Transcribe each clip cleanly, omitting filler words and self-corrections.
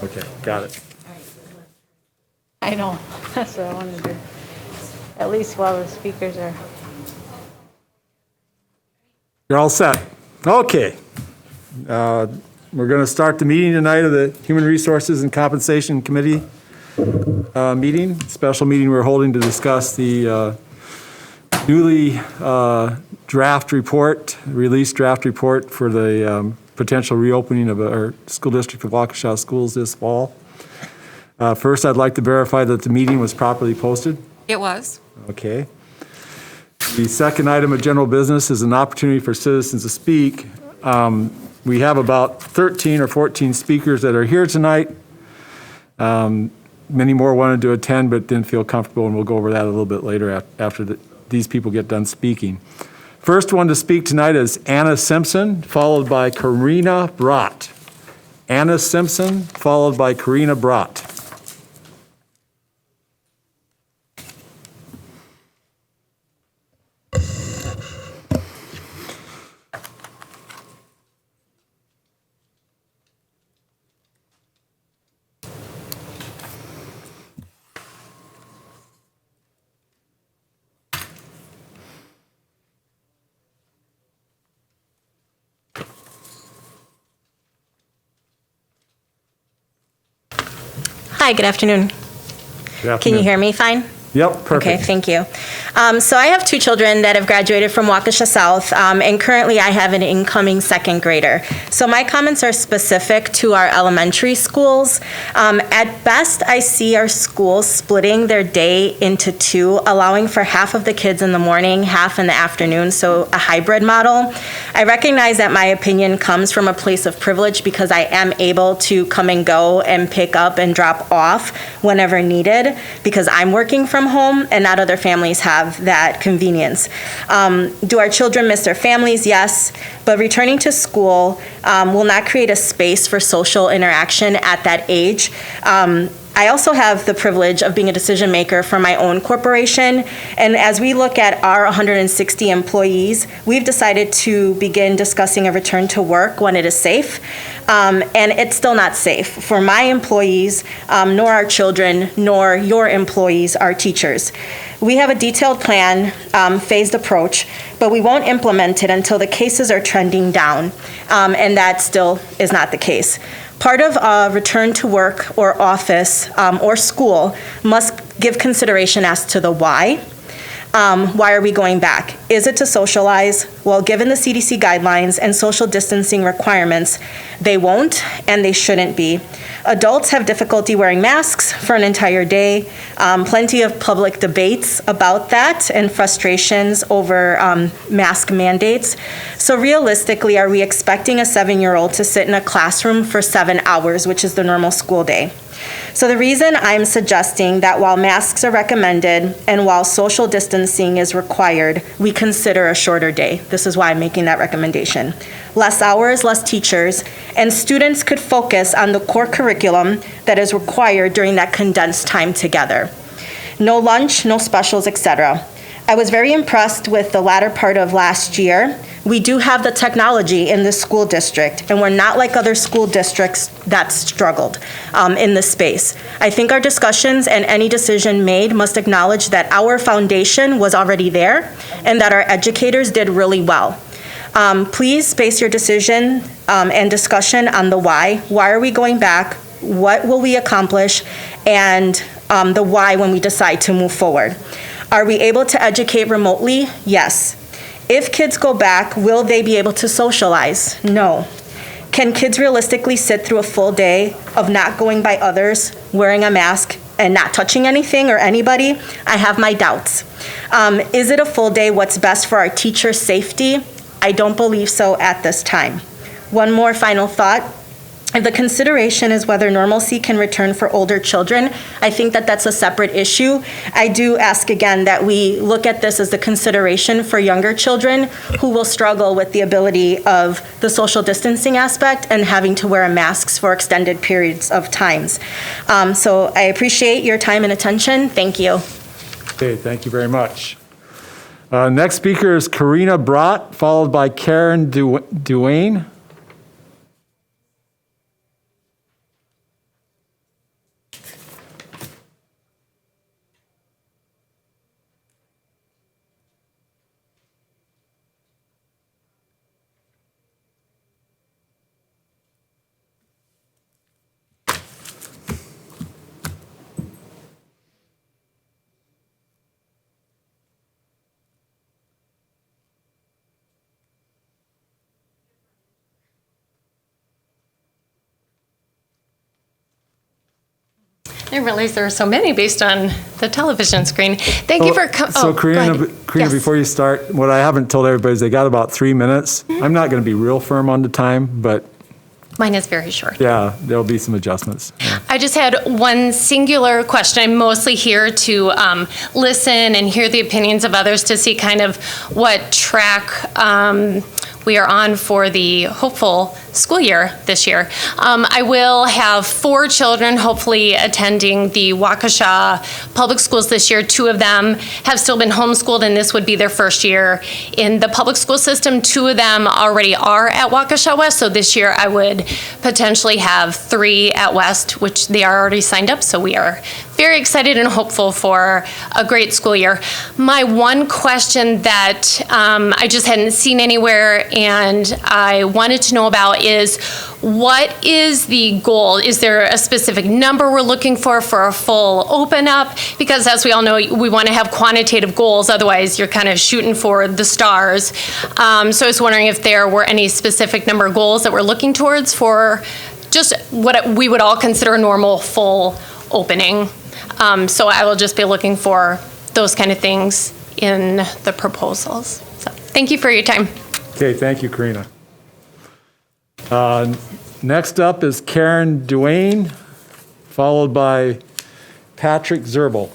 Okay, got it. I know, that's what I wanted to do. At least while the speakers are. You're all set. Okay. We're going to start the meeting tonight of the Human Resources and Compensation Committee meeting, special meeting we're holding to discuss the newly released draft report for the potential reopening of our school district of Waukesha schools this fall. First, I'd like to verify that the meeting was properly posted. It was. Okay. The second item of general business is an opportunity for citizens to speak. We have about 13 or 14 speakers that are here tonight. Many more wanted to attend but didn't feel comfortable, and we'll go over that a little bit later after these people get done speaking. First one to speak tonight is Anna Simpson, followed by Karina Brott. Anna Simpson, followed by Karina Brott. Hi, good afternoon. Good afternoon. Can you hear me fine? Yep, perfect. Okay, thank you. So I have two children that have graduated from Waukesha South, and currently I have an incoming second grader. So my comments are specific to our elementary schools. At best, I see our schools splitting their day into two, allowing for half of the kids in the morning, half in the afternoon, so a hybrid model. I recognize that my opinion comes from a place of privilege because I am able to come and go and pick up and drop off whenever needed because I'm working from home and not other families have that convenience. Do our children miss their families? Yes, but returning to school will not create a space for social interaction at that age. I also have the privilege of being a decision maker for my own corporation, and as we look at our 160 employees, we've decided to begin discussing a return to work when it is safe, and it's still not safe for my employees, nor our children, nor your employees, our teachers. We have a detailed plan, phased approach, but we won't implement it until the cases are trending down, and that still is not the case. Part of a return to work or office or school must give consideration as to the why. Why are we going back? Is it to socialize? Well, given the CDC guidelines and social distancing requirements, they won't and they shouldn't be. Adults have difficulty wearing masks for an entire day. Plenty of public debates about that and frustrations over mask mandates. So realistically, are we expecting a 7-year-old to sit in a classroom for 7 hours, which is the normal school day? So the reason I'm suggesting that while masks are recommended and while social distancing is required, we consider a shorter day. This is why I'm making that recommendation. Less hours, less teachers, and students could focus on the core curriculum that is required during that condensed time together. No lunch, no specials, etc. I was very impressed with the latter part of last year. We do have the technology in this school district, and we're not like other school districts that struggled in this space. I think our discussions and any decision made must acknowledge that our foundation was already there and that our educators did really well. Please base your decision and discussion on the why. Why are we going back? What will we accomplish? And the why when we decide to move forward. Are we able to educate remotely? Yes. If kids go back, will they be able to socialize? No. Can kids realistically sit through a full day of not going by others, wearing a mask, and not touching anything or anybody? I have my doubts. Is it a full day what's best for our teachers' safety? I don't believe so at this time. One more final thought. If the consideration is whether normalcy can return for older children, I think that that's a separate issue. I do ask again that we look at this as the consideration for younger children who will struggle with the ability of the social distancing aspect and having to wear masks for extended periods of times. So I appreciate your time and attention. Thank you. Okay, thank you very much. Next speaker is Karina Brott, followed by Karen Duane. I realized there are so many based on the television screen. Thank you for coming. So Karina, Yes. before you start, what I haven't told everybody is they got about 3 minutes. I'm not going to be real firm on the time, but Mine is very short. yeah, there'll be some adjustments. Yeah. I just had one singular question. I'm mostly here to listen and hear the opinions of others to see kind of what track we are on for the hopeful school year this year. I will have 4 children hopefully attending the Waukesha public schools this year. 2 of them have still been homeschooled, and this would be their first year in the public school system. 2 of them already are at Waukesha West, so this year I would potentially have 3 at West, which they are already signed up, so we are very excited and hopeful for a great school year. My one question that I just hadn't seen anywhere and I wanted to know about is, what is the goal? Is there a specific number we're looking for a full open up? Because as we all know, we want to have quantitative goals, otherwise you're kind of shooting for the stars. So I was wondering if there were any specific number of goals that we're looking towards for just what we would all consider a normal full opening. So I will just be looking for those kind of things in the proposals. So thank you for your time. Okay, thank you, Karina. Next up is Karen Duane, followed by Patrick Zerbel.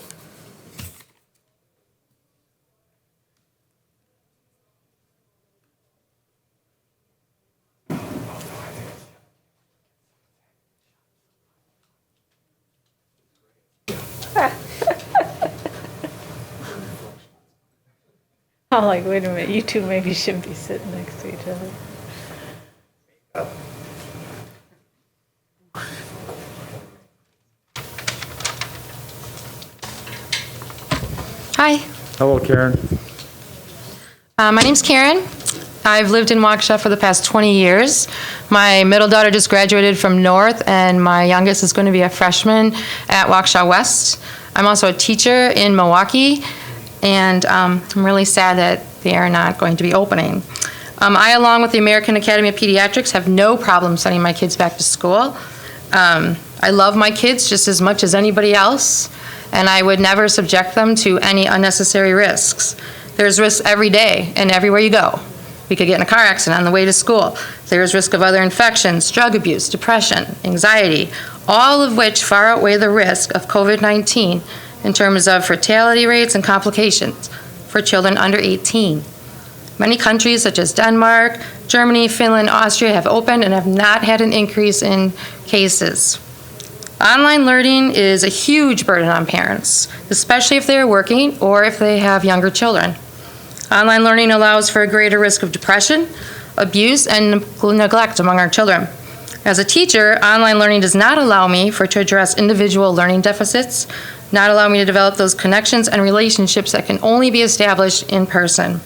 I'm like, wait a minute, you two maybe shouldn't be sitting next to each other. Hi, Hello, Karen. my name's Karen. I've lived in Waukesha for the past 20 years. My middle daughter just graduated from North, and my youngest is going to be a freshman at Waukesha West. I'm also a teacher in Milwaukee, and I'm really sad that they are not going to be opening. I, along with the American Academy of Pediatrics, have no problem sending my kids back to school. I love my kids just as much as anybody else, and I would never subject them to any unnecessary risks. There's risks every day and everywhere you go. We could get in a car accident on the way to school. There's risk of other infections, drug abuse, depression, anxiety, all of which far outweigh the risk of COVID-19 in terms of fatality rates and complications for children under 18. Many countries such as Denmark, Germany, Finland, Austria have opened and have not had an increase in cases. Online learning is a huge burden on parents, especially if they are working or if they have younger children. Online learning allows for a greater risk of depression, abuse, and neglect among our children. As a teacher, online learning does not allow me to address individual learning deficits, not allow me to develop those connections and relationships that can only be established in person.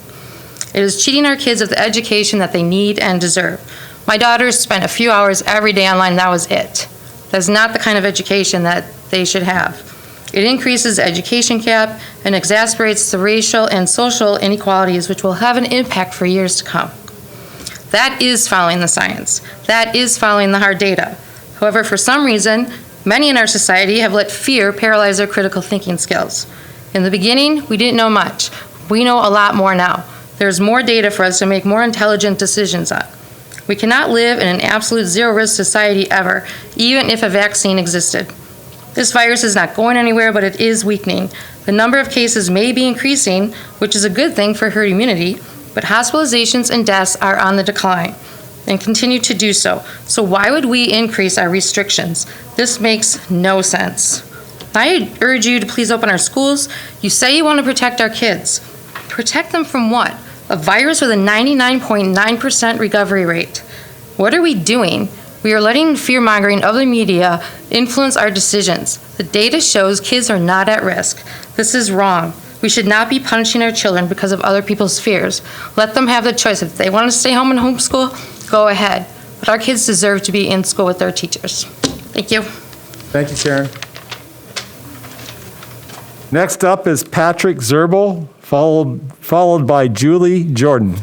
It is cheating our kids of the education that they need and deserve. My daughters spent a few hours every day online, and that was it. That's not the kind of education that they should have. It increases the education gap and exacerbates the racial and social inequalities, which will have an impact for years to come. That is following the science. That is following the hard data. However, for some reason, many in our society have let fear paralyze their critical thinking skills. In the beginning, we didn't know much. We know a lot more now. There's more data for us to make more intelligent decisions on. We cannot live in an absolute zero-risk society ever, even if a vaccine existed. This virus is not going anywhere, but it is weakening. The number of cases may be increasing, which is a good thing for herd immunity, but hospitalizations and deaths are on the decline and continue to do so. So why would we increase our restrictions? This makes no sense. I urge you to please open our schools. You say you want to protect our kids. Protect them from what? A virus with a 99.9% recovery rate. What are we doing? We are letting fear-mongering of the media influence our decisions. The data shows kids are not at risk. This is wrong. We should not be punishing our children because of other people's fears. Let them have the choice. If they want to stay home and homeschool, go ahead. But our kids deserve to be in school with their teachers. Thank you. Thank you, Karen. Next up is Patrick Zerbel, followed by Julie Jordan.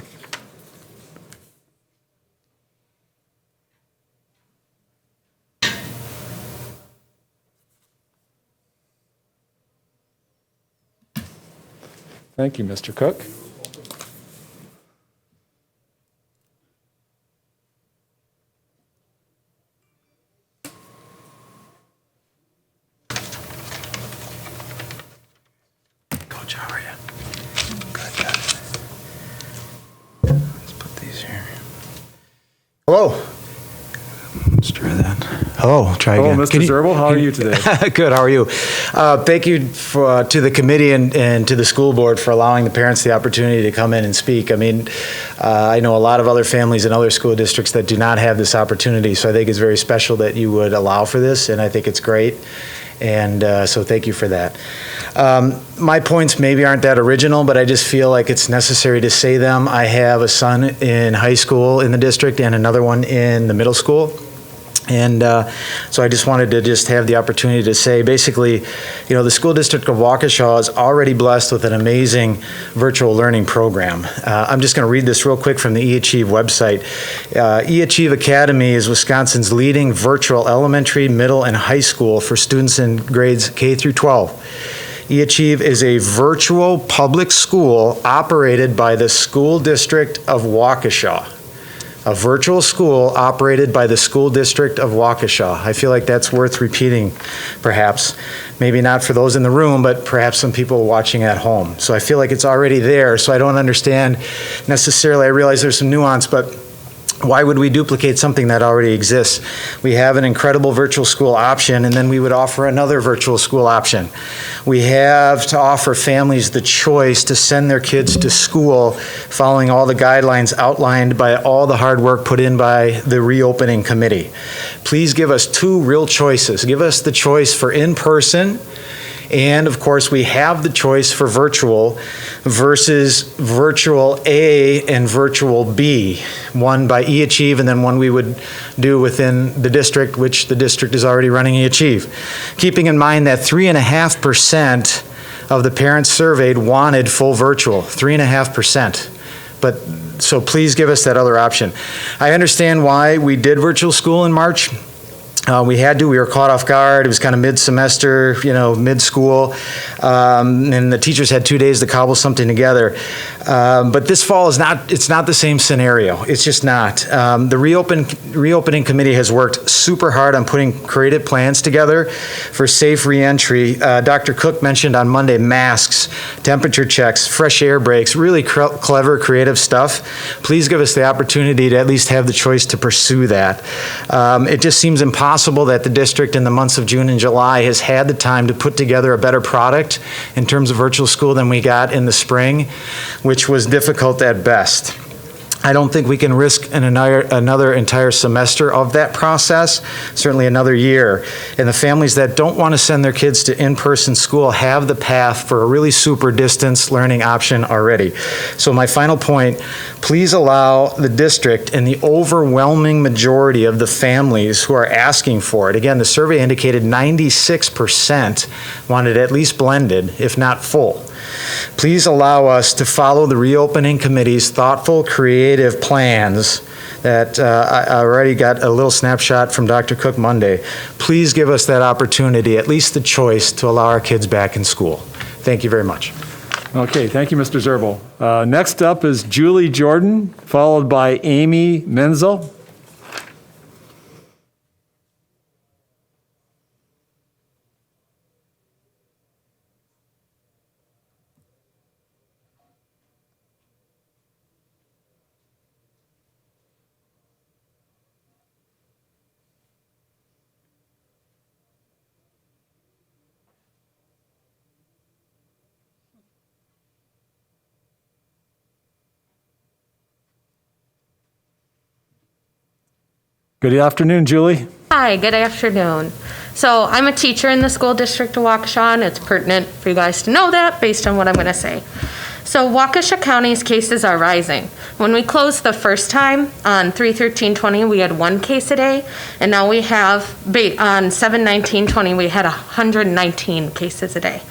Thank you, Mr. Cook. Coach, how are you? Good. Let's put these here. Hello. Let's try that. Hello, try Hello, again. Mr. Zerbel, how are you today? Good, how are you? Thank you to the committee and to the school board for allowing the parents the opportunity to come in and speak. I mean, I know a lot of other families in other school districts that do not have this opportunity, so I think it's very special that you would allow for this, and I think it's great. And so thank you for that. My points maybe aren't that original, but I just feel like it's necessary to say them. I have a son in high school in the district and another one in the middle school. And so I just wanted to just have the opportunity to say, basically, you know, the school district of Waukesha is already blessed with an amazing virtual learning program. I'm just going to read this real quick from the eAchieve website. eAchieve Academy is Wisconsin's leading virtual elementary, middle, and high school for students in grades K through 12. eAchieve is a virtual public school operated by the school district of Waukesha. A virtual school operated by the school district of Waukesha. I feel like that's worth repeating, perhaps. Maybe not for those in the room, but perhaps some people watching at home. So I feel like it's already there, so I don't understand necessarily. I realize there's some nuance, but why would we duplicate something that already exists? We have an incredible virtual school option, and then we would offer another virtual school option. We have to offer families the choice to send their kids to school following all the guidelines outlined by all the hard work put in by the reopening committee. Please give us two real choices. Give us the choice for in-person, and of course, we have the choice for virtual versus virtual A and virtual B, one by eAchieve and then one we would do within the district, which the district is already running eAchieve. Keeping in mind that 3.5% of the parents surveyed wanted full virtual, 3.5%. But so please give us that other option. I understand why we did virtual school in March. We were caught off guard. It was kind of mid-semester, mid-school, and the teachers had 2 days to cobble something together. But this fall it's not the same scenario. It's just not. The reopening committee has worked super hard on putting creative plans together for safe reentry. Dr. Cook mentioned on Monday masks, temperature checks, fresh air breaks, really clever, creative stuff. Please give us the opportunity to at least have the choice to pursue that. It just seems impossible that the district in the months of June and July has had the time to put together a better product in terms of virtual school than we got in the spring, which was difficult at best. I don't think we can risk another entire semester of that process, certainly another year. And the families that don't want to send their kids to in-person school have the path for a really super distance learning option already. So my final point, please allow the district and the overwhelming majority of the families who are asking for it. Again, the survey indicated 96% wanted at least blended, if not full. Please allow us to follow the reopening committee's thoughtful, creative plans that I already got a little snapshot from Dr. Cook Monday. Please give us that opportunity, at least the choice, to allow our kids back in school. Thank you very much. Okay, thank you, Mr. Zerbel. Next up is Julie Jordan, followed by Amy Menzel. Good afternoon, Julie. Hi, good afternoon. So I'm a teacher in the school district of Waukesha, and it's pertinent for you guys to know that based on what I'm going to say. So Waukesha County's cases are rising. When we closed the first time on 3/13/20, we had 1 case a day, and now we have, on 7/19/20, we had 119 cases a day.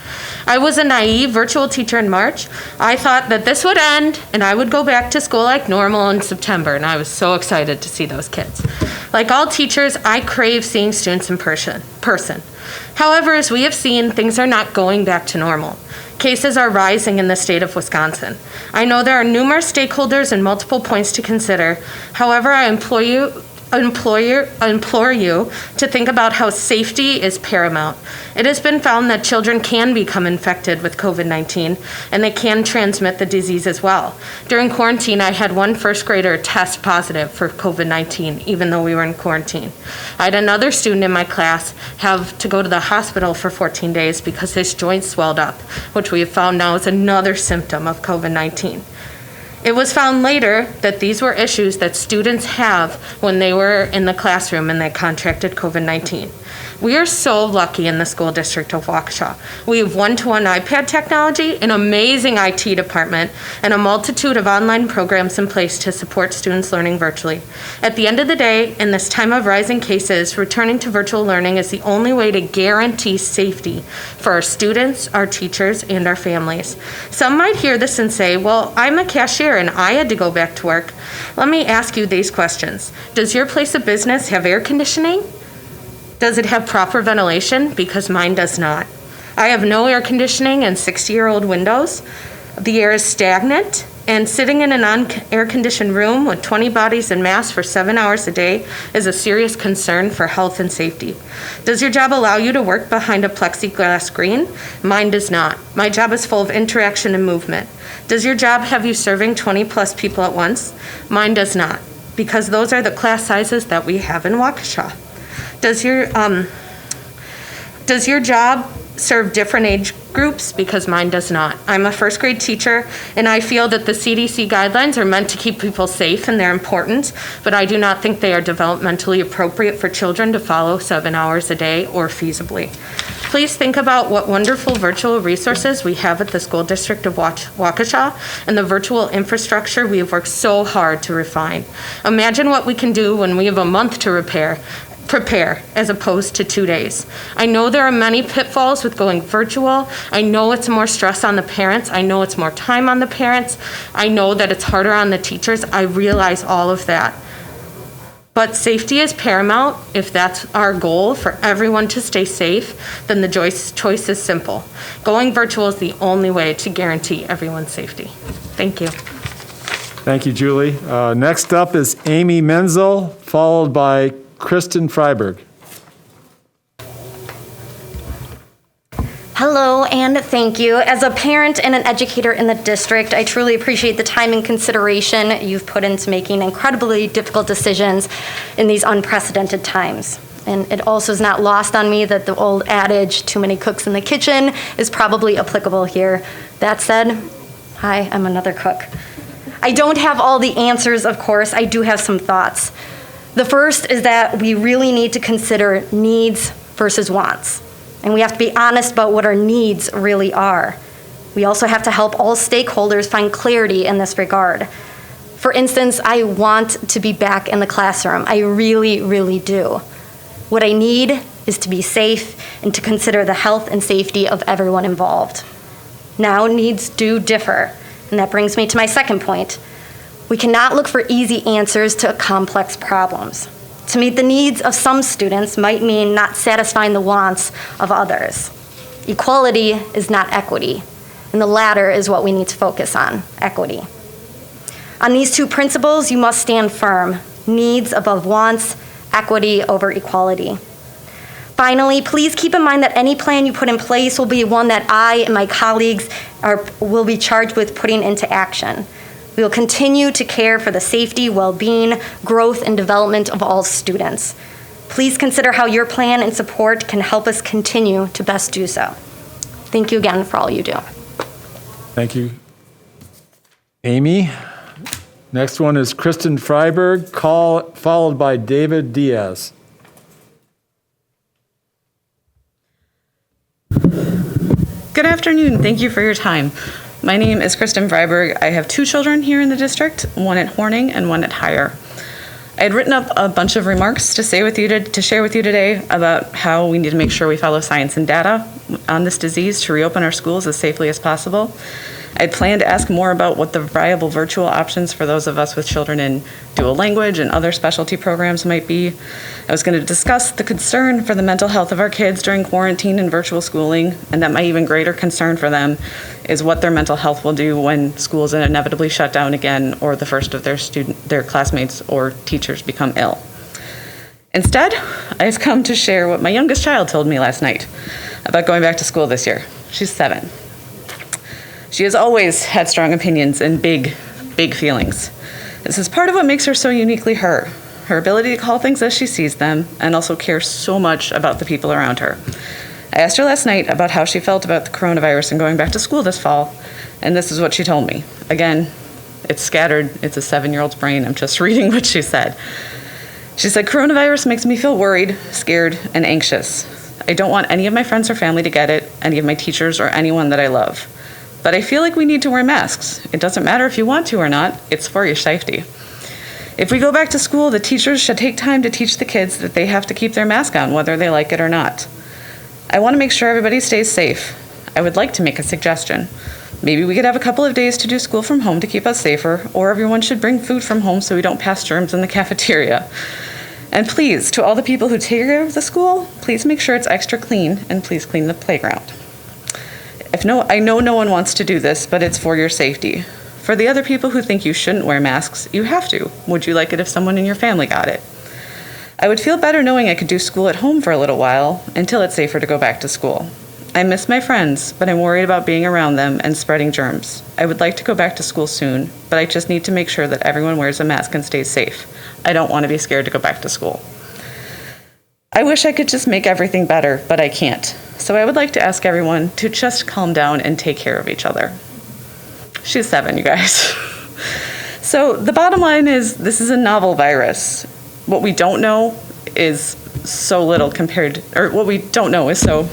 I was a naive virtual teacher in March. I thought that this would end and I would go back to school like normal in September, and I was so excited to see those kids. Like all teachers, I crave seeing students in person. However, as we have seen, things are not going back to normal. Cases are rising in the state of Wisconsin. I know there are numerous stakeholders and multiple points to consider. However, I implore you to think about how safety is paramount. It has been found that children can become infected with COVID-19 and they can transmit the disease as well. During quarantine, I had one first grader test positive for COVID-19, even though we were in quarantine. I had another student in my class have to go to the hospital for 14 days because his joints swelled up, which we have found now is another symptom of COVID-19. It was found later that these were issues that students have when they were in the classroom and they contracted COVID-19. We are so lucky in the school district of Waukesha. We have one-to-one iPad technology, an amazing IT department, and a multitude of online programs in place to support students learning virtually. At the end of the day, in this time of rising cases, returning to virtual learning is the only way to guarantee safety for our students, our teachers, and our families. Some might hear this and say, well, I'm a cashier and I had to go back to work. Let me ask you these questions. Does your place of business have air conditioning? Does it have proper ventilation? Because mine does not. I have no air conditioning and 60-year-old windows. The air is stagnant, and sitting in an air-conditioned room with 20 bodies and masks for 7 hours a day is a serious concern for health and safety. Does your job allow you to work behind a plexiglass screen? Mine does not. My job is full of interaction and movement. Does your job have you serving 20-plus people at once? Mine does not, because those are the class sizes that we have in Waukesha. Does your job serve different age groups? Because mine does not. I'm a first grade teacher, and I feel that the CDC guidelines are meant to keep people safe and they're important, but I do not think they are developmentally appropriate for children to follow 7 hours a day or feasibly. Please think about what wonderful virtual resources we have at the school district of Waukesha and the virtual infrastructure we have worked so hard to refine. Imagine what we can do when we have a month to prepare as opposed to 2 days. I know there are many pitfalls with going virtual. I know it's more stress on the parents. I know it's more time on the parents. I know that it's harder on the teachers. I realize all of that. But safety is paramount. If that's our goal, for everyone to stay safe, then the choice is simple. Going virtual is the only way to guarantee everyone's safety. Thank you. Thank you, Julie. Next up is Amy Menzel, followed by Kristen Freiberg. Hello and thank you. As a parent and an educator in the district, I truly appreciate the time and consideration you've put into making incredibly difficult decisions in these unprecedented times. And it also is not lost on me that the old adage, too many cooks in the kitchen, is probably applicable here. That said, hi, I'm another cook. I don't have all the answers, of course. I do have some thoughts. The first is that we really need to consider needs versus wants. And we have to be honest about what our needs really are. We also have to help all stakeholders find clarity in this regard. For instance, I want to be back in the classroom. I really, really do. What I need is to be safe and to consider the health and safety of everyone involved. Now, needs do differ, and that brings me to my second point. We cannot look for easy answers to complex problems. To meet the needs of some students might mean not satisfying the wants of others. Equality is not equity, and the latter is what we need to focus on, equity. On these two principles, you must stand firm: needs above wants, equity over equality. Finally, please keep in mind that any plan you put in place will be one that I and my colleagues will be charged with putting into action. We will continue to care for the safety, well-being, growth, and development of all students. Please consider how your plan and support can help us continue to best do so. Thank you again for all you do. Thank you, Amy. Next one is Kristen Freiberg, followed by David Diaz. Good afternoon. Thank you for your time. My name is Kristen Freiberg. I have 2 children here in the district, one at Horning and one at Higher. I had written up a bunch of remarks to share with you today about how we need to make sure we follow science and data on this disease to reopen our schools as safely as possible. I'd planned to ask more about what the viable virtual options for those of us with children in dual language and other specialty programs might be. I was going to discuss the concern for the mental health of our kids during quarantine and virtual schooling, and that my even greater concern for them is what their mental health will do when schools inevitably shut down again or the first of their classmates or teachers become ill. Instead, I've come to share what my youngest child told me last night about going back to school this year. She's 7. She has always had strong opinions and big, big feelings. This is part of what makes her so uniquely her ability to call things as she sees them, and also care so much about the people around her. I asked her last night about how she felt about the coronavirus and going back to school this fall, and this is what she told me. Again, it's scattered, it's a 7-year-old's brain, I'm just reading what she said. She said, "Coronavirus makes me feel worried, scared, and anxious. I don't want any of my friends or family to get it, any of my teachers or anyone that I love. But I feel like we need to wear masks. It doesn't matter if you want to or not, it's for your safety. If we go back to school, the teachers should take time to teach the kids that they have to keep their mask on, whether they like it or not. I want to make sure everybody stays safe. I would like to make a suggestion. Maybe we could have a couple of days to do school from home to keep us safer, or everyone should bring food from home so we don't pass germs in the cafeteria. And please, to all the people who take care of the school, please make sure it's extra clean, and please clean the playground. I know no one wants to do this, but it's for your safety. For the other people who think you shouldn't wear masks, you have to. Would you like it if someone in your family got it? I would feel better knowing I could do school at home for a little while, until it's safer to go back to school. I miss my friends, but I'm worried about being around them and spreading germs. I would like to go back to school soon, but I just need to make sure that everyone wears a mask and stays safe. I don't want to be scared to go back to school. I wish I could just make everything better, but I can't. So I would like to ask everyone to just calm down and take care of each other." She's 7, you guys. So the bottom line is, this is a novel virus. What we don't know is so little what we don't know is so...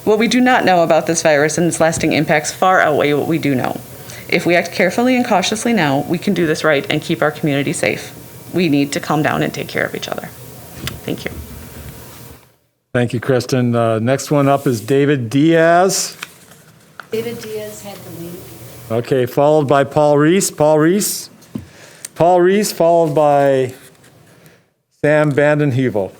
What we do not know about this virus and its lasting impacts far outweigh what we do know. If we act carefully and cautiously now, we can do this right and keep our community safe. We need to calm down and take care of each other. Thank you. Thank you, Kristen. Next one up is David Diaz. David Diaz had the lead. Okay, followed by Paul Reese. Paul Reese, followed by Sam Vandenheuvel.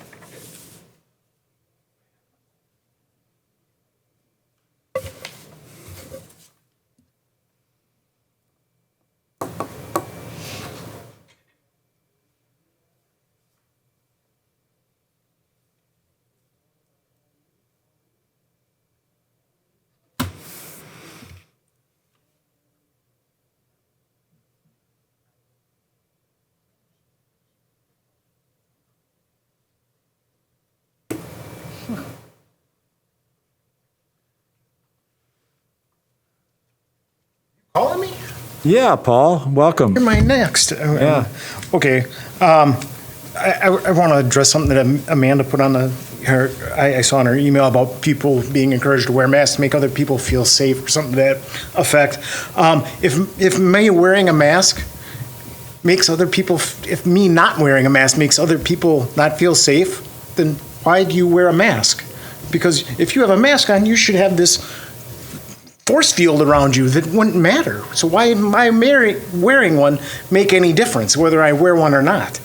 Calling me? Yeah, Paul, welcome. Am I next? Yeah. Okay. I want to address something that Amanda put on I saw in her email about people being encouraged to wear masks to make other people feel safe or something to that effect. If me wearing a mask makes other people, if me not wearing a mask makes other people not feel safe, then why do you wear a mask? Because if you have a mask on, you should have this force field around you that wouldn't matter. So why am I wearing one make any difference, whether I wear one or not?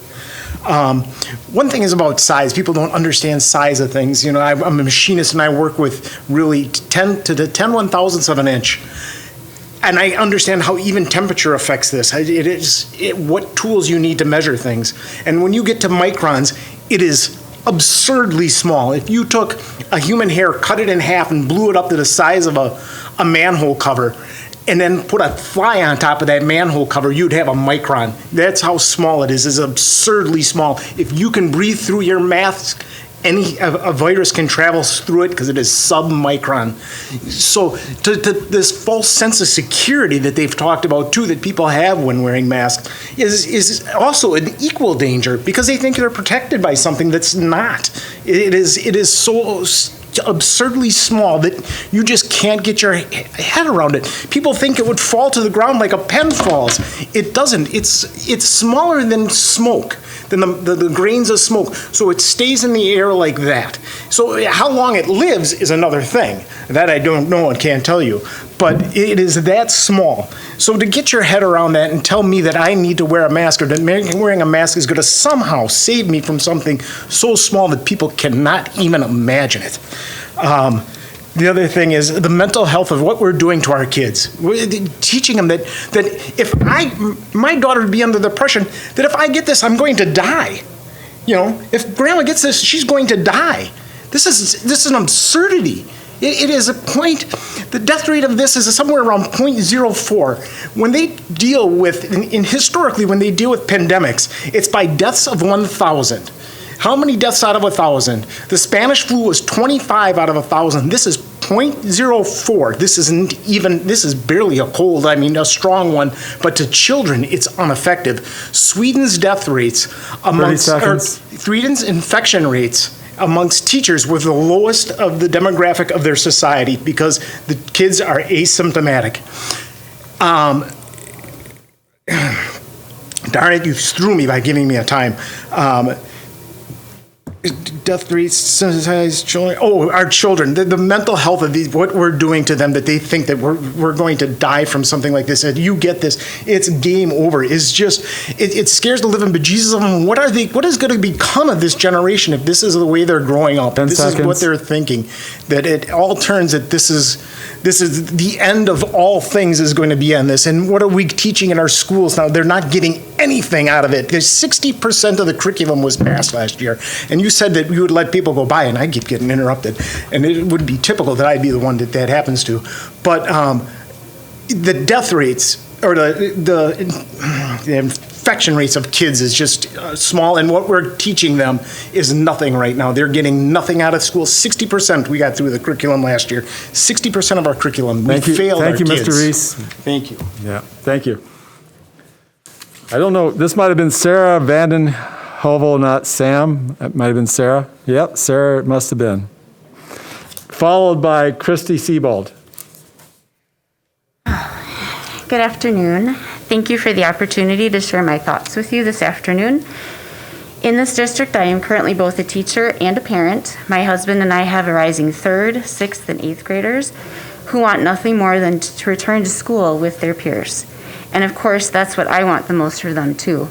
One thing is about size. People don't understand size of things. You know, I'm a machinist and I work with really 10 to the 10/1000ths of an inch. And I understand how even temperature affects this. What tools you need to measure things. And when you get to microns, it is absurdly small. If you took a human hair, cut it in half, and blew it up to the size of a manhole cover, and then put a fly on top of that manhole cover, you'd have a micron. That's how small it is. It's absurdly small. If you can breathe through your mask, a virus can travel through it because it is sub-micron. So to this false sense of security that they've talked about too, that people have when wearing masks, is also an equal danger because they think they're protected by something that's not. It is so absurdly small that you just can't get your head around it. People think it would fall to the ground like a pen falls. It doesn't. It's smaller than smoke. than the grains of smoke. So it stays in the air like that. So how long it lives is another thing. That I don't know and can't tell you. But it is that small. So to get your head around that and tell me that I need to wear a mask or that wearing a mask is going to somehow save me from something so small that people cannot even imagine it. The other thing is the mental health of what we're doing to our kids. We're teaching them that if my daughter would be under the impression that if I get this, I'm going to die. You know, if grandma gets this, she's going to die. This is an absurdity. It is a point, the death rate of this is somewhere around 0.04. When they deal with, historically, when they deal with pandemics, it's by deaths of 1,000. How many deaths out of 1,000? The Spanish flu was 25 out of 1,000. This is 0.04. This is barely a cold, I mean, a strong one, but to children, it's ineffective. Sweden's death rates Sweden's infection rates amongst teachers were the lowest of the demographic of their society because the kids are asymptomatic. Darn it, you threw me by giving me a time. Death rates, sensitized children. Oh, our children, the mental health of these, what we're doing to them, that they think that we're going to die from something like this. And you get this, it's game over. It's just, it scares the living bejesus of them. What is going to become of this generation if this is the way they're growing up? 10 this seconds. Is what they're thinking. That it all turns that this is the end of all things is going to be on this. And what are we teaching in our schools now? They're not getting anything out of it. There's 60% of the curriculum was passed last year. And you said that you would let people go by, and I keep getting interrupted. And it would be typical that I'd be the one that happens to. But the death rates, or the infection rates of kids is just small, and what we're teaching them is nothing right now. They're getting nothing out of school. 60% we got through the curriculum last year. 60% of our curriculum, we failed our kids. Thank you, Mr. Reese. Thank you. Yeah, thank you. I don't know, this might have been Sarah Vanden Heuvel, not Sam. It might have been Sarah. Yep, Sarah, it must have been. Followed by Christy Siebold. Good afternoon. Thank you for the opportunity to share my thoughts with you this afternoon. In this district, I am currently both a teacher and a parent. My husband and I have a rising 3rd, 6th, and 8th graders who want nothing more than to return to school with their peers. And of course, that's what I want the most for them too.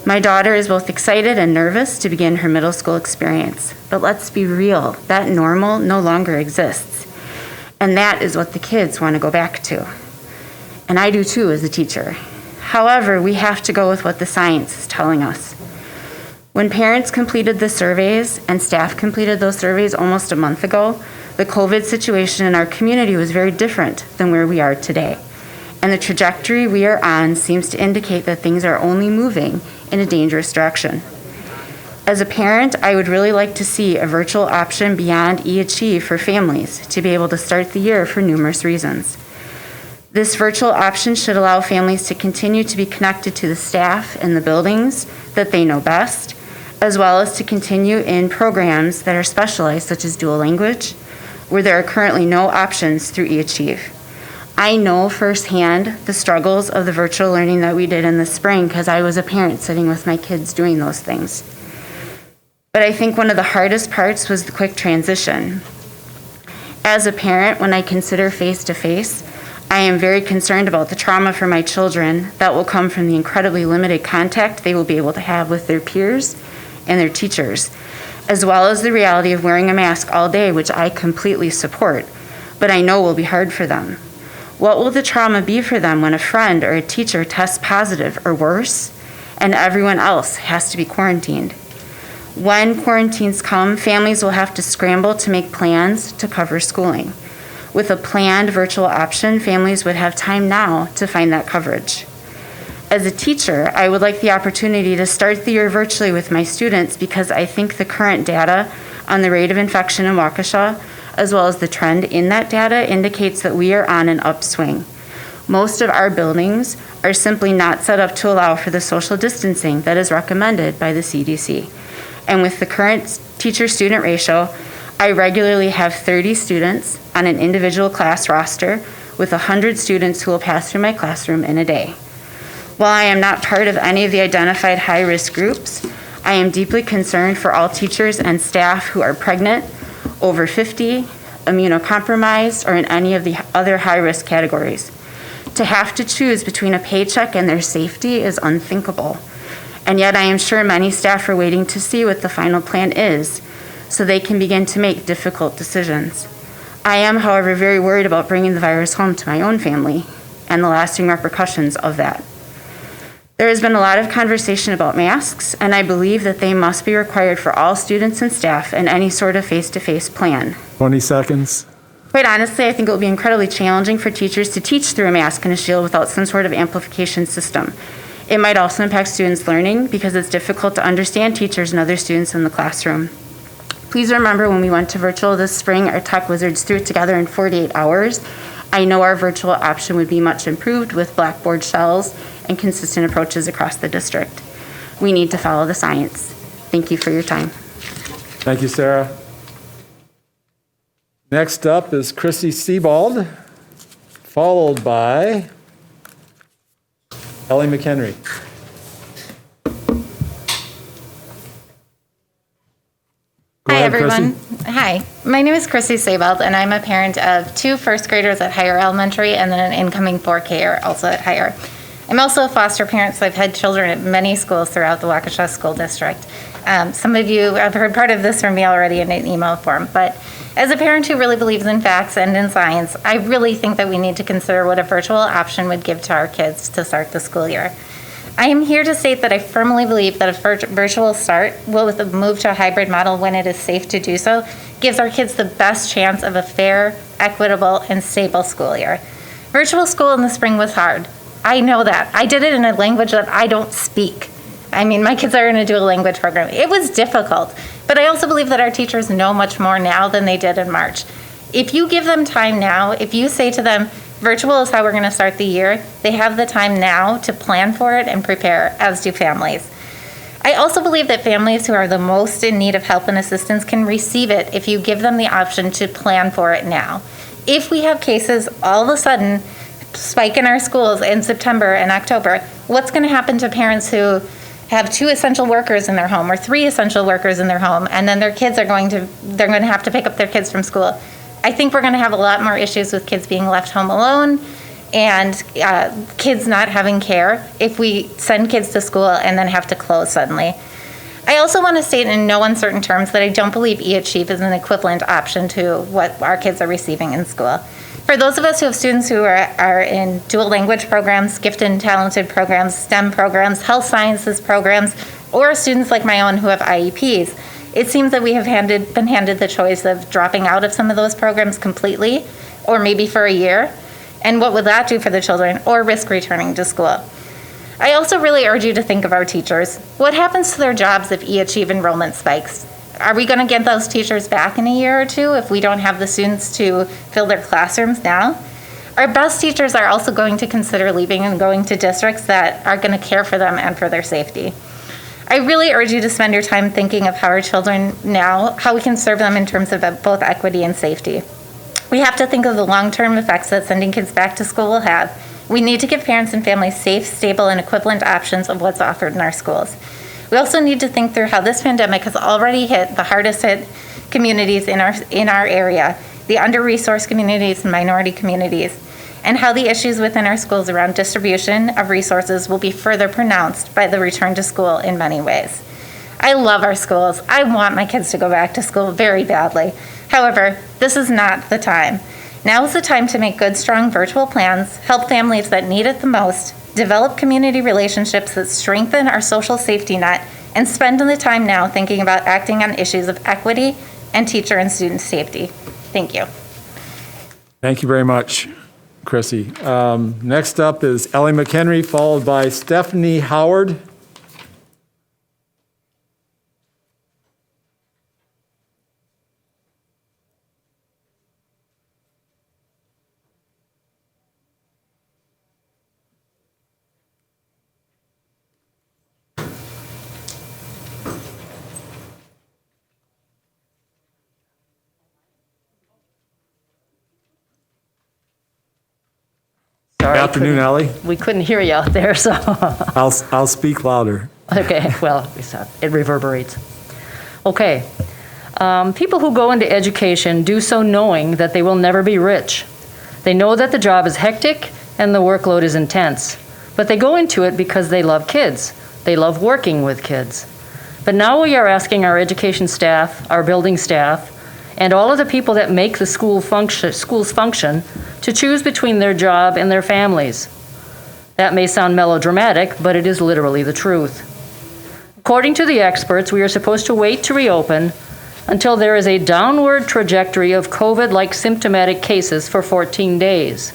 My daughter is both excited and nervous to begin her middle school experience. But let's be real, that normal no longer exists. And that is what the kids want to go back to. And I do too as a teacher. However, we have to go with what the science is telling us. When parents completed the surveys and staff completed those surveys almost a month ago, the COVID situation in our community was very different than where we are today. And the trajectory we are on seems to indicate that things are only moving in a dangerous direction. As a parent, I would really like to see a virtual option beyond eAchieve for families to be able to start the year for numerous reasons. This virtual option should allow families to continue to be connected to the staff and the buildings that they know best, as well as to continue in programs that are specialized, such as dual language, where there are currently no options through eAchieve. I know firsthand the struggles of the virtual learning that we did in the spring because I was a parent sitting with my kids doing those things. But I think one of the hardest parts was the quick transition. As a parent, when I consider face-to-face, I am very concerned about the trauma for my children that will come from the incredibly limited contact they will be able to have with their peers and their teachers, as well as the reality of wearing a mask all day, which I completely support, but I know will be hard for them. What will the trauma be for them when a friend or a teacher tests positive or worse, and everyone else has to be quarantined? When quarantines come, families will have to scramble to make plans to cover schooling. With a planned virtual option, families would have time now to find that coverage. As a teacher, I would like the opportunity to start the year virtually with my students because I think the current data on the rate of infection in Waukesha, as well as the trend in that data, indicates that we are on an upswing. Most of our buildings are simply not set up to allow for the social distancing that is recommended by the CDC. And with the current teacher-student ratio, I regularly have 30 students on an individual class roster with 100 students who will pass through my classroom in a day. While I am not part of any of the identified high-risk groups, I am deeply concerned for all teachers and staff who are pregnant, over 50, immunocompromised, or in any of the other high-risk categories. To have to choose between a paycheck and their safety is unthinkable. And yet I am sure many staff are waiting to see what the final plan is so they can begin to make difficult decisions. I am, however, very worried about bringing the virus home to my own family and the lasting repercussions of that. There has been a lot of conversation about masks, and I believe that they must be required for all students and staff in any sort of face-to-face plan. 20 seconds. Quite honestly, I think it will be incredibly challenging for teachers to teach through a mask and a shield without some sort of amplification system. It might also impact students' learning because it's difficult to understand teachers and other students in the classroom. Please remember when we went to virtual this spring, our tech wizards threw it together in 48 hours. I know our virtual option would be much improved with Blackboard shells and consistent approaches across the district. We need to follow the science. Thank you for your time. Thank you, Sarah. Next up is Chrissy Sebald, followed by Ellie McHenry. Go Hi, ahead, everyone. Chrissy. Hi, my name is Chrissy Sebald, and I'm a parent of 2 first graders at Higher Elementary and then an incoming 4K also at Higher. I'm also a foster parent, so I've had children at many schools throughout the Waukesha School District. Some of you have heard part of this from me already in an email form, but as a parent who really believes in facts and in science, I really think that we need to consider what a virtual option would give to our kids to start the school year. I am here to state that I firmly believe that a virtual start will, with a move to a hybrid model when it is safe to do so, gives our kids the best chance of a fair, equitable, and stable school year. Virtual school in the spring was hard. I know that. I did it in a language that I don't speak. I mean, my kids are in a dual language program. It was difficult, but I also believe that our teachers know much more now than they did in March. If you give them time now, if you say to them, virtual is how we're going to start the year, they have the time now to plan for it and prepare, as do families. I also believe that families who are the most in need of help and assistance can receive it if you give them the option to plan for it now. If we have cases all of a sudden spike in our schools in September and October, what's going to happen to parents who have 2 essential workers in their home or 3 essential workers in their home, and then their kids they're going to have to pick up their kids from school? I think we're going to have a lot more issues with kids being left home alone and kids not having care if we send kids to school and then have to close suddenly. I also want to state in no uncertain terms that I don't believe eAchieve is an equivalent option to what our kids are receiving in school. For those of us who have students who are in dual language programs, gifted and talented programs, STEM programs, health sciences programs, or students like my own who have IEPs, it seems that we have been handed the choice of dropping out of some of those programs completely, or maybe for a year. And what would that do for the children, or risk returning to school? I also really urge you to think of our teachers. What happens to their jobs if eAchieve enrollment spikes? Are we going to get those teachers back in a year or 2 if we don't have the students to fill their classrooms now? Our best teachers are also going to consider leaving and going to districts that are going to care for them and for their safety. I really urge you to spend your time thinking of how our children now, how we can serve them in terms of both equity and safety. We have to think of the long-term effects that sending kids back to school will have. We need to give parents and families safe, stable, and equivalent options of what's offered in our schools. We also need to think through how this pandemic has already hit the hardest hit communities in our area, the under-resourced communities and minority communities, and how the issues within our schools around distribution of resources will be further pronounced by the return to school in many ways. I love our schools. I want my kids to go back to school very badly. However, this is not the time. Now is the time to make good, strong virtual plans, help families that need it the most, develop community relationships that strengthen our social safety net, and spend the time now thinking about acting on issues of equity and teacher and student safety. Thank you. Thank you very much, Chrissy. Next up is Ellie McHenry, followed by Stephanie Howard. Sorry, Good afternoon, Ellie. we couldn't hear you out there, so. I'll speak louder. Okay, well, it reverberates. Okay. People who go into education do so knowing that they will never be rich. They know that the job is hectic and the workload is intense, but they go into it because they love kids. They love working with kids. But now we are asking our education staff, our building staff, and all of the people that make the schools function to choose between their job and their families. That may sound melodramatic, but it is literally the truth. According to the experts, we are supposed to wait to reopen until there is a downward trajectory of COVID-like symptomatic cases for 14 days,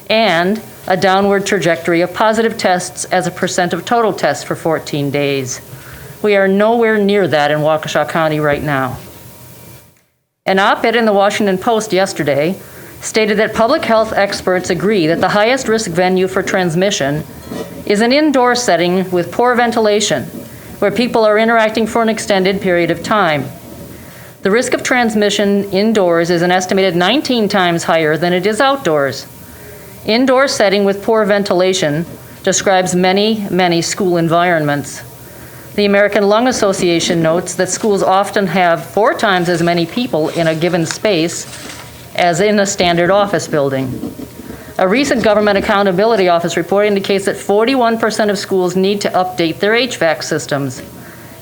and a downward trajectory of positive tests as a % of total tests for 14 days. We are nowhere near that in Waukesha County right now. An op-ed in the Washington Post yesterday stated that public health experts agree that the highest risk venue for transmission is an indoor setting with poor ventilation, where people are interacting for an extended period of time. The risk of transmission indoors is an estimated 19 times higher than it is outdoors. Indoor setting with poor ventilation describes many, many school environments. The American Lung Association notes that schools often have 4 times as many people in a given space as in a standard office building. A recent Government Accountability Office report indicates that 41% of schools need to update their HVAC systems,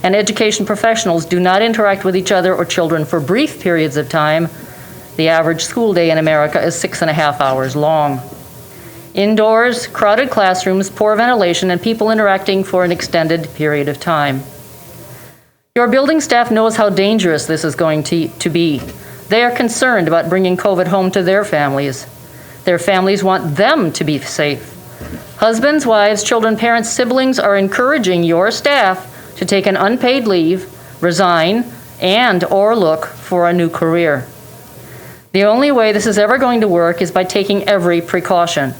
and education professionals do not interact with each other or children for brief periods of time. The average school day in America is 6.5 hours long. Indoors, crowded classrooms, poor ventilation, and people interacting for an extended period of time. Your building staff knows how dangerous this is going to be. They are concerned about bringing COVID home to their families. Their families want them to be safe. Husbands, wives, children, parents, siblings are encouraging your staff to take an unpaid leave, resign, and/or look for a new career. The only way this is ever going to work is by taking every precaution.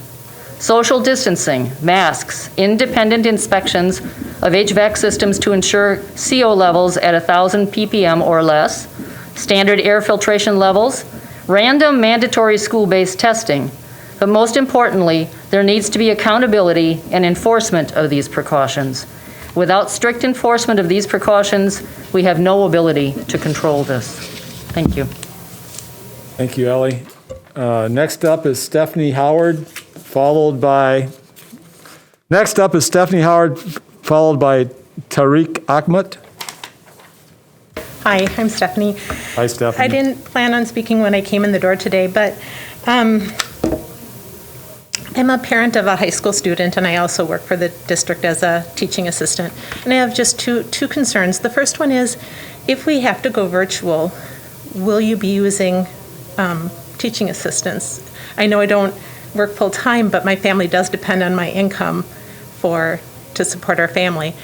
Social distancing, masks, independent inspections of HVAC systems to ensure CO levels at 1,000 ppm or less, standard air filtration levels, random mandatory school-based testing. But most importantly, there needs to be accountability and enforcement of these precautions. Without strict enforcement of these precautions, we have no ability to control this. Thank you. Thank you, Ellie. Next up is Stephanie Howard, followed by Tariq Ahmed. Hi, I'm Stephanie. Hi, Stephanie. I didn't plan on speaking when I came in the door today, but I'm a parent of a high school student, and I also work for the district as a teaching assistant. And I have just two concerns. The first one is, if we have to go virtual, will you be using teaching assistants? I know I don't work full-time, but my family does depend on my income to support our family.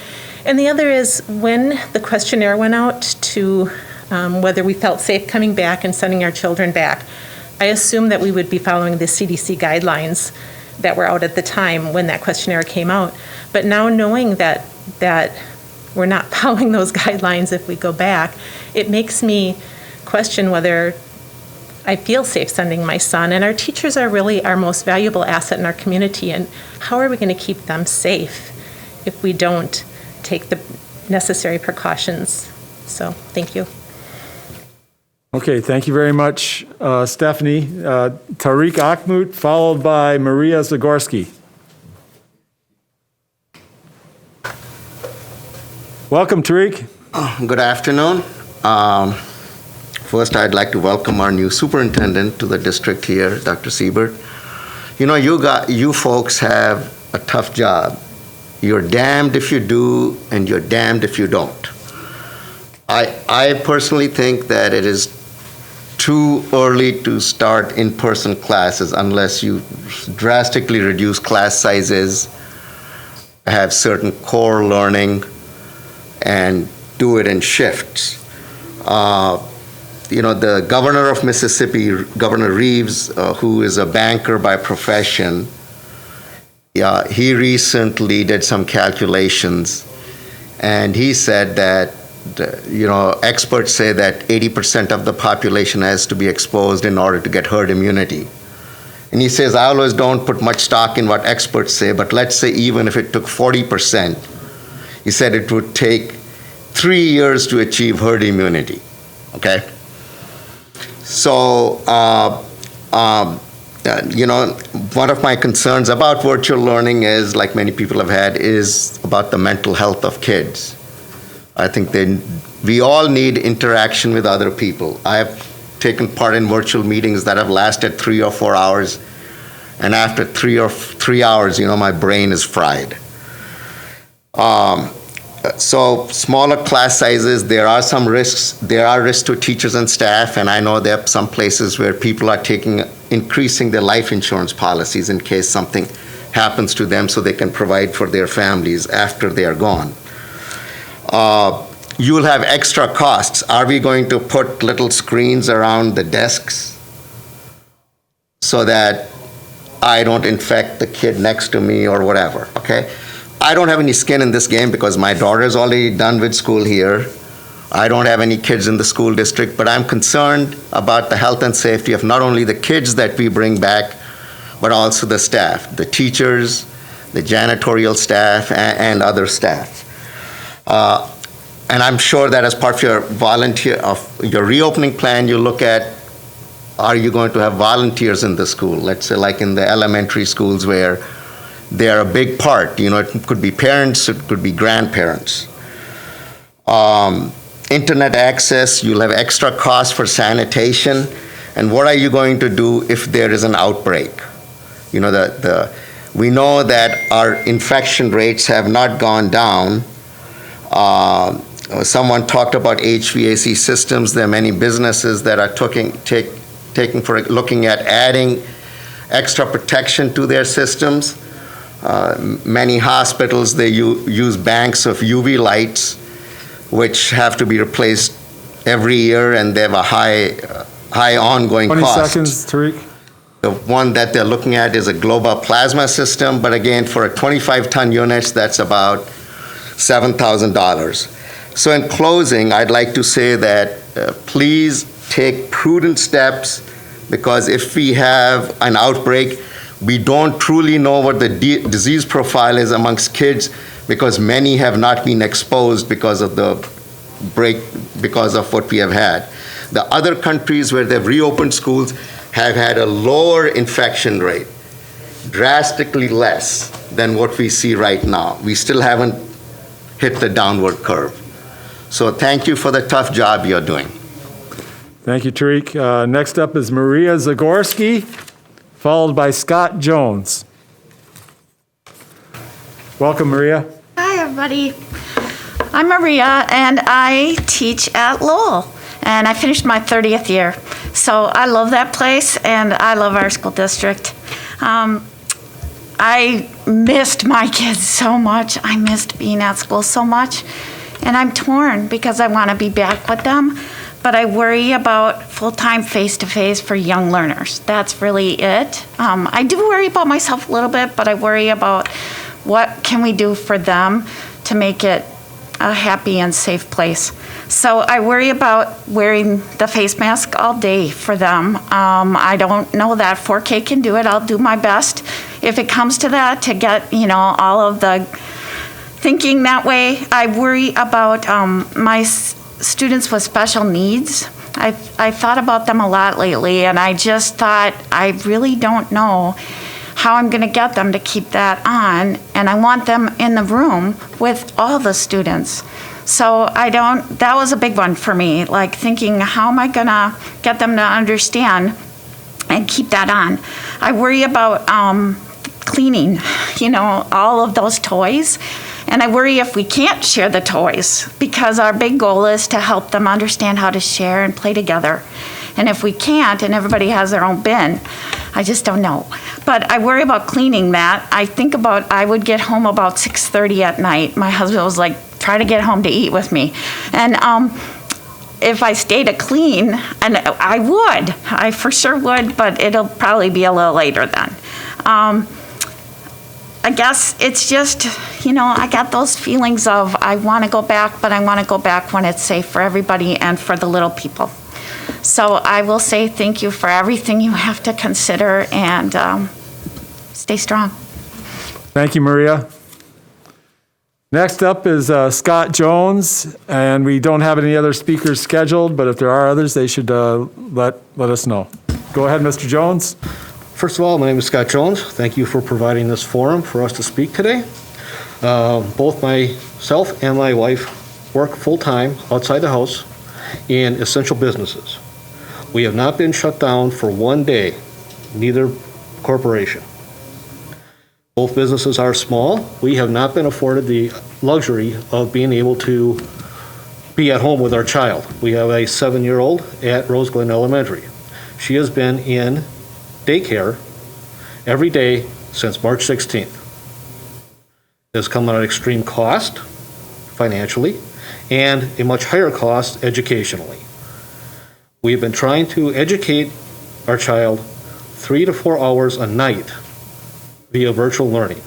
And the other is, when the questionnaire went out to whether we felt safe coming back and sending our children back, I assumed that we would be following the CDC guidelines that were out at the time when that questionnaire came out. But now knowing that we're not following those guidelines if we go back, it makes me question whether I feel safe sending my son. And our teachers are really our most valuable asset in our community. And how are we going to keep them safe if we don't take the necessary precautions? So, thank you. Okay, thank you very much, Stephanie. Tariq Ahmed, followed by Maria Zagorski. Welcome, Tariq. Good afternoon. First, I'd like to welcome our new superintendent to the district here, Dr. Siebert. You know, you folks have a tough job. You're damned if you do, and you're damned if you don't. I personally think that it is too early to start in-person classes unless you drastically reduce class sizes, have certain core learning, and do it in shifts. You know, the governor of Mississippi, Governor Reeves, who is a banker by profession, he recently did some calculations, and he said that, you know, experts say that 80% of the population has to be exposed in order to get herd immunity. And he says, I always don't put much stock in what experts say, but let's say even if it took 40%, He said it would take 3 years to achieve herd immunity, okay? So, one of my concerns about virtual learning is, like many people have had, is about the mental health of kids. I think we all need interaction with other people. I have taken part in virtual meetings that have lasted 3 or 4 hours, and after 3 hours, my brain is fried. So smaller class sizes, there are some risks. There are risks to teachers and staff, and I know there are some places where people are increasing their life insurance policies in case something happens to them so they can provide for their families after they are gone. You will have extra costs. Are we going to put little screens around the desks so that I don't infect the kid next to me or whatever, okay? I don't have any skin in this game because my daughter is already done with school here. I don't have any kids in the school district, but I'm concerned about the health and safety of not only the kids that we bring back, but also the staff, the teachers, the janitorial staff, and other staff. And I'm sure that as part of your reopening plan, you look at, are you going to have volunteers in the school? Let's say like in the elementary schools where they're a big part. It could be parents, it could be grandparents. Internet access, you'll have extra costs for sanitation. And what are you going to do if there is an outbreak? We know that our infection rates have not gone down. Someone talked about HVAC systems. There are many businesses that are looking at adding extra protection to their systems. Many hospitals, they use banks of UV lights, which have to be replaced every year, and they have a high ongoing 20 cost. 20 seconds, Tariq. The one that they're looking at is a global plasma system, but again, for a 25-ton units, that's about $7,000. So in closing, I'd like to say that please take prudent steps, because if we have an outbreak, we don't truly know what the disease profile is amongst kids, because many have not been exposed because of what we have had. The other countries where they've reopened schools have had a lower infection rate, drastically less than what we see right now. We still haven't hit the downward curve. So thank you for the tough job you're doing. Thank you, Tariq. Next up is Maria Zagorski, followed by Scott Jones. Welcome, Maria. Hi, everybody. I'm Maria, and I teach at Lowell, and I finished my 30th year. So I love that place, and I love our school district. I missed my kids so much. I missed being at school so much, and I'm torn because I want to be back with them, but I worry about full-time face-to-face for young learners. That's really it. I do worry about myself a little bit, but I worry about what can we do for them to make it a happy and safe place. So I worry about wearing the face mask all day for them. I don't know that 4K can do it. I'll do my best if it comes to that to get, all of the thinking that way. I worry about my students with special needs. I thought about them a lot lately, and I just thought, I really don't know how I'm going to get them to keep that on, and I want them in the room with all the students. So that was a big one for me, like thinking, how am I going to get them to understand and keep that on? I worry about cleaning, all of those toys. And I worry if we can't share the toys, because our big goal is to help them understand how to share and play together. And if we can't, and everybody has their own bin, I just don't know. But I worry about cleaning that. I would get home about 6:30 at night. My husband was like, try to get home to eat with me. And if I stay to clean, and I for sure would, but it'll probably be a little later then. I guess it's just, I got those feelings of I want to go back, but I want to go back when it's safe for everybody and for the little people. So I will say thank you for everything you have to consider, and stay strong. Thank you, Maria. Next up is Scott Jones, and we don't have any other speakers scheduled, but if there are others, they should let us know. Go ahead, Mr. Jones. First of all, my name is Scott Jones. Thank you for providing this forum for us to speak today. Both myself and my wife work full-time outside the house in essential businesses. We have not been shut down for one day, neither corporation. Both businesses are small. We have not been afforded the luxury of being able to be at home with our child. We have a 7-year-old at Rose Glen Elementary. She has been in daycare every day since March 16th. It has come at an extreme cost financially and a much higher cost educationally. We've been trying to educate our child 3 to 4 hours a night via virtual learning.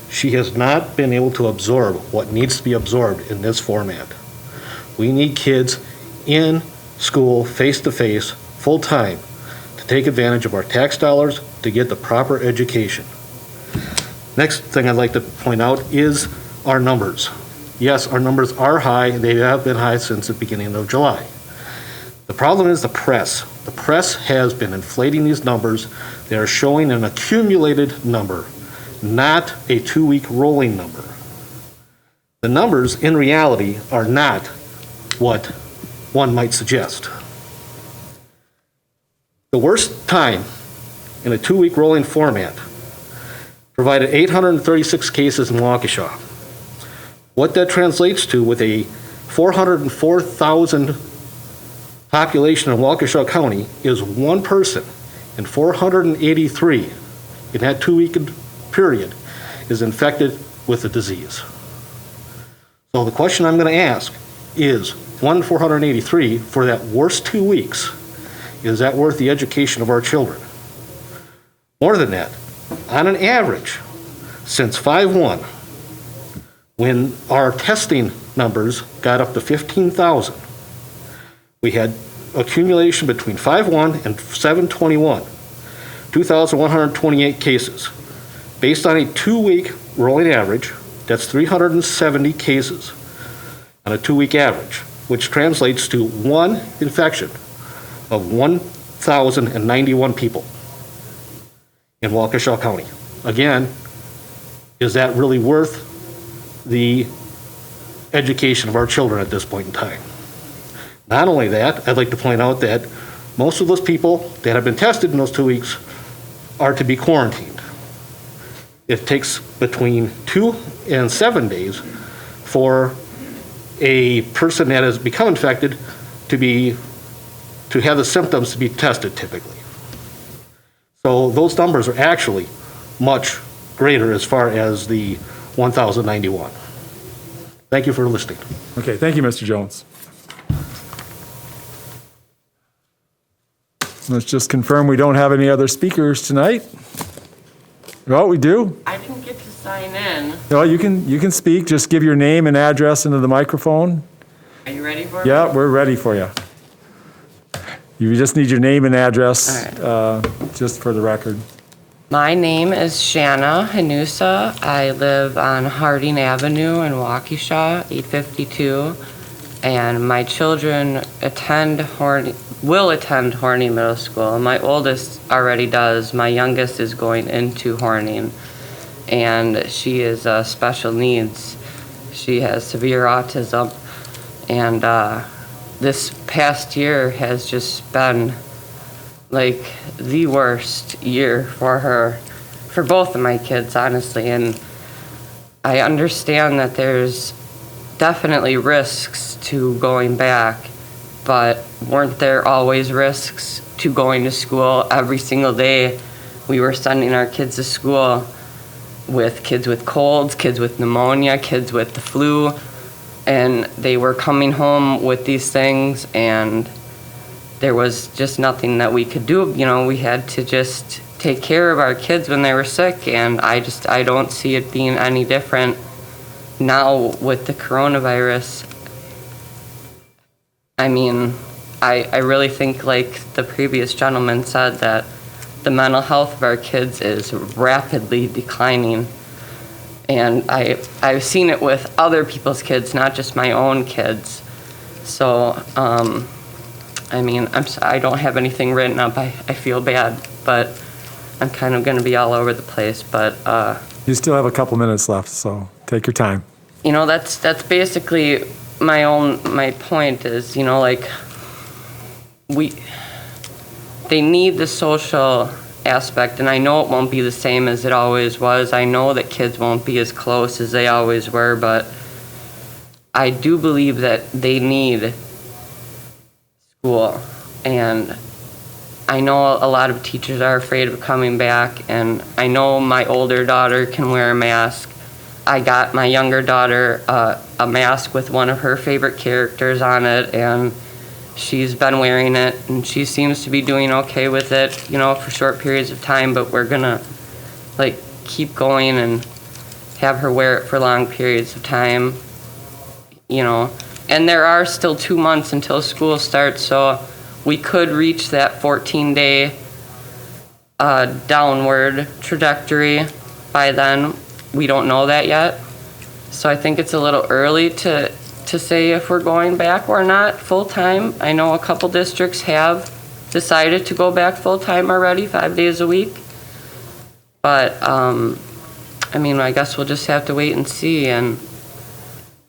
She has not been able to absorb what needs to be absorbed in this format. We need kids in school, face-to-face, full-time, to take advantage of our tax dollars to get the proper education. Next thing I'd like to point out is our numbers. Yes, our numbers are high. They have been high since the beginning of July. The problem is the press. The press has been inflating these numbers. They are showing an accumulated number, not a 2-week rolling number. The numbers in reality are not what one might suggest. The worst time in a 2-week rolling format provided 836 cases in Waukesha. What that translates to with a 404,000 population in Waukesha County is one person in 483 in that 2-week period is infected with the disease. So the question I'm going to ask is, 1 in 483 for that worst 2 weeks, is that worth the education of our children? More than that, on an average, since 5/1, when our testing numbers got up to 15,000, we had accumulation between 5/1 and 7/21, 2,128 cases. Based on a 2-week rolling average, that's 370 cases on a 2-week average, which translates to one infection of 1,091 people in Waukesha County. Again, is that really worth the education of our children at this point in time? Not only that, I'd like to point out that most of those people that have been tested in those 2 weeks are to be quarantined. It takes between 2 and 7 days for a person that has become infected to have the symptoms to be tested typically. So those numbers are actually much greater as far as the 1,091. Thank you for listening. Okay, thank you, Mr. Jones. Let's just confirm we don't have any other speakers tonight. Oh, we do? I didn't get to sign in. Well, you can speak. Just give your name and address into the microphone. Are you ready for it? Yeah, we're ready for you. You just need your name and address, just for the record. My name is Shanna Hanusa. I live on Harding Avenue in Waukesha, 852. And my children will attend Horning Middle School. My oldest already does. My youngest is going into Horning. And she is special needs. She has severe autism. And this past year has just been like the worst year for her, for both of my kids, honestly. And I understand that there's definitely risks to going back, but weren't there always risks to going to school every single day? We were sending our kids to school with kids with colds, kids with pneumonia, kids with the flu, and they were coming home with these things, and there was just nothing that we could do. You know, we had to just take care of our kids when they were sick, and I don't see it being any different now with the coronavirus. I mean, I really think, like the previous gentleman said, that the mental health of our kids is rapidly declining. And I've seen it with other people's kids, not just my own kids. So, I mean, I don't have anything written up. I feel bad, but I'm kind of going to be all over the place. But You still have a couple minutes left, so take your time. you know, that's basically my point is, you know, like they need the social aspect, and I know it won't be the same as it always was. I know that kids won't be as close as they always were, but I do believe that they need school. And I know a lot of teachers are afraid of coming back, and I know my older daughter can wear a mask. I got my younger daughter a mask with one of her favorite characters on it, and she's been wearing it, and she seems to be doing okay with it, you know, for short periods of time, but we're gonna, like, keep going and have her wear it for long periods of time, you know. And there are still 2 months until school starts, so we could reach that 14-day downward trajectory by then. We don't know that yet. So I think it's a little early to say if we're going back or not full-time. I know a couple districts have decided to go back full-time already, 5 days a week. But, I mean, I guess we'll just have to wait and see. And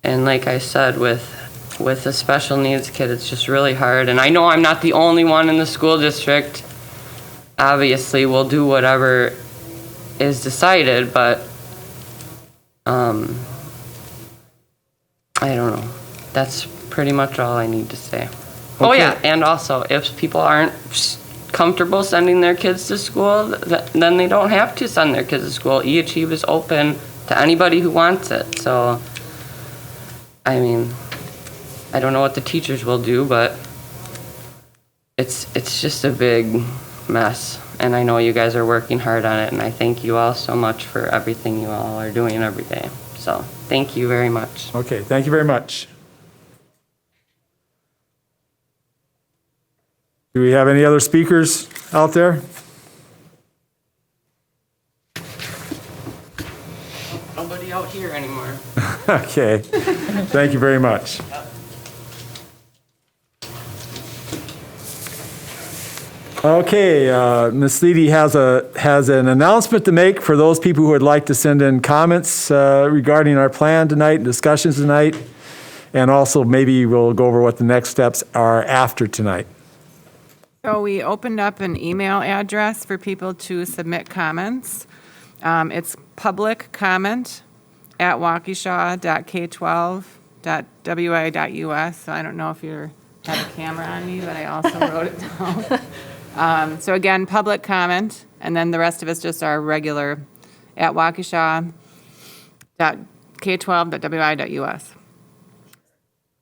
like I said, with a special needs kid, it's just really hard. And I know I'm not the only one in the school district. Obviously, we'll do whatever is decided, but I don't know. That's pretty much all I need to say. Oh yeah, and also, if people aren't comfortable sending their kids to school, then they don't have to send their kids to school. eAchieve is open to anybody who wants it. So, I mean, I don't know what the teachers will do, but it's just a big mess. And I know you guys are working hard on it, and I thank you all so much for everything you all are doing every day. So, thank you very much. Okay, thank you very much. Do we have any other speakers out there? Nobody out here anymore. Okay, thank you very much. Okay, Ms. Leedy has an announcement to make for those people who would like to send in comments regarding our plan tonight, discussions tonight, and also maybe we'll go over what the next steps are after tonight. So we opened up an email address for people to submit comments. It's publiccomment@waukesha.k12.wi.us. So I don't know if you have a camera on me, but I also wrote it down. So again, public comment, and then the rest of it's just our regular @waukesha.k12.wi.us. Am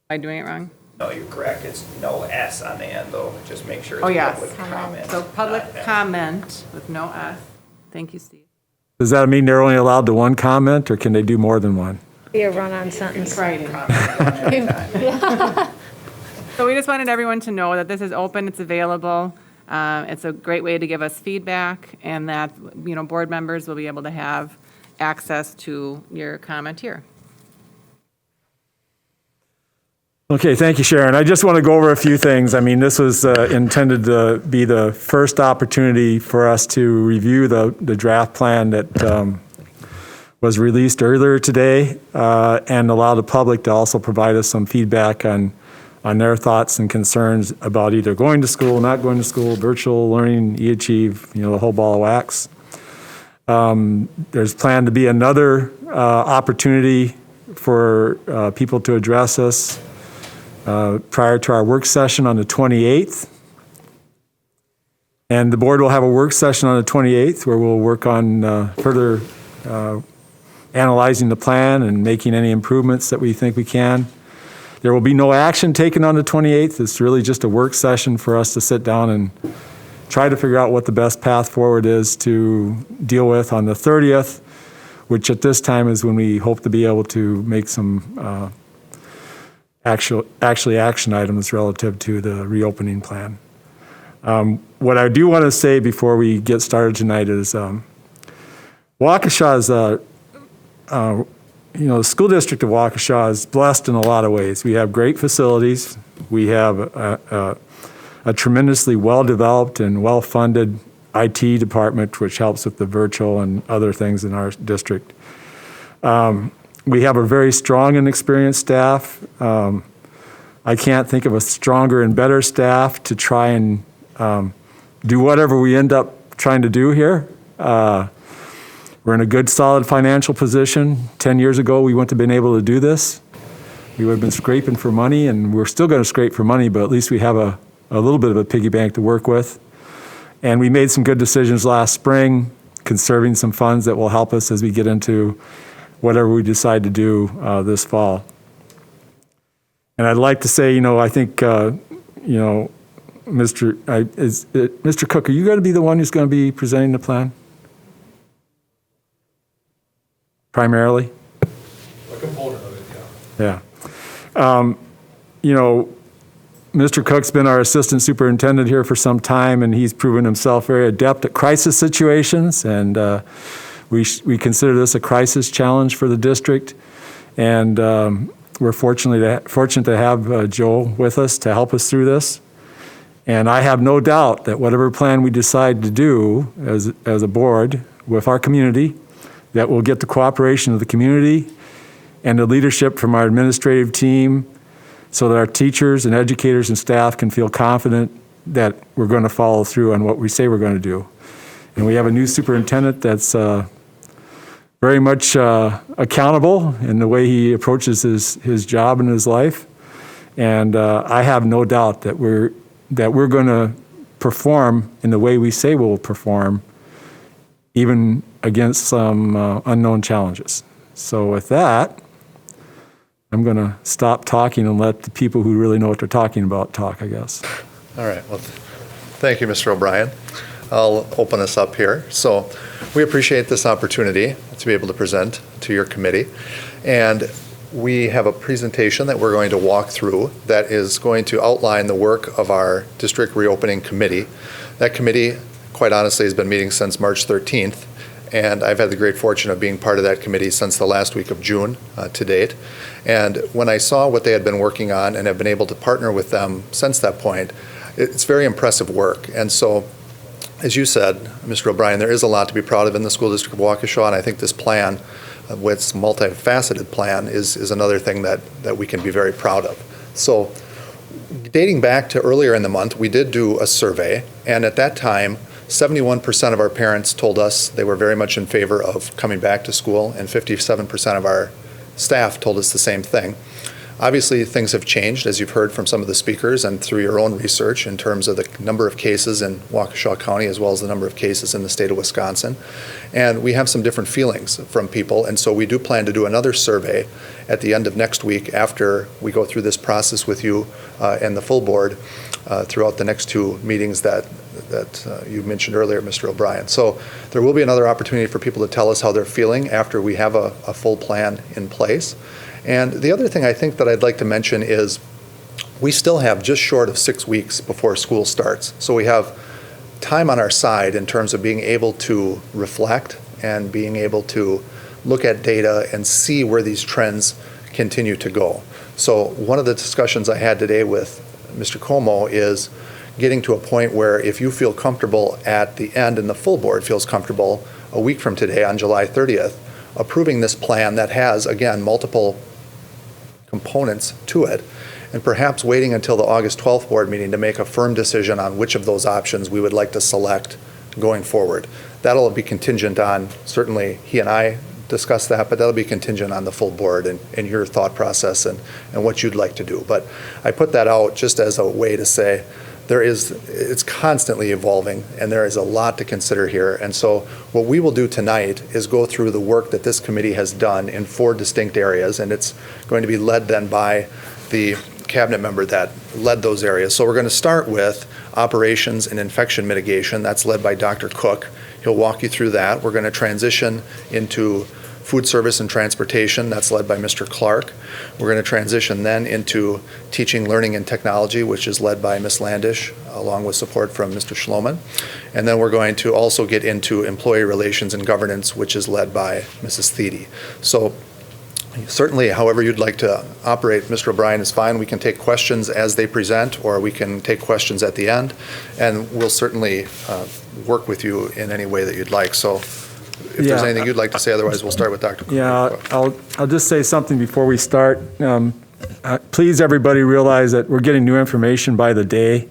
I doing it wrong? No, you're correct. It's no S on the end, though. Just make sure it's Oh, yes. public comment. So public not S. comment with no S. Thank you, Steve. Does that mean they're only allowed to one comment, or can they do more than one? Be a run-on sentence. Writing. So we just wanted everyone to know that this is open, it's available. It's a great way to give us feedback, and that, you know, board members will be able to have access to your comment here. Okay, thank you, Sharon. I just want to go over a few things. I mean, this was intended to be the first opportunity for us to review the draft plan that was released earlier today, and allow the public to also provide us some feedback on their thoughts and concerns about either going to school, not going to school, virtual learning, eAchieve, you know, the whole ball of wax. There's planned to be another opportunity for people to address us prior to our work session on the 28th. And the board will have a work session on the 28th where we'll work on further analyzing the plan and making any improvements that we think we can. There will be no action taken on the 28th. It's really just a work session for us to sit down and try to figure out what the best path forward is to deal with on the 30th, which at this time is when we hope to be able to make some actually action items relative to the reopening plan. What I do want to say before we get started tonight is Waukesha is the school district of Waukesha is blessed in a lot of ways. We have great facilities. We have a tremendously well-developed and well-funded IT department, which helps with the virtual and other things in our district. We have a very strong and experienced staff. I can't think of a stronger and better staff to try and do whatever we end up trying to do here. We're in a good, solid financial position. 10 years ago, we wouldn't have been able to do this. We would have been scraping for money, and we're still going to scrape for money, but at least we have a little bit of a piggy bank to work with. And we made some good decisions last spring, conserving some funds that will help us as we get into whatever we decide to do this fall. And I'd like to say, I think, Mr. Cook, are you going to be the one who's going to be presenting the plan? Primarily? A component of it, yeah. Mr. Cook's been our assistant superintendent here for some time, and he's proven himself very adept at crisis situations, and we consider this a crisis challenge for the district. And we're fortunate to have Joel with us to help us through this. And I have no doubt that whatever plan we decide to do as a board with our community, that we'll get the cooperation of the community and the leadership from our administrative team so that our teachers and educators and staff can feel confident that we're going to follow through on what we say we're going to do. And we have a new superintendent that's very much accountable in the way he approaches his job and his life. And I have no doubt that we're going to perform in the way we say we'll perform, even against some unknown challenges. So with that, I'm going to stop talking and let the people who really know what they're talking about talk, I guess. All right. Well, thank you, Mr. O'Brien. I'll open us up here. So we appreciate this opportunity to be able to present to your committee. And we have a presentation that we're going to walk through that is going to outline the work of our district reopening committee. That committee, quite honestly, has been meeting since March 13th. And I've had the great fortune of being part of that committee since the last week of June to date. And when I saw what they had been working on and have been able to partner with them since that point, it's very impressive work. And so, as you said, Mr. O'Brien, there is a lot to be proud of in the school district of Waukesha, and I think this plan, with its multifaceted plan, is another thing that we can be very proud of. So, dating back to earlier in the month, we did do a survey, and at that time, 71% of our parents told us they were very much in favor of coming back to school, and 57% of our staff told us the same thing. Obviously, things have changed, as you've heard from some of the speakers and through your own research in terms of the number of cases in Waukesha County as well as the number of cases in the state of Wisconsin. And we have some different feelings from people, and so we do plan to do another survey at the end of next week after we go through this process with you and the full board throughout the next two meetings that you mentioned earlier, Mr. O'Brien. So there will be another opportunity for people to tell us how they're feeling after we have a full plan in place. And the other thing I think that I'd like to mention is we still have just short of 6 weeks before school starts. So we have time on our side in terms of being able to reflect and being able to look at data and see where these trends continue to go. So one of the discussions I had today with Mr. Como is getting to a point where if you feel comfortable at the end and the full board feels comfortable a week from today on July 30th, approving this plan that has, again, multiple components to it, and perhaps waiting until the August 12th board meeting to make a firm decision on which of those options we would like to select going forward. That'll be contingent on, certainly he and I discuss that, but that'll be contingent on the full board and your thought process and what you'd like to do. But I put that out just as a way to say it's constantly evolving and there is a lot to consider here. And so what we will do tonight is go through the work that this committee has done in 4 distinct areas, and it's going to be led then by the cabinet member that led those areas. So we're going to start with operations and infection mitigation. That's led by Dr. Cook. He'll walk you through that. We're going to transition into food service and transportation. That's led by Mr. Clark. We're going to transition then into teaching, learning, and technology, which is led by Ms. Landish, along with support from Mr. Schloman. And then we're going to also get into employee relations and governance, which is led by Mrs. Thiede. So certainly, however you'd like to operate, Mr. O'Brien, is fine. We can take questions as they present, or we can take questions at the end, and we'll certainly work with you in any way that you'd like. So if there's anything you'd like to say, otherwise we'll start with Dr. Cooper. Yeah, I'll just say something before we start. Please, everybody, realize that we're getting new information by the day.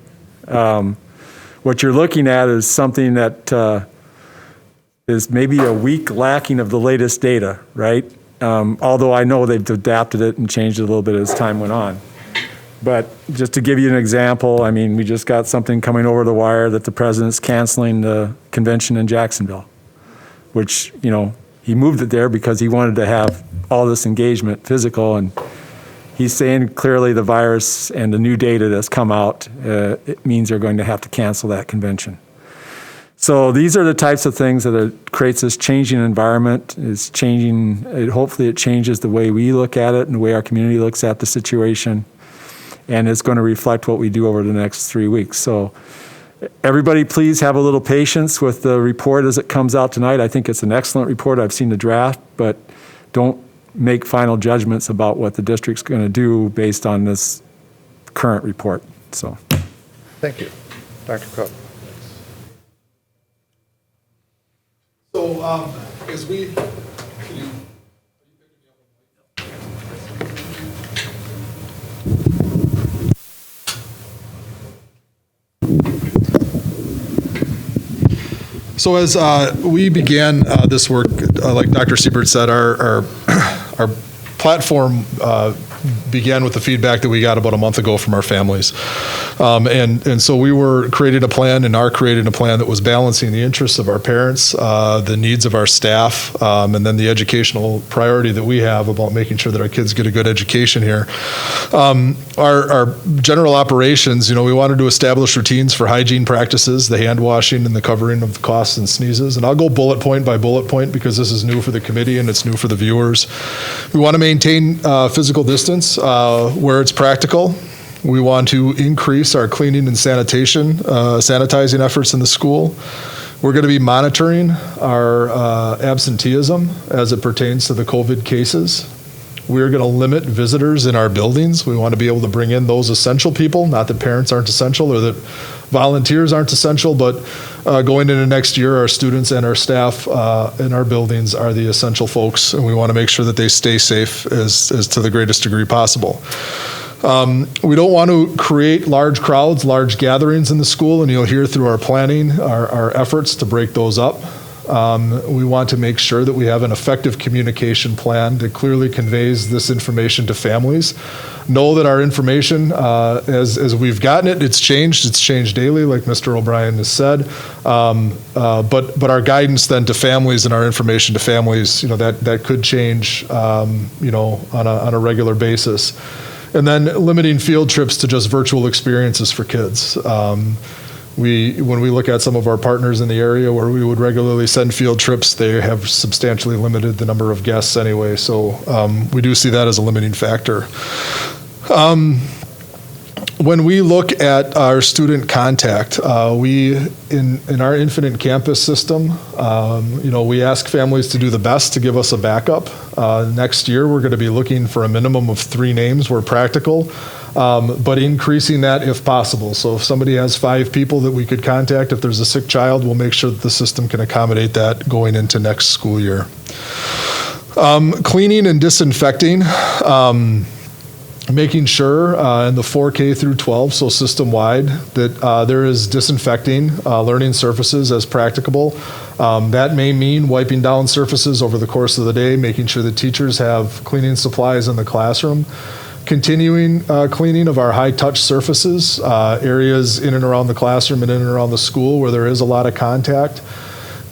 What you're looking at is something that is maybe a week lacking of the latest data, right? Although I know they've adapted it and changed it a little bit as time went on. But just to give you an example, I mean, we just got something coming over the wire that the president's canceling the convention in Jacksonville, which, you know, he moved it there because he wanted to have all this engagement physical, and he's saying clearly the virus and the new data that's come out, it means they're going to have to cancel that convention. So these are the types of things that creates this changing environment. It's changing, hopefully it changes the way we look at it and the way our community looks at the situation. And it's going to reflect what we do over the next 3 weeks. So everybody please have a little patience with the report as it comes out tonight. I think it's an excellent report. I've seen the draft, but don't make final judgments about what the district's going to do based on this current report. So, thank you. Dr. Cook. So, as we, so as we began this work, like Dr. Siebert said, our platform began with the feedback that we got about a month ago from our families. And so we were creating a plan and are creating a plan that was balancing the interests of our parents, the needs of our staff, and then the educational priority that we have about making sure that our kids get a good education here. Our general operations, you know, we wanted to establish routines for hygiene practices, the hand washing and the covering of coughs and sneezes. And I'll go bullet point by bullet point because this is new for the committee and it's new for the viewers. We want to maintain physical distance where it's practical. We want to increase our cleaning and sanitizing efforts in the school. We're going to be monitoring our absenteeism as it pertains to the COVID cases. We're going to limit visitors in our buildings. We want to be able to bring in those essential people, not that parents aren't essential or that volunteers aren't essential, but going into next year, our students and our staff in our buildings are the essential folks, and we want to make sure that they stay safe as to the greatest degree possible. We don't want to create large crowds, large gatherings in the school, and you'll hear through our planning, our efforts to break those up. We want to make sure that we have an effective communication plan that clearly conveys this information to families. Know that our information, as we've gotten it, it's changed daily, like Mr. O'Brien has said. But our guidance then to families and our information to families, you know, that could change, you know, on a regular basis. And then limiting field trips to just virtual experiences for kids. When we look at some of our partners in the area where we would regularly send field trips, they have substantially limited the number of guests anyway. So we do see that as a limiting factor. When we look at our student contact, we, in our Infinite Campus system, you know, we ask families to do the best to give us a backup. Next year, we're going to be looking for a minimum of 3 names where practical, but increasing that if possible. So if somebody has 5 people that we could contact, if there's a sick child, we'll make sure that the system can accommodate that going into next school year. Cleaning and disinfecting. Making sure in the 4K through 12, so system-wide, that there is disinfecting learning surfaces as practicable. That may mean wiping down surfaces over the course of the day, making sure that teachers have cleaning supplies in the classroom. Continuing cleaning of our high-touch surfaces, areas in and around the classroom and in and around the school where there is a lot of contact.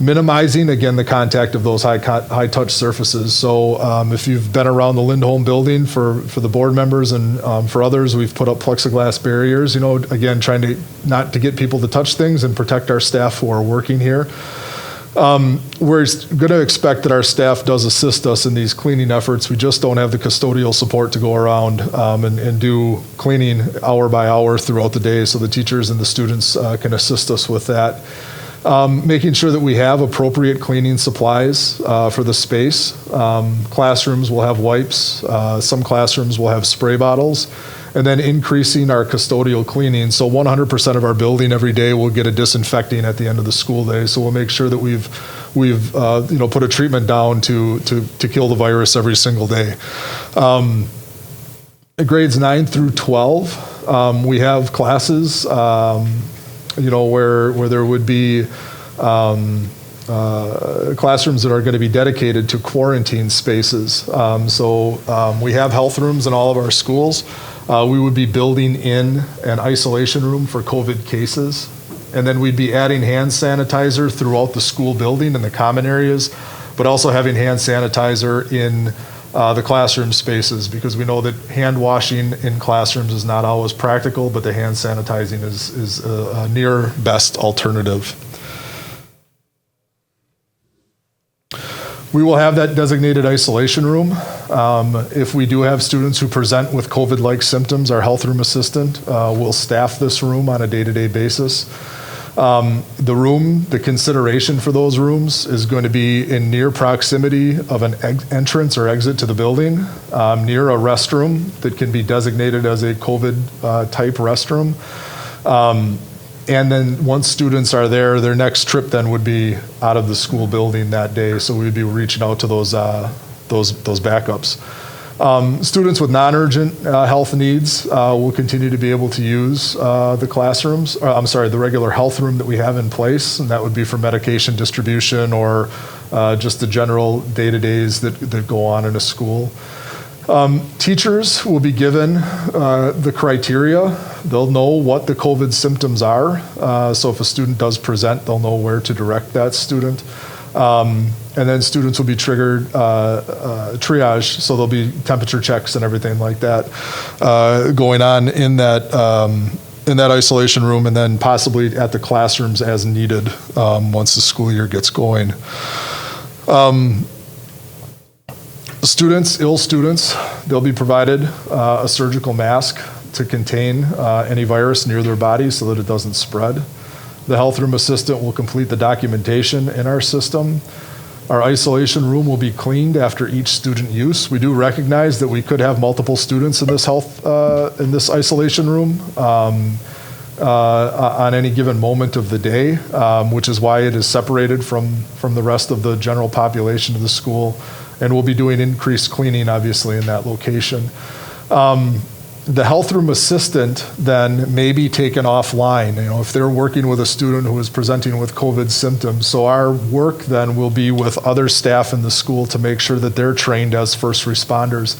Minimizing, again, the contact of those high-touch surfaces. So if you've been around the Lindholm building for the board members and for others, we've put up plexiglass barriers, you know, again, trying to not to get people to touch things and protect our staff who are working here. We're going to expect that our staff does assist us in these cleaning efforts. We just don't have the custodial support to go around and do cleaning hour by hour throughout the day, so the teachers and the students can assist us with that. Making sure that we have appropriate cleaning supplies for the space. Classrooms will have wipes. Some classrooms will have spray bottles. And then increasing our custodial cleaning. So 100% of our building every day will get a disinfecting at the end of the school day. So we'll make sure that we've put a treatment down to kill the virus every single day. Grades 9 through 12, we have classes, where there would be classrooms that are going to be dedicated to quarantine spaces. We have health rooms in all of our schools. We would be building in an isolation room for COVID cases. And then we'd be adding hand sanitizer throughout the school building in the common areas, but also having hand sanitizer in the classroom spaces, because we know that hand washing in classrooms is not always practical, but the hand sanitizing is a near best alternative. We will have that designated isolation room. If we do have students who present with COVID-like symptoms, our health room assistant will staff this room on a day-to-day basis. The consideration for those rooms is going to be in near proximity of an entrance or exit to the building, near a restroom that can be designated as a COVID-type restroom. And then once students are there, their next trip then would be out of the school building that day. So we'd be reaching out to those backups. Students with non-urgent health needs will continue to be able to use the classrooms, the regular health room that we have in place, and that would be for medication distribution or just the general day-to-days that go on in a school. Teachers will be given the criteria. They'll know what the COVID symptoms are. So if a student does present, they'll know where to direct that student. And then students will be triggered triage, so there'll be temperature checks and everything like that going on in that isolation room, and then possibly at the classrooms as needed once the school year gets going. Ill students, they'll be provided a surgical mask to contain any virus near their body so that it doesn't spread. The health room assistant will complete the documentation in our system. Our isolation room will be cleaned after each student use. We do recognize that we could have multiple students in this isolation room on any given moment of the day, which is why it is separated from the rest of the general population of the school. And we'll be doing increased cleaning, obviously, in that location. The health room assistant then may be taken offline, if they're working with a student who is presenting with COVID symptoms. So our work then will be with other staff in the school to make sure that they're trained as first responders.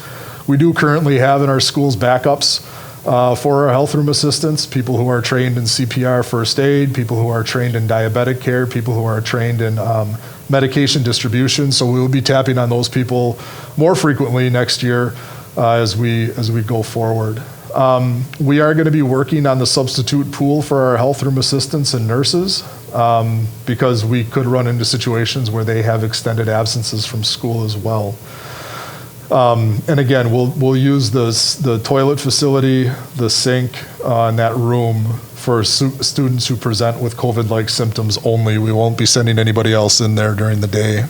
We do currently have in our schools backups for our health room assistants, people who are trained in CPR first aid, people who are trained in diabetic care, people who are trained in medication distribution. So we will be tapping on those people more frequently next year as we go forward. We are going to be working on the substitute pool for our health room assistants and nurses because we could run into situations where they have extended absences from school as well. And again, we'll use the toilet facility, the sink, and that room for students who present with COVID-like symptoms only. We won't be sending anybody else in there during the day.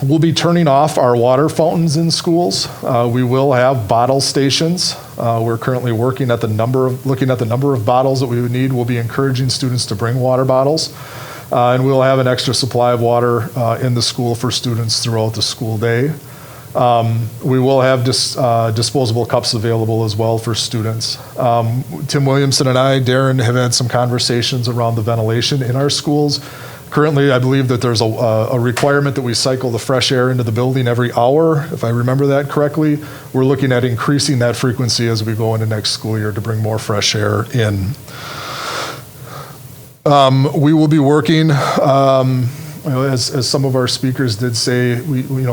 We'll be turning off our water fountains in schools. We will have bottle stations. We're currently looking at the number of bottles that we would need. We'll be encouraging students to bring water bottles. And we'll have an extra supply of water in the school for students throughout the school day. We will have disposable cups available as well for students. Tim Williamson and Darren, have had some conversations around the ventilation in our schools. Currently, I believe that there's a requirement that we cycle the fresh air into the building every hour, if I remember that correctly. We're looking at increasing that frequency as we go into next school year to bring more fresh air in. We will be working, as some of our speakers did say,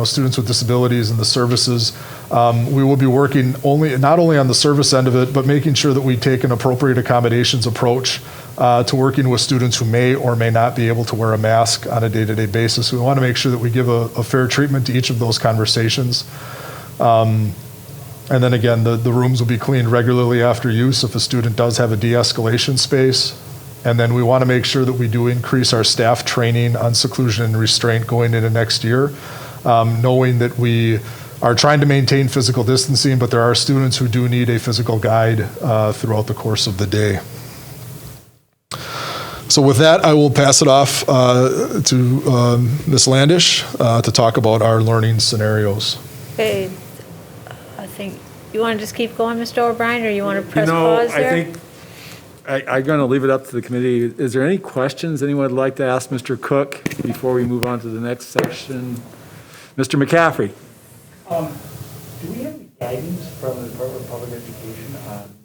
students with disabilities and the services, we will be working not only on the service end of it, but making sure that we take an appropriate accommodations approach to working with students who may or may not be able to wear a mask on a day-to-day basis. We want to make sure that we give a fair treatment to each of those conversations. And then again, the rooms will be cleaned regularly after use if a student does have a de-escalation space. And then we want to make sure that we do increase our staff training on seclusion and restraint going into next year, knowing that we are trying to maintain physical distancing, but there are students who do need a physical guide throughout the course of the day. So with that, I will pass it off to Ms. Landish to talk about our learning scenarios. Okay, I think, you want to just keep going, Mr. O'Brien, or you want to press pause there? I think I'm going to leave it up to the committee. Is there any questions anyone would like to ask Mr. Cook before we move on to the next section? Mr. McCaffrey. Do we have any guidance from the Department of Public Education on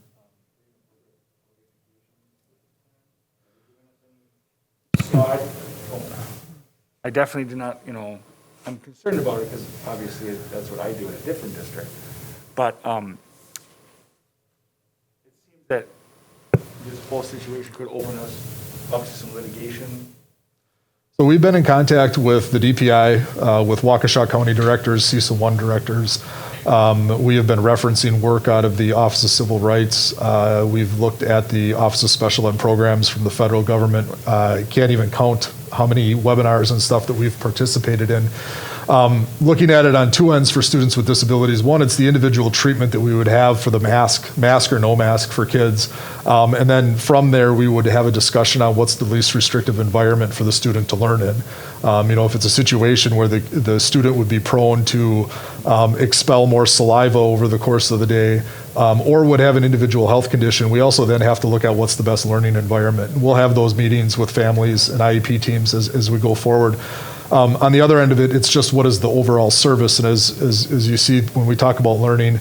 I definitely do not, I'm concerned about it because obviously that's what I do in a different district. But it seems that this whole situation could open us up to some litigation. So we've been in contact with the DPI, with Waukesha County directors, CISA 1 directors. We have been referencing work out of the Office of Civil Rights. We've looked at the Office of Special Ed Programs from the federal government. Can't even count how many webinars and stuff that we've participated in. Looking at it on two ends for students with disabilities. One, it's the individual treatment that we would have for the mask or no mask for kids. And then from there, we would have a discussion on what's the least restrictive environment for the student to learn in. If it's a situation where the student would be prone to expel more saliva over the course of the day, or would have an individual health condition, we also then have to look at what's the best learning environment. We'll have those meetings with families and IEP teams as we go forward. On the other end of it, it's just what is the overall service. And as you see, when we talk about learning,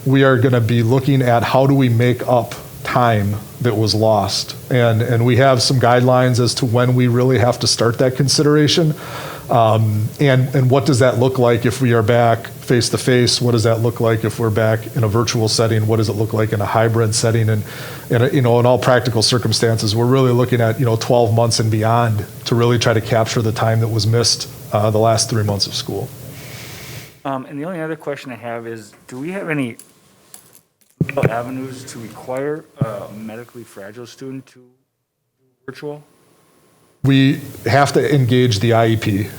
we are going to be looking at how do we make up time that was lost. And we have some guidelines as to when we really have to start that consideration. And what does that look like if we are back face to face? What does that look like if we're back in a virtual setting? What does it look like in a hybrid setting? And in all practical circumstances, we're really looking at 12 months and beyond to really try to capture the time that was missed the last 3 months of school. And the only other question I have is, do we have any legal avenues to require a medically fragile student to do virtual? We have to engage the IEP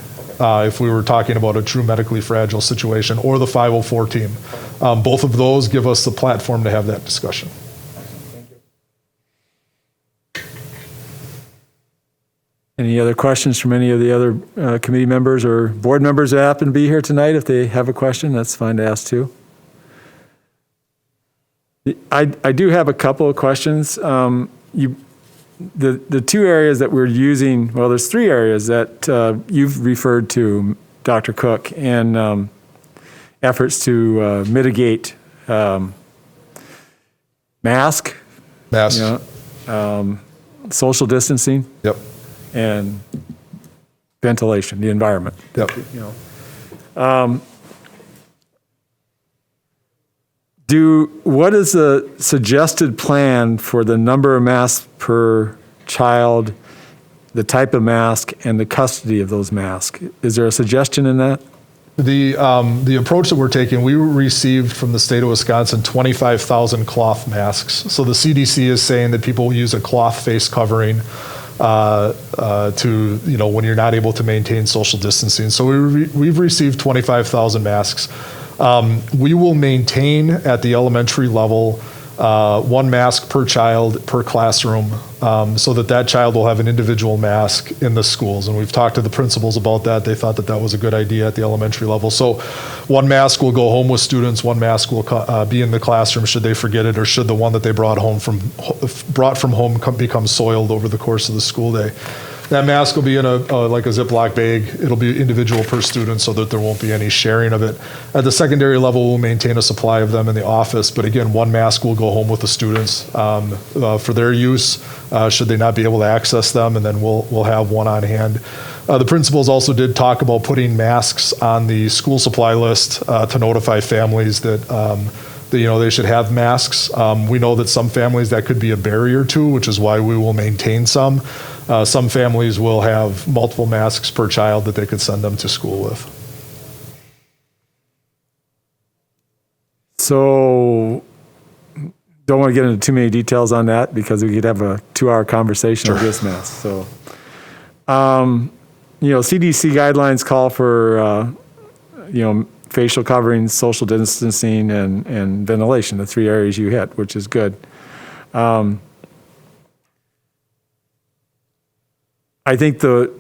if we were talking about a true medically fragile situation, or the 504 team. Both of those give us the platform to have that discussion. Any other questions from any of the other committee members or board members that happen to be here tonight? If they have a question, that's fine to ask too. I do have a couple of questions. The two areas that we're using, well, there's three areas that you've referred to, Dr. Cook, and efforts to mitigate mask, social distancing, and ventilation, the environment. What is the suggested plan for the number of masks per child, the type of mask, and the custody of those masks? Is there a suggestion in that? The approach that we're taking, we received from the state of Wisconsin 25,000 cloth masks. So the CDC is saying that people use a cloth face covering to, when you're not able to maintain social distancing. So we've received 25,000 masks. We will maintain at the elementary level one mask per child per classroom, so that child will have an individual mask in the schools. And we've talked to the principals about that. They thought that was a good idea at the elementary level. So one mask will go home with students. One mask will be in the classroom should they forget it, or should the one that they brought from home become soiled over the course of the school day. That mask will be in like a Ziploc bag. It'll be individual per student so that there won't be any sharing of it. At the secondary level, we'll maintain a supply of them in the office. But again, one mask will go home with the students for their use should they not be able to access them, and then we'll have one on hand. The principals also did talk about putting masks on the school supply list to notify families that they should have masks. We know that some families that could be a barrier to, which is why we will maintain some. Some families will have multiple masks per child that they could send them to school with. So, don't want to get into too many details on that because we could have a 2-hour conversation on this mess. So, CDC guidelines call for, facial coverings, social distancing, and ventilation, the 3 areas you hit, which is good. I think the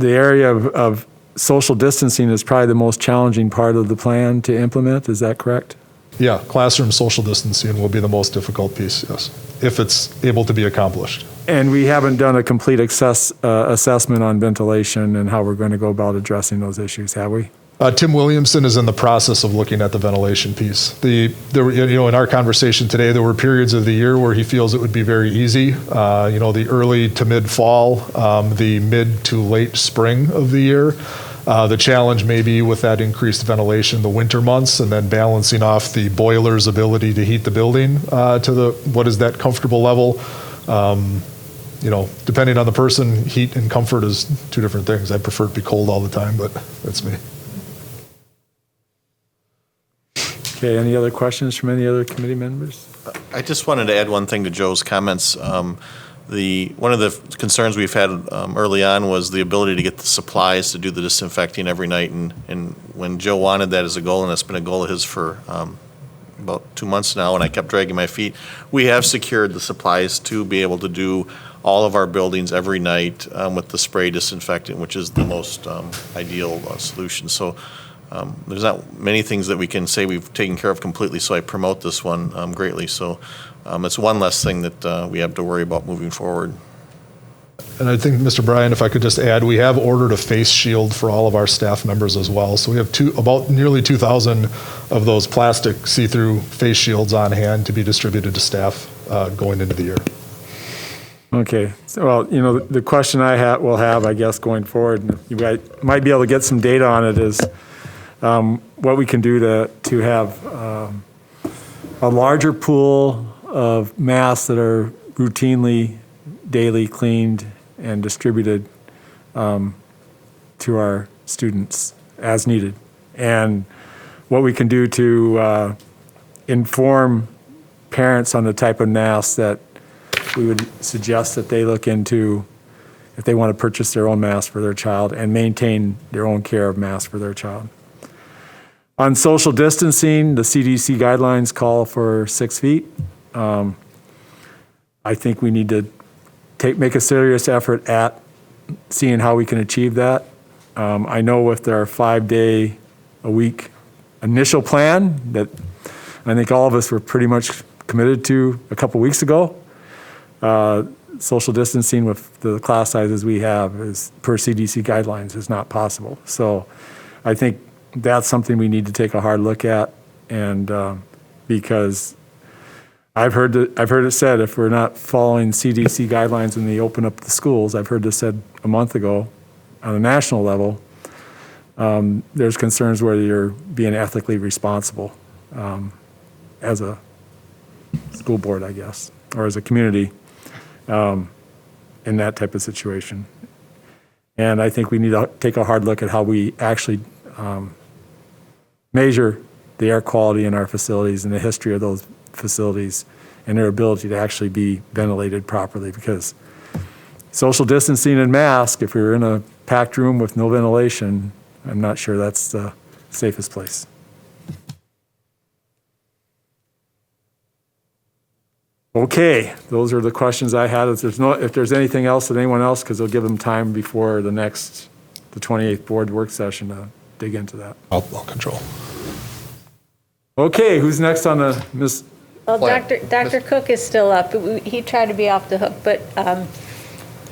area of social distancing is probably the most challenging part of the plan to implement. Is that correct? Yeah, classroom social distancing will be the most difficult piece, yes, if it's able to be accomplished. And we haven't done a complete assessment on ventilation and how we're going to go about addressing those issues, have we? Tim Williamson is in the process of looking at the ventilation piece. In our conversation today, there were periods of the year where he feels it would be very easy. The early to mid fall, the mid to late spring of the year. The challenge may be with that increased ventilation the winter months, and then balancing off the boiler's ability to heat the building to what is that comfortable level. Depending on the person, heat and comfort is 2 different things. I prefer it to be cold all the time, but that's me. Okay, any other questions from any other committee members? I just wanted to add one thing to Joe's comments. One of the concerns we've had early on was the ability to get the supplies to do the disinfecting every night. And when Joe wanted that as a goal, and it's been a goal of his for about 2 months now, and I kept dragging my feet, we have secured the supplies to be able to do all of our buildings every night with the spray disinfectant, which is the most ideal solution. So there's not many things that we can say we've taken care of completely, so I promote this one greatly. So it's one less thing that we have to worry about moving forward. And I think, Mr. Bryan, if I could just add, we have ordered a face shield for all of our staff members as well. So we have about nearly 2,000 of those plastic see-through face shields on hand to be distributed to staff going into the year. Okay. So, the question I will have, I guess, going forward, and you guys might be able to get some data on it, is what we can do to have a larger pool of masks that are routinely, daily cleaned and distributed to our students as needed. And what we can do to inform parents on the type of masks that we would suggest that they look into if they want to purchase their own mask for their child and maintain their own care of masks for their child. On social distancing, the CDC guidelines call for 6 feet. I think we need to make a serious effort at seeing how we can achieve that. I know with our 5-day-a-week initial plan that I think all of us were pretty much committed to a couple weeks ago. Social distancing with the class sizes we have is per CDC guidelines is not possible. So I think that's something we need to take a hard look at, and because I've heard it said if we're not following CDC guidelines when they open up the schools, I've heard this said a month ago on a national level, there's concerns whether you're being ethically responsible as a school board, I guess, or as a community in that type of situation. And I think we need to take a hard look at how we actually measure the air quality in our facilities and the history of those facilities and their ability to actually be ventilated properly, because social distancing and mask, if you're in a packed room with no ventilation, I'm not sure that's the safest place. Okay, those are the questions I had. If there's anything else that anyone else, because they'll give them time before the 28th board work session to dig into that. I'll control. Okay, who's next on the Ms. Well, Dr. Cook is still up. He tried to be off the hook, but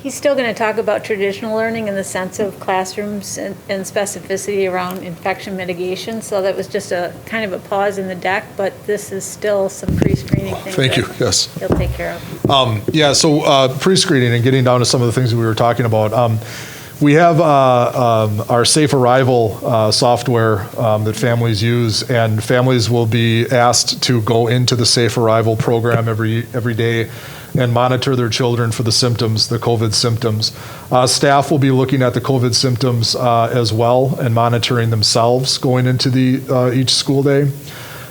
he's still going to talk about traditional learning in the sense of classrooms and specificity around infection mitigation. So that was just a kind of a pause in the deck, but this is still some pre-screening things. Thank you, yes. He'll take care of. So pre-screening and getting down to some of the things that we were talking about. We have our Safe Arrival software that families use, and families will be asked to go into the Safe Arrival program every day and monitor their children for the symptoms, the COVID symptoms. Staff will be looking at the COVID symptoms as well and monitoring themselves going into each school day.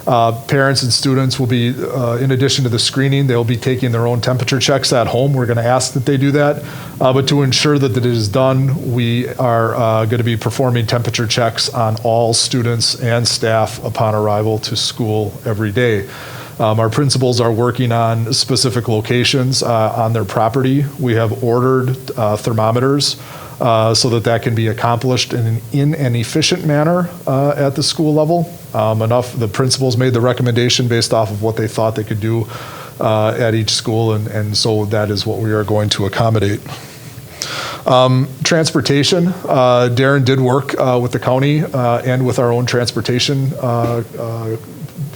Parents and students will be, in addition to the screening, they'll be taking their own temperature checks at home. We're going to ask that they do that. But to ensure that it is done, we are going to be performing temperature checks on all students and staff upon arrival to school every day. Our principals are working on specific locations on their property. We have ordered thermometers so that can be accomplished in an efficient manner at the school level. The principals made the recommendation based off of what they thought they could do at each school, and so that is what we are going to accommodate. Transportation, Darren did work with the county and with our own transportation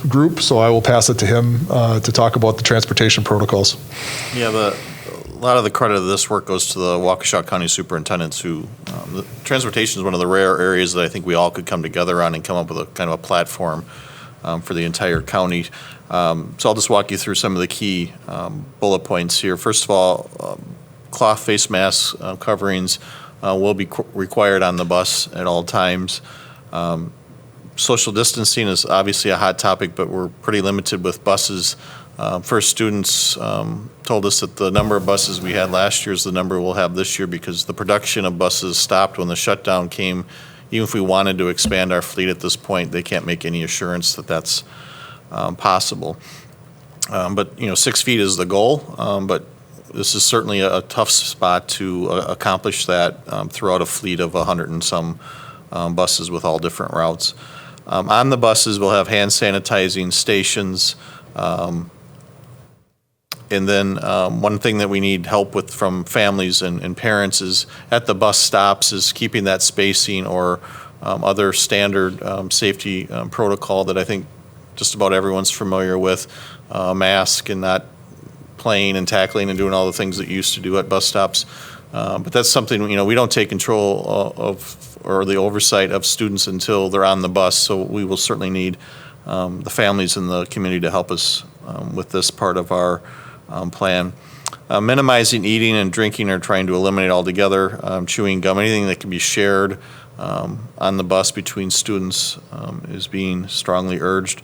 group, so I will pass it to him to talk about the transportation protocols. Yeah, a lot of the credit of this work goes to the Waukesha County superintendents who, the transportation is one of the rare areas that I think we all could come together on and come up with a kind of a platform for the entire county. So I'll just walk you through some of the key bullet points here. First of all, cloth face masks coverings will be required on the bus at all times. Social distancing is obviously a hot topic, but we're pretty limited with buses. First students told us that the number of buses we had last year is the number we'll have this year because the production of buses stopped when the shutdown came. Even if we wanted to expand our fleet at this point, they can't make any assurance that that's possible. But 6 feet is the goal, but this is certainly a tough spot to accomplish that throughout a fleet of 100 and some buses with all different routes. On the buses, we'll have hand sanitizing stations. And then one thing that we need help with from families and parents is at the bus stops is keeping that spacing or other standard safety protocol that I think just about everyone's familiar with, mask and not playing and tackling and doing all the things that you used to do at bus stops. But that's something, we don't take control of or the oversight of students until they're on the bus. So we will certainly need the families in the community to help us with this part of our plan. Minimizing eating and drinking or trying to eliminate altogether. Chewing gum, anything that can be shared on the bus between students is being strongly urged.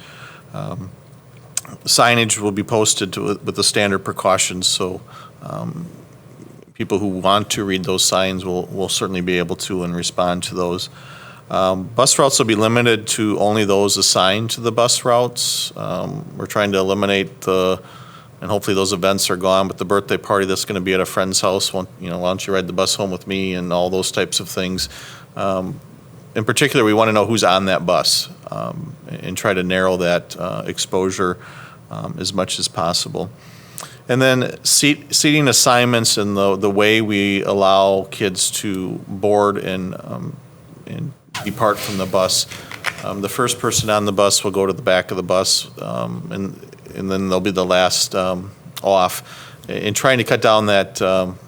Signage will be posted with the standard precautions, so people who want to read those signs will certainly be able to and respond to those. Bus routes will be limited to only those assigned to the bus routes. We're trying to eliminate and hopefully those events are gone, but the birthday party that's going to be at a friend's house, why don't you ride the bus home with me and all those types of things. In particular, we want to know who's on that bus and try to narrow that exposure as much as possible. And then seating assignments and the way we allow kids to board and depart from the bus. The first person on the bus will go to the back of the bus, and then they'll be the last off. In trying to cut down that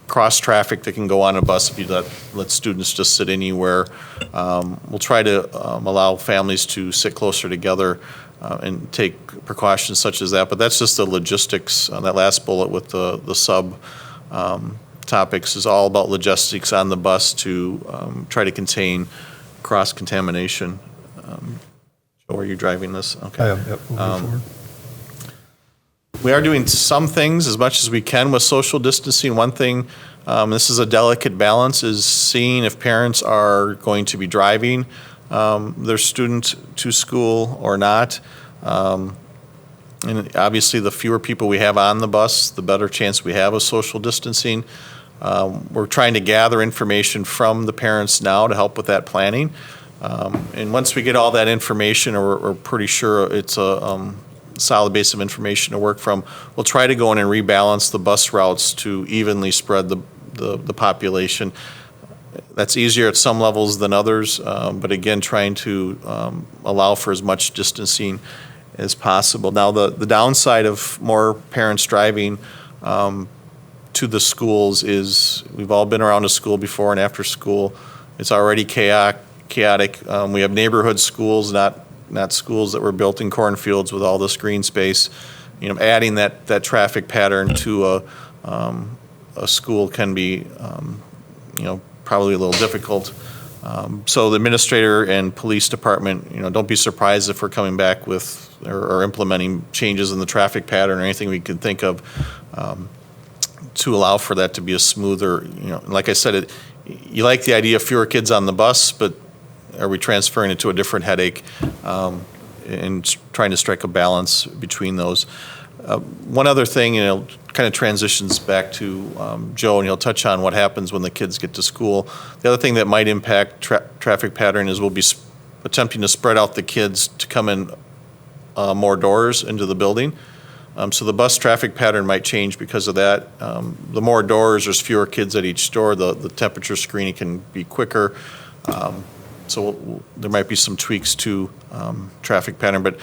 cross traffic that can go on a bus if you let students just sit anywhere, we'll try to allow families to sit closer together and take precautions such as that. But that's just the logistics. That last bullet with the sub topics is all about logistics on the bus to try to contain cross-contamination. Joe, are you driving this? Okay. I am, yep. Moving forward. We are doing some things as much as we can with social distancing. One thing, this is a delicate balance, is seeing if parents are going to be driving their student to school or not. And obviously, the fewer people we have on the bus, the better chance we have of social distancing. We're trying to gather information from the parents now to help with that planning. And once we get all that information, or we're pretty sure it's a solid base of information to work from, we'll try to go in and rebalance the bus routes to evenly spread the population. That's easier at some levels than others, but again, trying to allow for as much distancing as possible. Now, the downside of more parents driving to the schools is, we've all been around a school before and after school. It's already chaotic. We have neighborhood schools, not schools that were built in cornfields with all this green space. You know, adding that traffic pattern to a school can be, you know, probably a little difficult. So the administrator and police department, you know, don't be surprised if we're coming back with or implementing changes in the traffic pattern or anything we can think of to allow for that to be a smoother, you know, like I said, you like the idea of fewer kids on the bus, but are we transferring it to a different headache and trying to strike a balance between those? One other thing, you know, kind of transitions back to Joe, and he'll touch on what happens when the kids get to school. The other thing that might impact traffic pattern is we'll be attempting to spread out the kids to come in more doors into the building. So the bus traffic pattern might change because of that. The more doors, there's fewer kids at each door, the temperature screening can be quicker. So there might be some tweaks to traffic pattern, but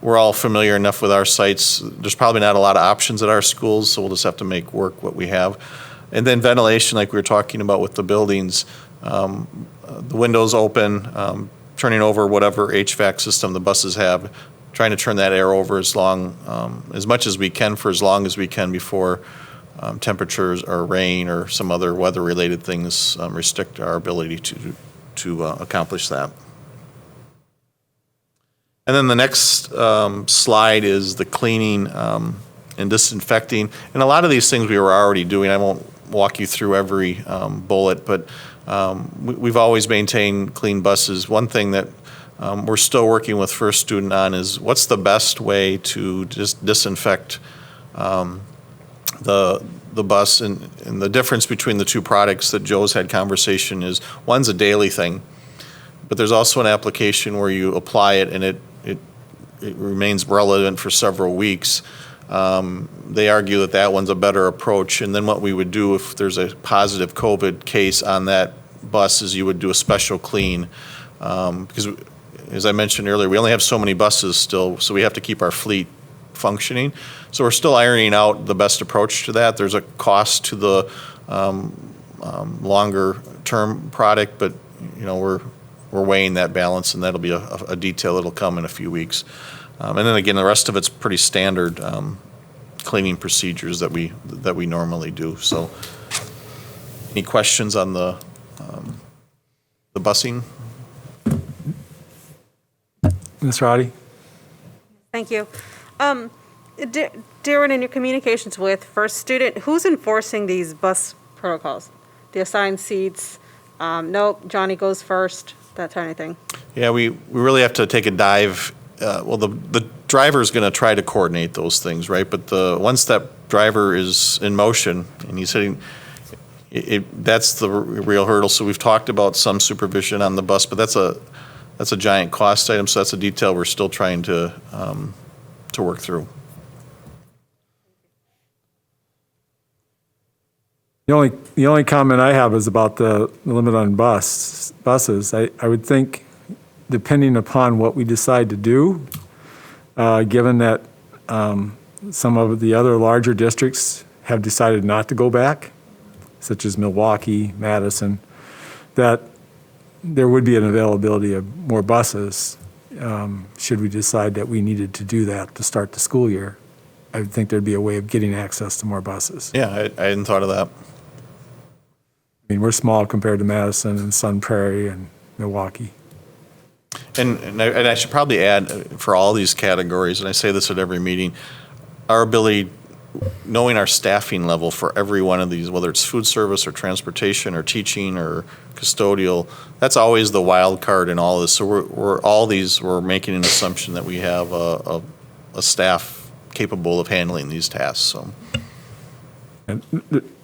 we're all familiar enough with our sites. There's probably not a lot of options at our schools, so we'll just have to make work what we have. And then ventilation, like we were talking about with the buildings, the windows open, turning over whatever HVAC system the buses have, trying to turn that air over as much as we can for as long as we can before temperatures or rain or some other weather-related things restrict our ability to accomplish that. And then the next slide is the cleaning and disinfecting. And a lot of these things we were already doing. I won't walk you through every bullet, but we've always maintained clean buses. One thing that we're still working with First Student on is what's the best way to just disinfect the bus. And the difference between the two products that Joe's had conversation is one's a daily thing, but there's also an application where you apply it and it remains relevant for several weeks. They argue that one's a better approach. And then what we would do if there's a positive COVID case on that bus is you would do a special clean. Because as I mentioned earlier, we only have so many buses still, so we have to keep our fleet functioning. So we're still ironing out the best approach to that. There's a cost to the longer term product, but you know, we're weighing that balance, and that'll be a detail that'll come in a few weeks. And then again, the rest of it's pretty standard cleaning procedures that we normally do. So, any questions on the busing? Ms. Roddy? Thank you. Darren, in your communications with First Student, who's enforcing these bus protocols? The assigned seats, nope, Johnny goes first, that kind of thing? Yeah, we really have to take a dive. Well, the driver's going to try to coordinate those things, right? But once that driver is in motion and he's hitting, that's the real hurdle. So we've talked about some supervision on the bus, but that's a giant cost item. So that's a detail we're still trying to work through. The only comment I have is about the limit on buses. I would think, depending upon what we decide to do, given that some of the other larger districts have decided not to go back, such as Milwaukee, Madison, that there would be an availability of more buses should we decide that we needed to do that to start the school year. I would think there'd be a way of getting access to more buses. Yeah, I hadn't thought of that. I mean, we're small compared to Madison and Sun Prairie and Milwaukee. And I should probably add, for all these categories, and I say this at every meeting, our ability, knowing our staffing level for every one of these, whether it's food service or transportation or teaching or custodial, that's always the wild card in all this. So we're making an assumption that we have a staff capable of handling these tasks. So. And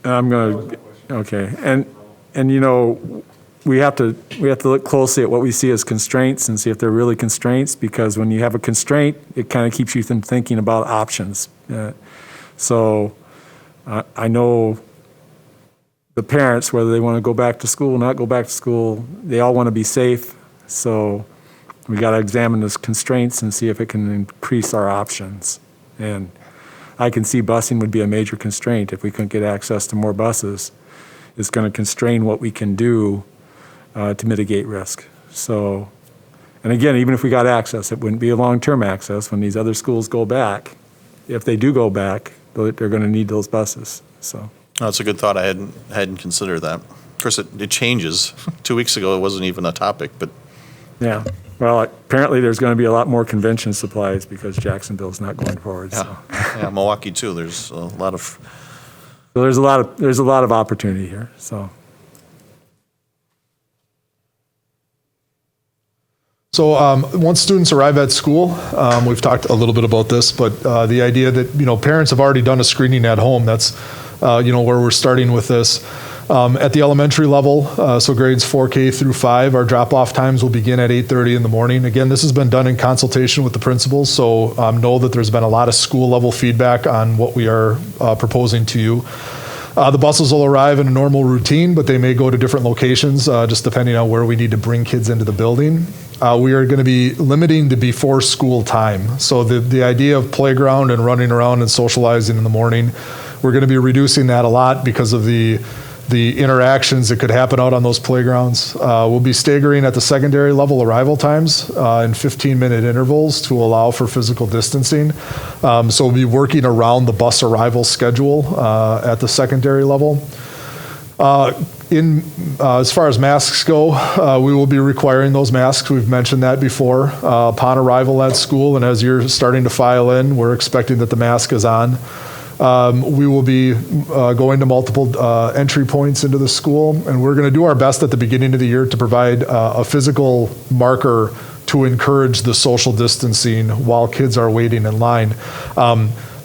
I'm going to, okay, and you know, we have to look closely at what we see as constraints and see if they're really constraints, because when you have a constraint, it kind of keeps you from thinking about options. So I know the parents, whether they want to go back to school, not go back to school, they all want to be safe. So we got to examine those constraints and see if it can increase our options. And I can see busing would be a major constraint. If we couldn't get access to more buses, it's going to constrain what we can do to mitigate risk. So, and again, even if we got access, it wouldn't be a long-term access. When these other schools go back, if they do go back, they're going to need those buses, so. That's a good thought. I hadn't considered that. Of course, it changes. 2 weeks ago, it wasn't even a topic, but. Yeah, well, apparently there's going to be a lot more convention supplies because Jacksonville's not going forward, so. Yeah, Milwaukee too. There's a lot of. So there's a lot of opportunity here, so. So once students arrive at school, we've talked a little bit about this, but the idea that, parents have already done a screening at home, that's, where we're starting with this. At the elementary level, so grades 4K through 5, our drop-off times will begin at 8:30 in the morning. Again, this has been done in consultation with the principals, so know that there's been a lot of school-level feedback on what we are proposing to you. The buses will arrive in a normal routine, but they may go to different locations, just depending on where we need to bring kids into the building. We are going to be limiting the before school time. So the idea of playground and running around and socializing in the morning, we're going to be reducing that a lot because of the interactions that could happen out on those playgrounds. We'll be staggering at the secondary level arrival times in 15-minute intervals to allow for physical distancing. So we'll be working around the bus arrival schedule at the secondary level. As far as masks go, we will be requiring those masks. We've mentioned that before. Upon arrival at school, and as you're starting to file in, we're expecting that the mask is on. We will be going to multiple entry points into the school, and we're going to do our best at the beginning of the year to provide a physical marker to encourage the social distancing while kids are waiting in line.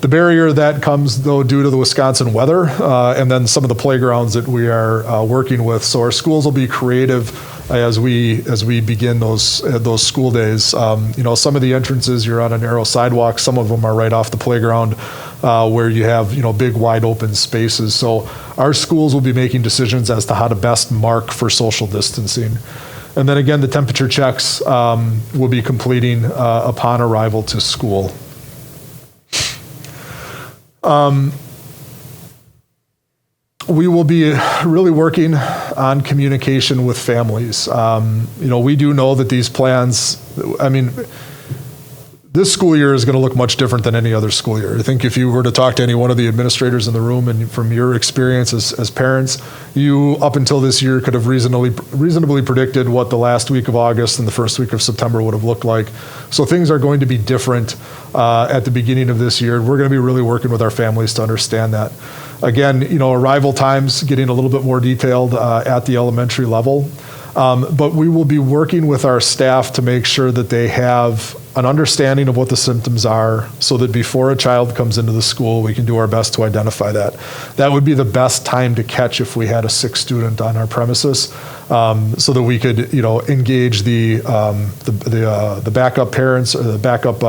The barrier that comes, though, due to the Wisconsin weather, and then some of the playgrounds that we are working with. So our schools will be creative as we begin those school days. Some of the entrances, you're on a narrow sidewalk. Some of them are right off the playground, where you have big wide open spaces. So our schools will be making decisions as to how to best mark for social distancing. And then again, the temperature checks we'll be completing upon arrival to school. We will be really working on communication with families. We do know that these plans, this school year is going to look much different than any other school year. I think if you were to talk to any one of the administrators in the room, and from your experience as parents, you up until this year could have reasonably predicted what the last week of August and the first week of September would have looked like. So things are going to be different at the beginning of this year. We're going to be really working with our families to understand that. Again, arrival times getting a little bit more detailed at the elementary level. But we will be working with our staff to make sure that they have an understanding of what the symptoms are, so that before a child comes into the school, we can do our best to identify that. That would be the best time to catch if we had a sick student on our premises, so that we could, engage the backup parents or the backup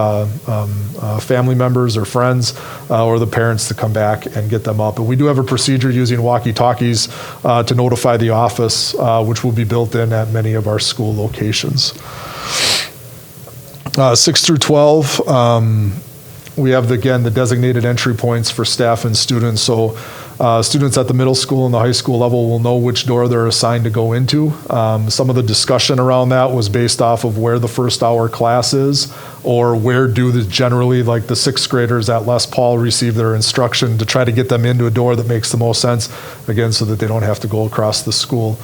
family members or friends, or the parents to come back and get them up. And we do have a procedure using walkie-talkies to notify the office, which will be built in at many of our school locations. 6 through 12, we have, the designated entry points for staff and students. So students at the middle school and the high school level will know which door they're assigned to go into. Some of the discussion around that was based off of where the first hour class is, or where generally, like the sixth graders at Les Paul, receive their instruction, to try to get them into a door that makes the most sense, again, so that they don't have to go across the school.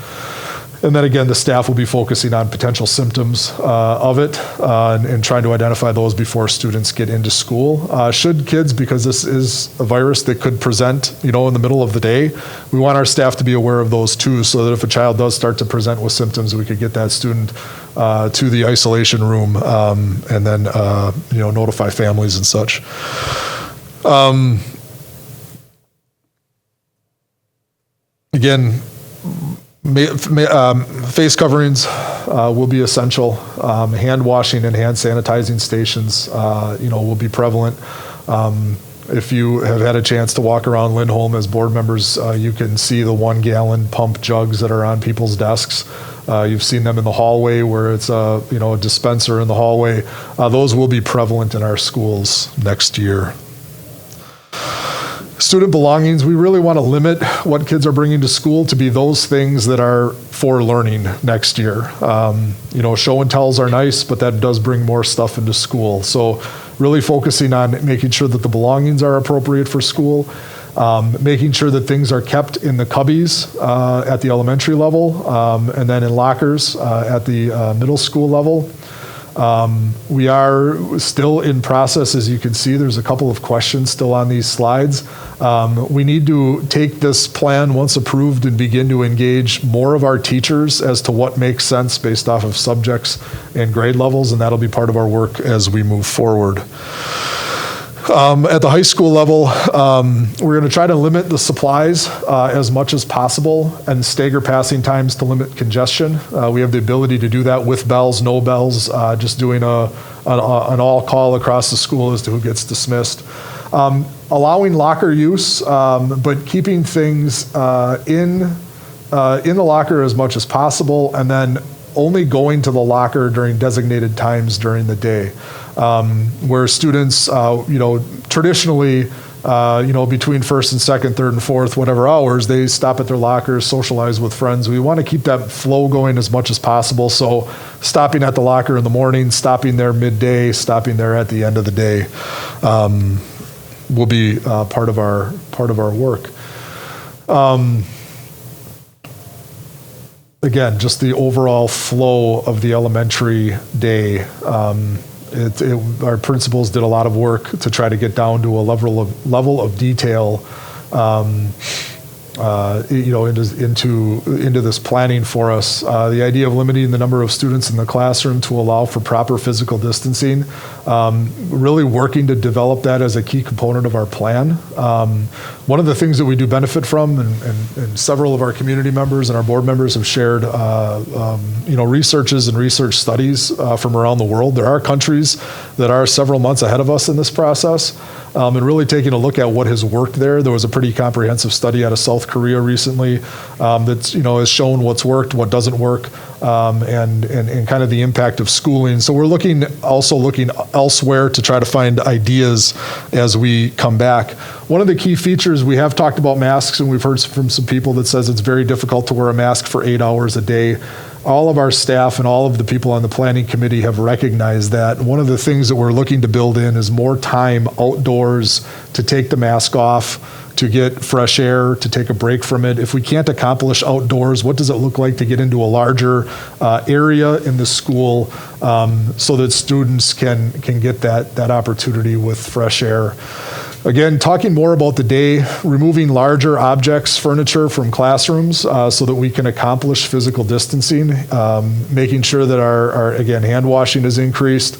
And then again, the staff will be focusing on potential symptoms of it and trying to identify those before students get into school. Should kids, because this is a virus that could present, in the middle of the day, we want our staff to be aware of those too, so that if a child does start to present with symptoms, we could get that student to the isolation room and then, notify families and such. Again, face coverings will be essential. Hand washing and hand sanitizing stations, will be prevalent. If you have had a chance to walk around Lindholm as board members, you can see the 1-gallon pump jugs that are on people's desks. You've seen them in the hallway where it's a dispenser in the hallway. Those will be prevalent in our schools next year. Student belongings, we really want to limit what kids are bringing to school to be those things that are for learning next year. Show and tells are nice, but that does bring more stuff into school. So really focusing on making sure that the belongings are appropriate for school, making sure that things are kept in the cubbies at the elementary level, and then in lockers at the middle school level. We are still in process, as you can see. There's a couple of questions still on these slides. We need to take this plan once approved and begin to engage more of our teachers as to what makes sense based off of subjects and grade levels, and that'll be part of our work as we move forward. At the high school level, we're going to try to limit the supplies as much as possible and stagger passing times to limit congestion. We have the ability to do that with bells, no bells, just doing an all call across the school as to who gets dismissed. Allowing locker use, but keeping things in the locker as much as possible, and then only going to the locker during designated times during the day. Where students, traditionally, between first and second, third and fourth, whatever hours, they stop at their lockers, socialize with friends. We want to keep that flow going as much as possible. So stopping at the locker in the morning, stopping there midday, stopping there at the end of the day will be part of our work. Again, just the overall flow of the elementary day. Our principals did a lot of work to try to get down to a level of detail, into this planning for us. The idea of limiting the number of students in the classroom to allow for proper physical distancing, really working to develop that as a key component of our plan. One of the things that we do benefit from, and several of our community members and our board members have shared, researches and research studies from around the world. There are countries that are several months ahead of us in this process, and really taking a look at what has worked there. There was a pretty comprehensive study out of South Korea recently that's has shown what's worked, what doesn't work, and kind of the impact of schooling. So we're looking elsewhere to try to find ideas as we come back. One of the key features, we have talked about masks, and we've heard from some people that says it's very difficult to wear a mask for 8 hours a day. All of our staff and all of the people on the planning committee have recognized that. One of the things that we're looking to build in is more time outdoors to take the mask off, to get fresh air, to take a break from it. If we can't accomplish outdoors, what does it look like to get into a larger area in the school so that students can get that opportunity with fresh air? Again, talking more about the day, removing larger objects, furniture from classrooms so that we can accomplish physical distancing, making sure that our hand washing is increased.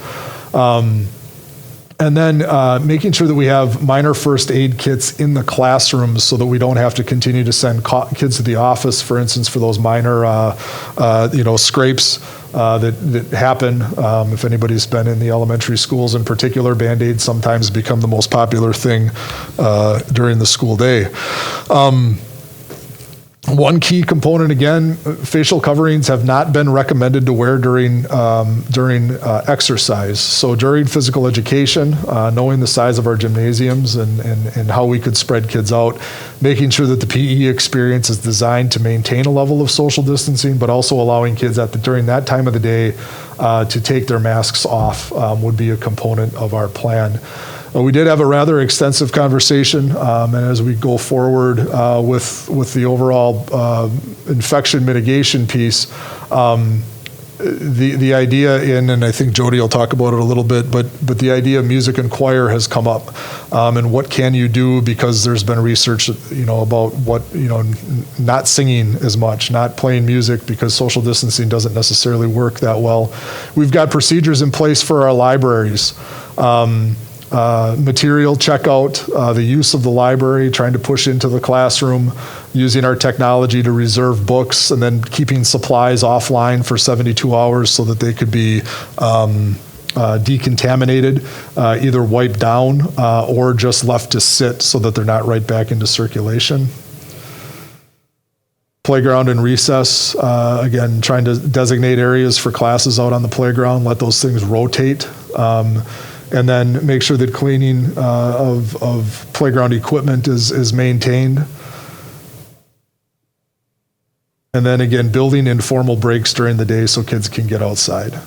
And then making sure that we have minor first aid kits in the classrooms so that we don't have to continue to send kids to the office, for instance, for those minor, scrapes that happen. If anybody's been in the elementary schools in particular, Band-Aids sometimes become the most popular thing during the school day. One key component, again, facial coverings have not been recommended to wear during exercise. So during physical education, knowing the size of our gymnasiums and how we could spread kids out, making sure that the PE experience is designed to maintain a level of social distancing, but also allowing kids during that time of the day to take their masks off would be a component of our plan. We did have a rather extensive conversation, and as we go forward with the overall infection mitigation piece, the idea and I think Jody will talk about it a little bit, but the idea of music and choir has come up, and what can you do, because there's been research, about what, not singing as much, not playing music, because social distancing doesn't necessarily work that well. We've got procedures in place for our libraries. Material checkout, the use of the library, trying to push into the classroom, using our technology to reserve books, and then keeping supplies offline for 72 hours so that they could be decontaminated, either wiped down or just left to sit so that they're not right back into circulation. Playground and recess, again, trying to designate areas for classes out on the playground, let those things rotate. And then make sure that cleaning of playground equipment is maintained. And then again, building informal breaks during the day so kids can get outside.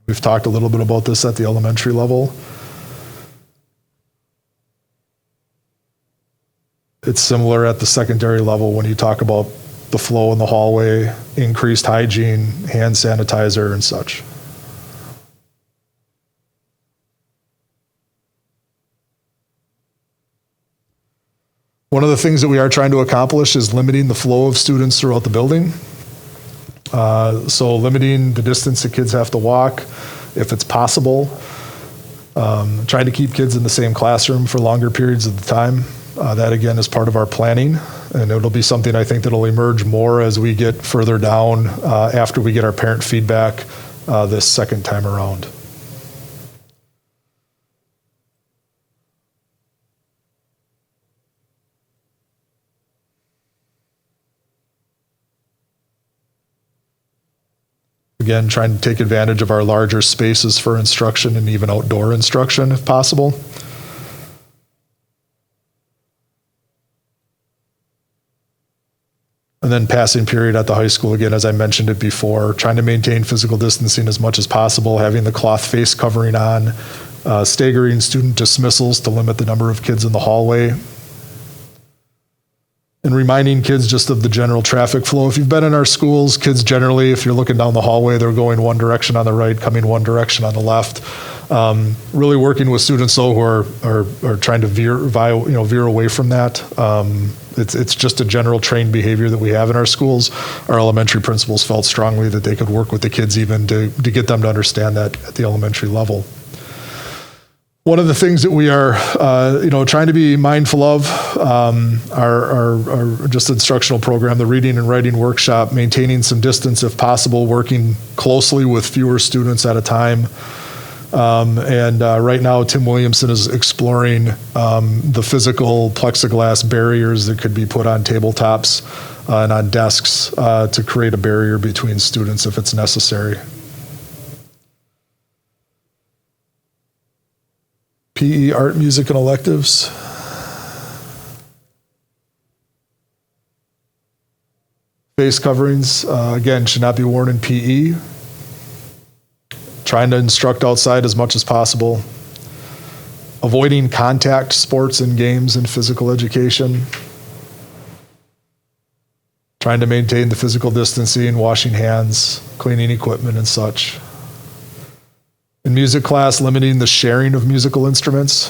We've talked a little bit about this at the elementary level. It's similar at the secondary level when you talk about the flow in the hallway, increased hygiene, hand sanitizer, and such. One of the things that we are trying to accomplish is limiting the flow of students throughout the building. So limiting the distance that kids have to walk, if it's possible. Trying to keep kids in the same classroom for longer periods of the time. That again is part of our planning, and it'll be something I think that'll emerge more as we get further down after we get our parent feedback this second time around. Again, trying to take advantage of our larger spaces for instruction and even outdoor instruction if possible. And then passing period at the high school, again, as I mentioned it before, trying to maintain physical distancing as much as possible, having the cloth face covering on, staggering student dismissals to limit the number of kids in the hallway, and reminding kids just of the general traffic flow. If you've been in our schools, kids generally, if you're looking down the hallway, they're going one direction on the right, coming one direction on the left. Really working with students though who are trying to veer away from that. It's just a general trained behavior that we have in our schools. Our elementary principals felt strongly that they could work with the kids even to get them to understand that at the elementary level. One of the things that we are, trying to be mindful of, our just instructional program, the reading and writing workshop, maintaining some distance if possible, working closely with fewer students at a time. Right now, Tim Williamson is exploring the physical plexiglass barriers that could be put on tabletops and on desks to create a barrier between students if it's necessary. PE, art, music, and electives. Face coverings, again, should not be worn in PE. Trying to instruct outside as much as possible. Avoiding contact sports and games and physical education. Trying to maintain the physical distancing, washing hands, cleaning equipment and such. In music class, limiting the sharing of musical instruments.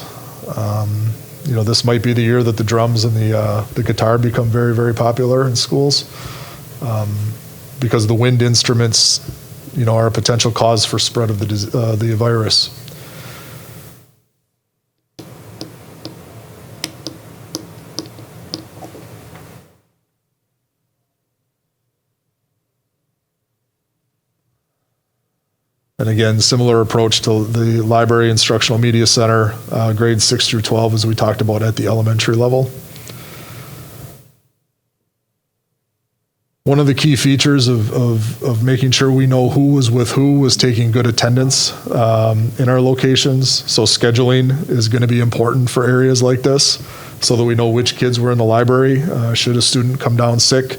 This might be the year that the drums and the guitar become very, very popular in schools because the wind instruments, are a potential cause for spread of the virus. And again, similar approach to the Library Instructional Media Center, grades 6 through 12, as we talked about at the elementary level. One of the key features of making sure we know who was with who was taking good attendance in our locations. So scheduling is going to be important for areas like this so that we know which kids were in the library. Should a student come down sick,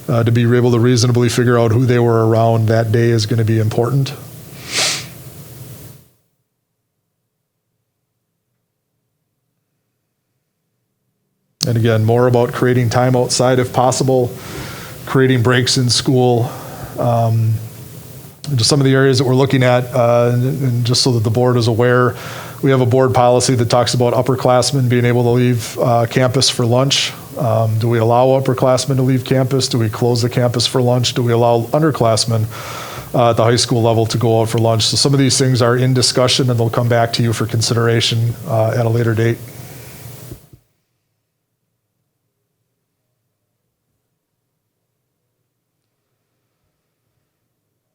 to be able to reasonably figure out who they were around that day is going to be important. And again, more about creating time outside if possible, creating breaks in school. Just some of the areas that we're looking at, and just so that the board is aware, we have a board policy that talks about upperclassmen being able to leave campus for lunch. Do we allow upperclassmen to leave campus? Do we close the campus for lunch? Do we allow underclassmen at the high school level to go out for lunch? So some of these things are in discussion and they'll come back to you for consideration at a later date.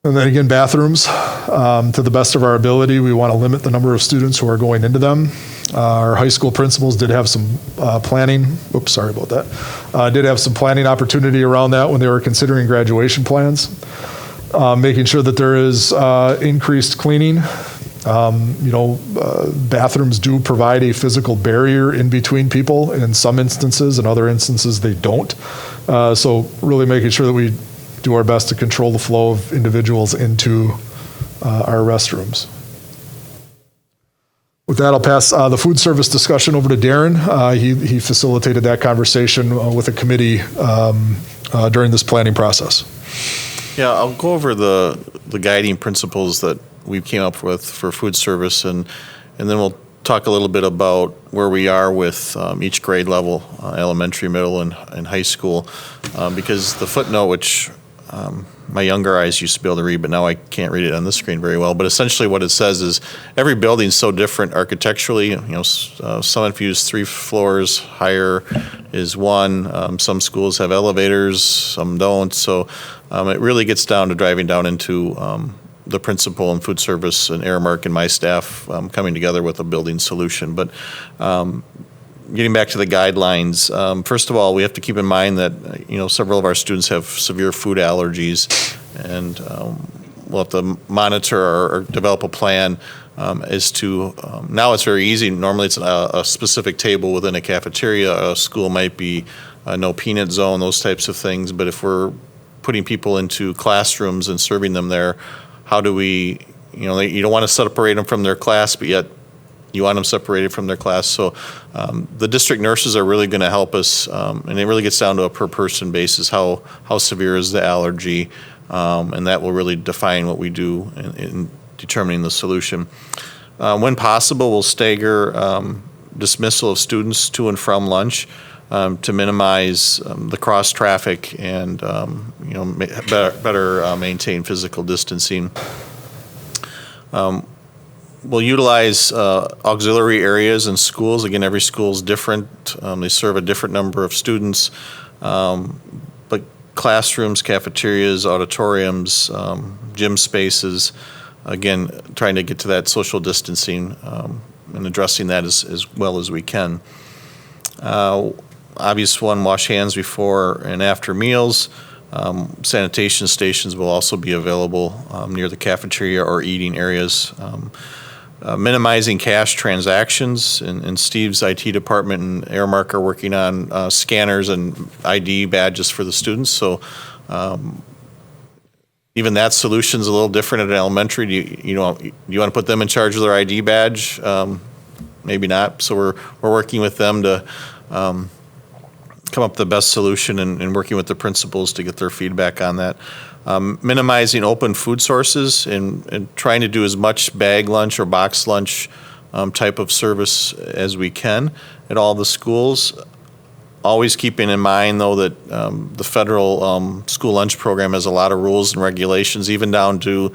And then again, bathrooms, to the best of our ability, we want to limit the number of students who are going into them. Our high school principals did have some planning, oops, sorry about that, did have some planning opportunity around that when they were considering graduation plans. Making sure that there is increased cleaning. Bathrooms do provide a physical barrier in between people in some instances, in other instances they don't. So really making sure that we do our best to control the flow of individuals into our restrooms. With that, I'll pass the food service discussion over to Darren. He facilitated that conversation with the committee during this planning process. Yeah, I'll go over the guiding principles that we came up with for food service, and then we'll talk a little bit about where we are with each grade level, elementary, middle, and high school, because the footnote, which my younger eyes used to be able to read, but now I can't read it on the screen very well. But essentially what it says is every building is so different architecturally. Some have used 3 floors, higher is 1. Some schools have elevators, some don't. So it really gets down to driving down into the principal and food service and Aramark and my staff coming together with a building solution. But getting back to the guidelines, first of all, we have to keep in mind that several of our students have severe food allergies, and we'll have to monitor or develop a plan as to now it's very easy. Normally it's a specific table within a cafeteria. A school might be a no peanut zone, those types of things. But if we're putting people into classrooms and serving them there, how do we, you don't want to separate them from their class, but yet you want them separated from their class. So the district nurses are really going to help us, and it really gets down to a per person basis, how severe is the allergy, and that will really define what we do in determining the solution. When possible, we'll stagger dismissal of students to and from lunch to minimize the cross traffic and better maintain physical distancing. We'll utilize auxiliary areas in schools. Again, every school is different. They serve a different number of students. But classrooms, cafeterias, auditoriums, gym spaces, again, trying to get to that social distancing and addressing that as well as we can. Obvious one, wash hands before and after meals. Sanitation stations will also be available near the cafeteria or eating areas. Minimizing cash transactions, and Steve's IT department and Aramark are working on scanners and ID badges for the students. So even that solution's a little different at elementary. Do you want to put them in charge of their ID badge? Maybe not. So we're working with them to come up with the best solution and working with the principals to get their feedback on that. Minimizing open food sources and trying to do as much bag lunch or box lunch type of service as we can at all the schools. Always keeping in mind, though, that the federal school lunch program has a lot of rules and regulations, even down to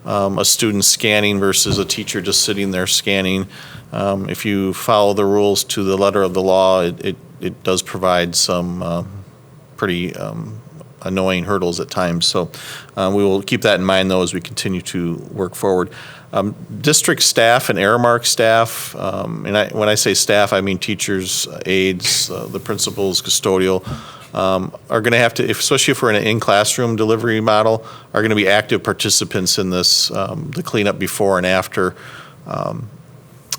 a student scanning versus a teacher just sitting there scanning. If you follow the rules to the letter of the law, it does provide some pretty annoying hurdles at times. So we will keep that in mind, though, as we continue to work forward. District staff and Aramark staff, and when I say staff, I mean teachers, aides, the principals, custodial, are going to have to, especially if we're in an in-classroom delivery model, are going to be active participants in this, the cleanup before and after,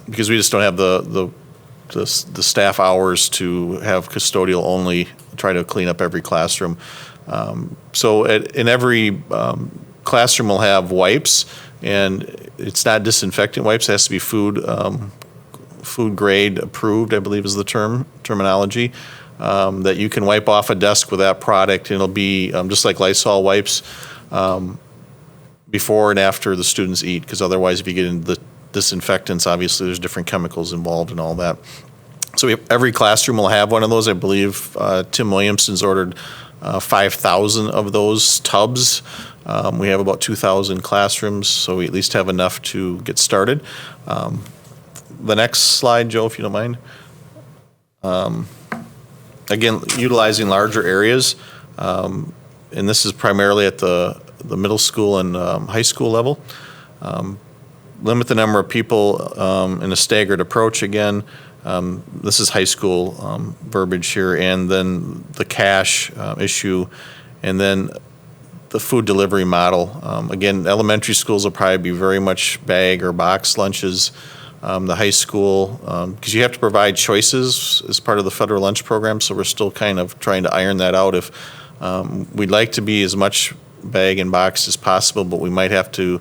because we just don't have the staff hours to have custodial only try to clean up every classroom. So in every classroom we'll have wipes, and it's not disinfectant wipes. It has to be food grade approved, I believe is the terminology, that you can wipe off a desk with that product, and it'll be just like Lysol wipes before and after the students eat, because otherwise if you get into the disinfectants, obviously there's different chemicals involved and all that. So every classroom will have one of those. I believe Tim Williamson's ordered 5,000 of those tubs. We have about 2,000 classrooms, so we at least have enough to get started. The next slide, Joe, if you don't mind. Again, utilizing larger areas, and this is primarily at the middle school and high school level. limit the number of people in a staggered approach again. This is high school verbiage here, and then the cash issue, and then the food delivery model. Again, elementary schools will probably be very much bag or box lunches. The high school, because you have to provide choices as part of the federal lunch program, so we're still kind of trying to iron that out. If we'd like to be as much bag and box as possible, but we might have to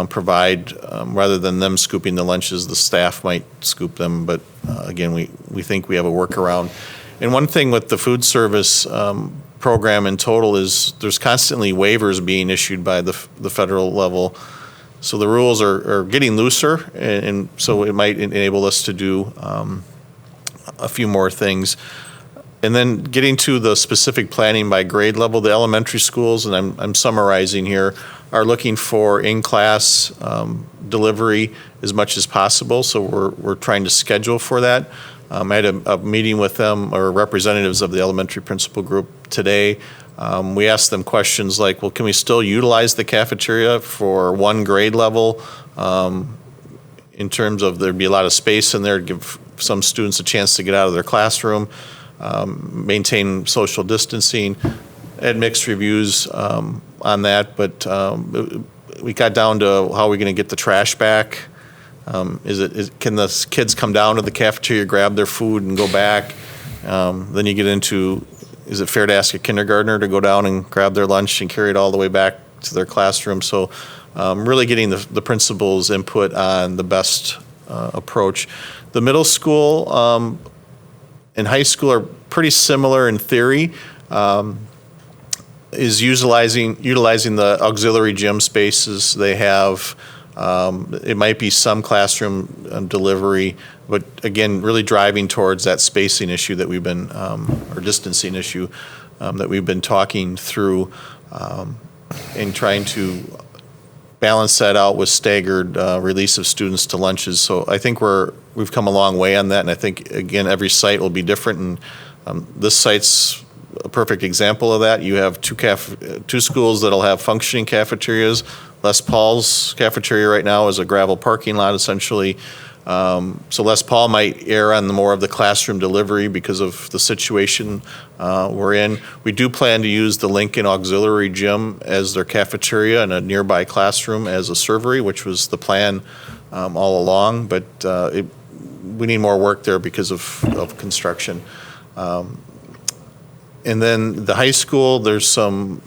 provide, rather than them scooping the lunches, the staff might scoop them, but again, we think we have a workaround. And one thing with the food service program in total is there's constantly waivers being issued by the federal level. So the rules are getting looser, and so it might enable us to do a few more things. And then getting to the specific planning by grade level, the elementary schools, and I'm summarizing here, are looking for in-class delivery as much as possible. So we're trying to schedule for that. I had a meeting with them, or representatives of the elementary principal group today. We asked them questions like, well, can we still utilize the cafeteria for one grade level in terms of there'd be a lot of space in there to give some students a chance to get out of their classroom, maintain social distancing. Had mixed reviews on that, but we got down to how are we going to get the trash back? Can the kids come down to the cafeteria, grab their food, and go back? Then you get into, is it fair to ask a kindergartner to go down and grab their lunch and carry it all the way back to their classroom? So really getting the principal's input on the best approach. The middle school and high school are pretty similar in theory. Is utilizing the auxiliary gym spaces they have. It might be some classroom delivery, but again, really driving towards that spacing issue that we've been, or distancing issue that we've been talking through, and trying to balance that out with staggered release of students to lunches. So I think we've come a long way on that, and I think, again, every site will be different, and this site's a perfect example of that. You have two schools that'll have functioning cafeterias. Les Paul's cafeteria right now is a gravel parking lot, essentially. So Les Paul might err on the more of the classroom delivery because of the situation we're in. We do plan to use the Lincoln Auxiliary Gym as their cafeteria and a nearby classroom as a servery, which was the plan all along, but we need more work there because of construction. And then the high school, there's some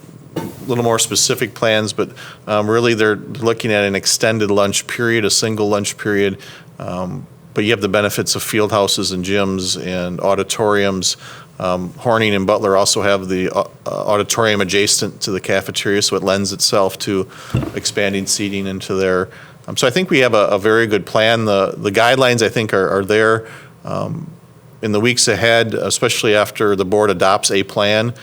little more specific plans, but really they're looking at an extended lunch period, a single lunch period. But you have the benefits of field houses and gyms and auditoriums. Horning and Butler also have the auditorium adjacent to the cafeteria, so it lends itself to expanding seating into there. So I think we have a very good plan. The guidelines, I think, are there. In the weeks ahead, especially after the board adopts a plan,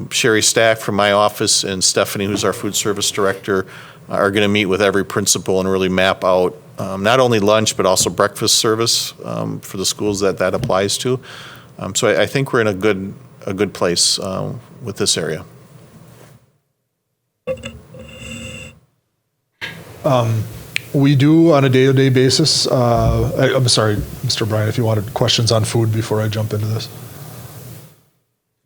Sherry Stack from my office and Stephanie, who's our food service director, are going to meet with every principal and really map out not only lunch but also breakfast service for the schools that applies to. So I think we're in a good place with this area. We do on a day-to-day basis. I'm sorry, Mr. Bryan, if you wanted questions on food before I jump into this.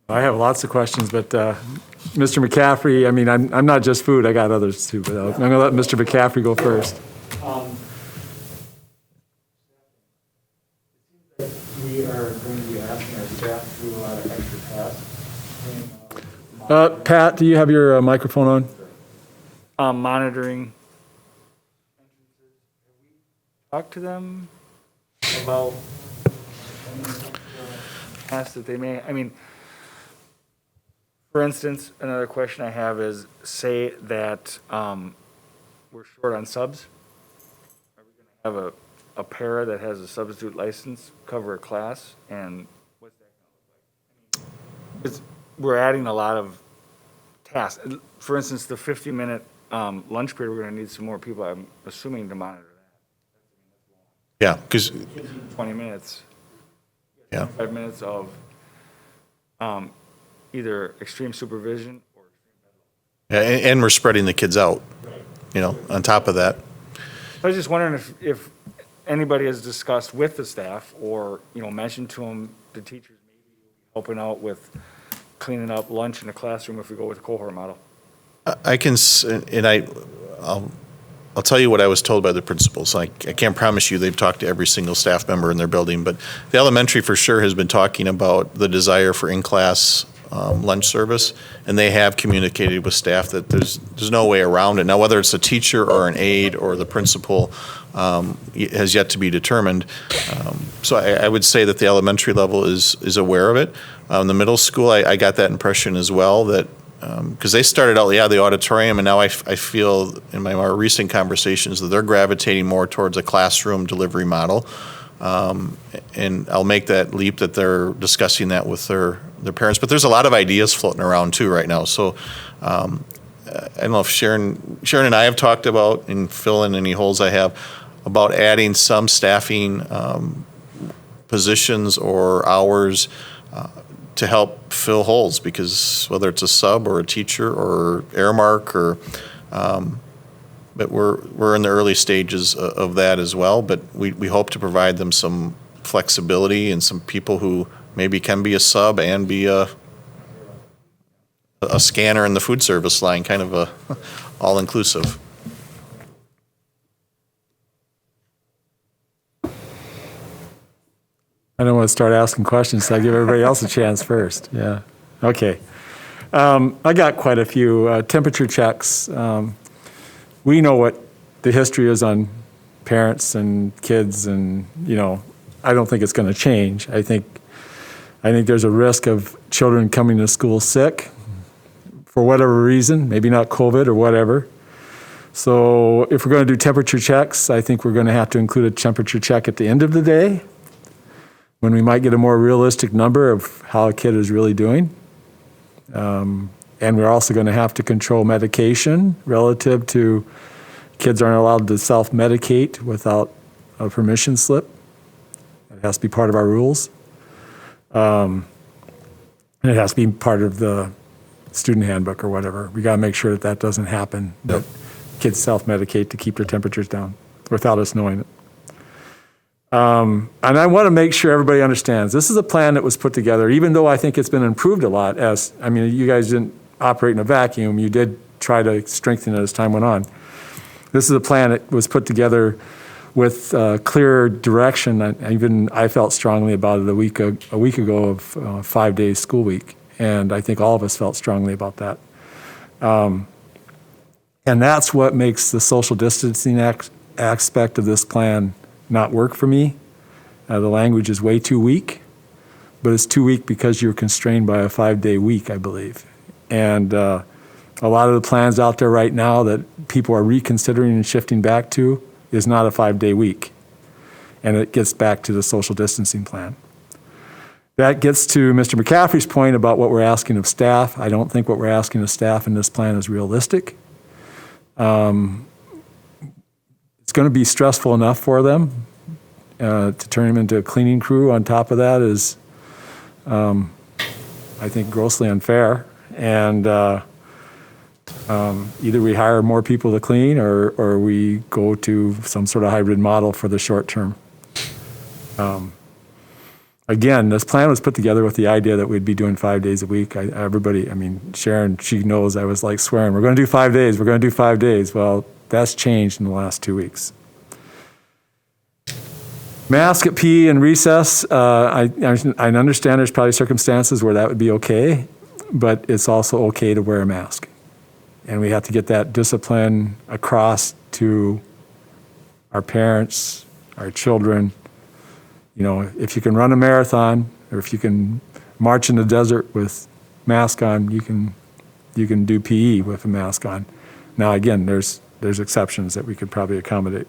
I have lots of questions, but Mr. McCaffrey, I mean, I'm not just food, I got others too, but I'm going to let Mr. McCaffrey go first. We are going to be asking our staff to do a lot of extra tasks. Pat, do you have your microphone on? Monitoring. Talk to them about tasks that they may, for instance, another question I have is, say that we're short on subs. Are we going to have a para that has a substitute license cover a class, and what's that going to look like? We're adding a lot of tasks. For instance, the 50-minute lunch period, we're going to need some more people, I'm assuming, to monitor. Yeah, because 20 minutes. Yeah. 5 minutes of either extreme supervision or and we're spreading the kids out, on top of that. I was just wondering if anybody has discussed with the staff or, mentioned to them, the teachers maybe helping out with cleaning up lunch in the classroom if we go with the cohort model. I'll tell you what I was told by the principals. I can't promise you they've talked to every single staff member in their building, but the elementary for sure has been talking about the desire for in-class lunch service, and they have communicated with staff that there's no way around it. Now, whether it's a teacher or an aide or the principal has yet to be determined. So I would say that the elementary level is aware of it. In the middle school, I got that impression as well, that because they started out, the auditorium, and now I feel in my more recent conversations that they're gravitating more towards a classroom delivery model. And I'll make that leap that they're discussing that with their parents. But there's a lot of ideas floating around too right now. So I don't know if Sharon and I have talked about, and fill in any holes I have, about adding some staffing positions or hours to help fill holes, because whether it's a sub or a teacher or Airmark or, but we're in the early stages of that as well. But we hope to provide them some flexibility and some people who maybe can be a sub and be a scanner in the food service line, kind of a all-inclusive. I don't want to start asking questions, so I give everybody else a chance first. Yeah. Okay. I got quite a few temperature checks. We know what the history is on parents and kids, and I don't think it's going to change. I think there's a risk of children coming to school sick for whatever reason, maybe not COVID or whatever. So if we're going to do temperature checks, I think we're going to have to include a temperature check at the end of the day, when we might get a more realistic number of how a kid is really doing. And we're also going to have to control medication relative to kids aren't allowed to self-medicate without a permission slip. It has to be part of our rules. And it has to be part of the student handbook or whatever. We got to make sure that doesn't happen, that kids self-medicate to keep their temperatures down without us knowing it. And I want to make sure everybody understands, this is a plan that was put together, even though I think it's been improved a lot. You guys didn't operate in a vacuum. You did try to strengthen it as time went on. This is a plan that was put together with clear direction. I felt strongly about it a week ago of 5 days school week, and I think all of us felt strongly about that. And that's what makes the social distancing aspect of this plan not work for me. The language is way too weak, but it's too weak because you're constrained by a 5-day week, I believe. And a lot of the plans out there right now that people are reconsidering and shifting back to is not a 5-day week. And it gets back to the social distancing plan. That gets to Mr. McCaffrey's point about what we're asking of staff. I don't think what we're asking of staff in this plan is realistic. It's going to be stressful enough for them. To turn them into a cleaning crew on top of that is, I think, grossly unfair. And either we hire more people to clean or we go to some sort of hybrid model for the short term. Again, this plan was put together with the idea that we'd be doing 5 days a week. Sharon, she knows I was like swearing, we're going to do 5 days, we're going to do 5 days. Well, that's changed in the last 2 weeks. Mask at PE and recess, I understand there's probably circumstances where that would be okay, but it's also okay to wear a mask. And we have to get that discipline across to our parents, our children. If you can run a marathon or if you can march in the desert with mask on, you can do PE with a mask on. Now, again, there's exceptions that we could probably accommodate.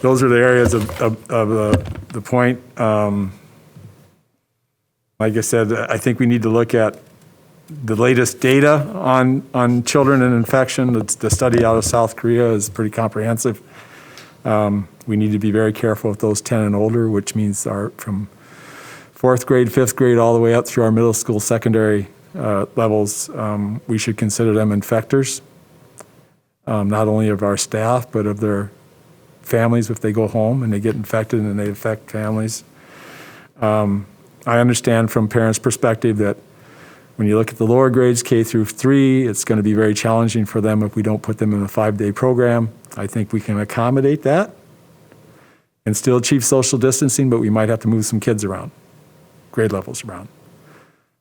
Those are the areas of the point. Like I said, I think we need to look at the latest data on children and infection. The study out of South Korea is pretty comprehensive. We need to be very careful with those 10 and older, which means from 4th grade, 5th grade, all the way up through our middle school, secondary levels. We should consider them infectors. not only of our staff, but of their families if they go home and they get infected and they affect families. I understand from parents' perspective that when you look at the lower grades, K through 3, it's going to be very challenging for them if we don't put them in a 5-day program. I think we can accommodate that and still achieve social distancing, but we might have to move some kids around, grade levels around.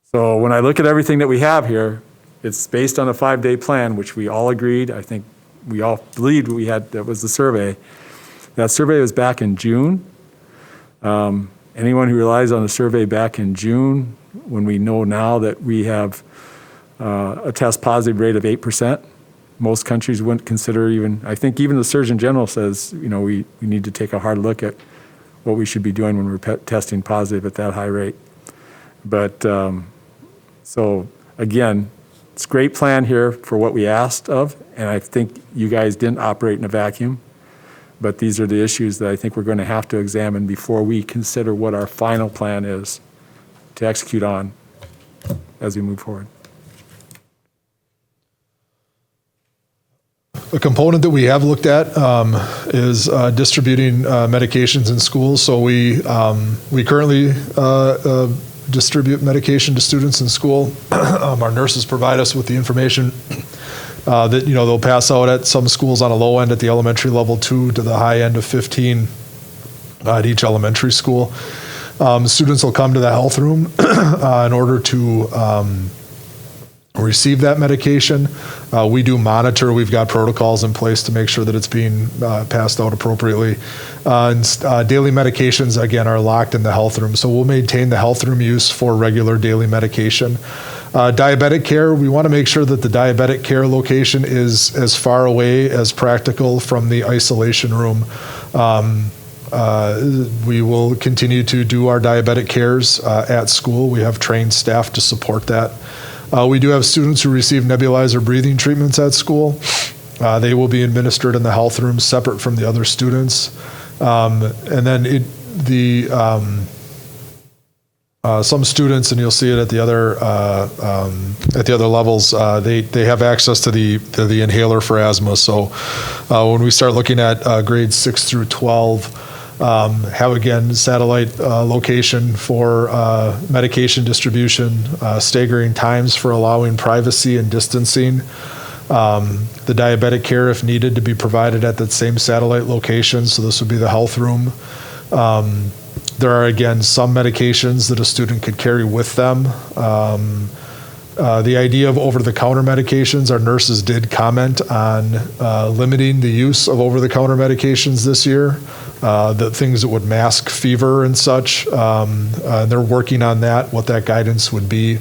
So when I look at everything that we have here, it's based on a 5-day plan, which we all agreed. I think we all believed we had, that was the survey. That survey was back in June. Anyone who relies on a survey back in June, when we know now that we have a test positive rate of 8%, most countries wouldn't consider even, I think even the Surgeon General says, we need to take a hard look at what we should be doing when we're testing positive at that high rate. But so again, it's a great plan here for what we asked of, and I think you guys didn't operate in a vacuum. But these are the issues that I think we're going to have to examine before we consider what our final plan is to execute on as we move forward. A component that we have looked at is distributing medications in schools. So we currently distribute medication to students in school. Our nurses provide us with the information that they'll pass out at some schools on a low end at the elementary level 2 to the high end of 15 at each elementary school. Students will come to the health room in order to receive that medication. We do monitor. We've got protocols in place to make sure that it's being passed out appropriately. And daily medications, again, are locked in the health room. So we'll maintain the health room use for regular daily medication. Diabetic care, we want to make sure that the diabetic care location is as far away as practical from the isolation room. We will continue to do our diabetic cares at school. We have trained staff to support that. We do have students who receive nebulizer breathing treatments at school. They will be administered in the health room separate from the other students. And then some students, and you'll see it at the other levels, they have access to the inhaler for asthma. So when we start looking at grades 6 through 12, have again satellite location for medication distribution, staggering times for allowing privacy and distancing. The diabetic care, if needed, to be provided at that same satellite location. So this would be the health room. There are, again, some medications that a student could carry with them. The idea of over-the-counter medications, our nurses did comment on limiting the use of over-the-counter medications this year, the things that would mask fever and such. They're working on that, what that guidance would be.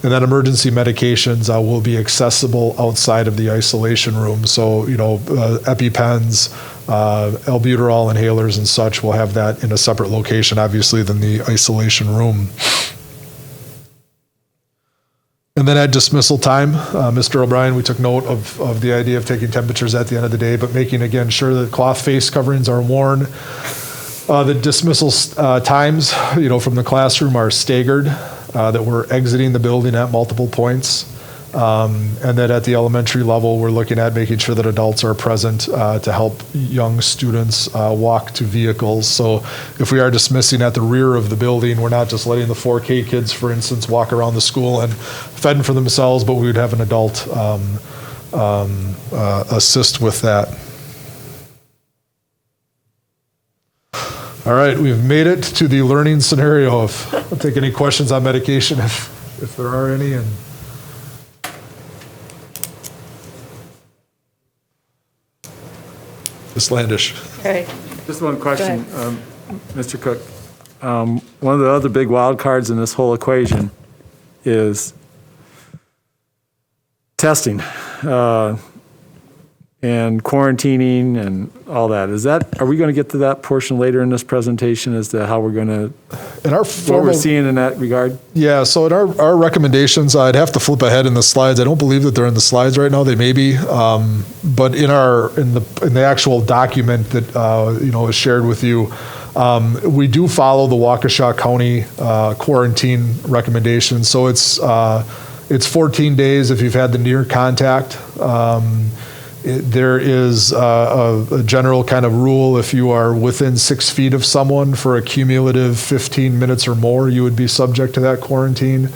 And then emergency medications will be accessible outside of the isolation room. So, EpiPens, albuterol inhalers and such, will have that in a separate location, obviously, than the isolation room. And then at dismissal time, Mr. O'Brien, we took note of the idea of taking temperatures at the end of the day, but making, again, sure that cloth face coverings are worn. The dismissal times, from the classroom are staggered, that we're exiting the building at multiple points. And that at the elementary level, we're looking at making sure that adults are present to help young students walk to vehicles. So if we are dismissing at the rear of the building, we're not just letting the 4K kids, for instance, walk around the school and fend for themselves, but we would have an adult assist with that. All right, we've made it to the learning scenario. I'll take any questions on medication if there are any. And Ms. Landish. Right. Just one question, Mr. Cook. One of the other big wild cards in this whole equation is testing and quarantining and all that. Are we going to get to that portion later in this presentation as to how we're going to, what we're seeing in that regard? Yeah, so in our recommendations, I'd have to flip ahead in the slides. I don't believe that they're in the slides right now. They may be, but in the actual document that is shared with you, we do follow the Waukesha County quarantine recommendations. So it's 14 days if you've had the near contact. There is a general kind of rule, if you are within 6 feet of someone for a cumulative 15 minutes or more, you would be subject to that quarantine.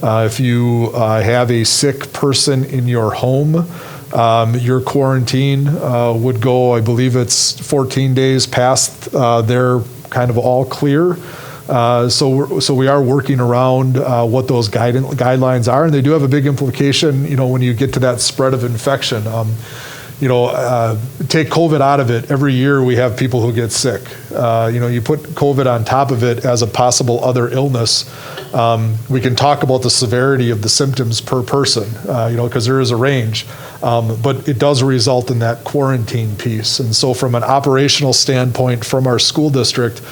If you have a sick person in your home, your quarantine would go, I believe it's 14 days past their kind of all clear. So we are working around what those guidelines are, and they do have a big implication, when you get to that spread of infection. Take COVID out of it, every year we have people who get sick. You put COVID on top of it as a possible other illness. We can talk about the severity of the symptoms per person, because there is a range. But it does result in that quarantine piece. And so from an operational standpoint from our school district,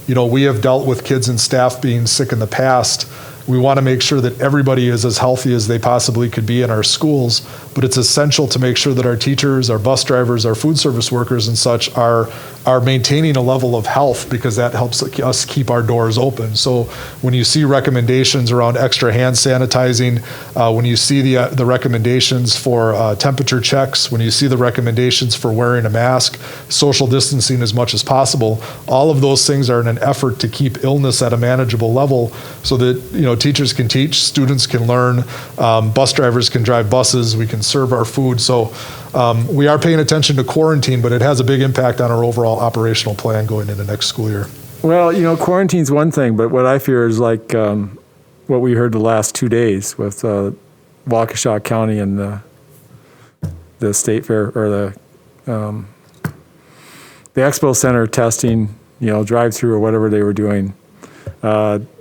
we have dealt with kids and staff being sick in the past. We want to make sure that everybody is as healthy as they possibly could be in our schools, but it's essential to make sure that our teachers, our bus drivers, our food service workers and such are maintaining a level of health, because that helps us keep our doors open. So when you see recommendations around extra hand sanitizing, when you see the recommendations for temperature checks, when you see the recommendations for wearing a mask, social distancing as much as possible, all of those things are in an effort to keep illness at a manageable level so that teachers can teach, students can learn, bus drivers can drive buses, we can serve our food. So we are paying attention to quarantine, but it has a big impact on our overall operational plan going into next school year. Well, quarantine's one thing, but what I fear is like what we heard the last 2 days with Waukesha County and the state fair, or the expo center testing, drive-through or whatever they were doing.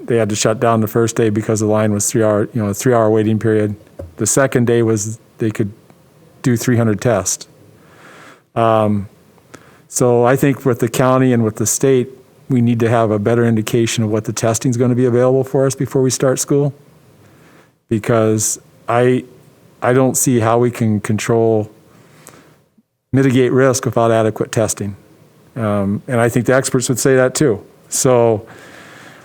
They had to shut down the first day because the line was 3 hour, a 3-hour waiting period. The second day was they could do 300 tests. So I think with the county and with the state, we need to have a better indication of what the testing is going to be available for us before we start school. Because I don't see how we can mitigate risk without adequate testing. And I think the experts would say that too. So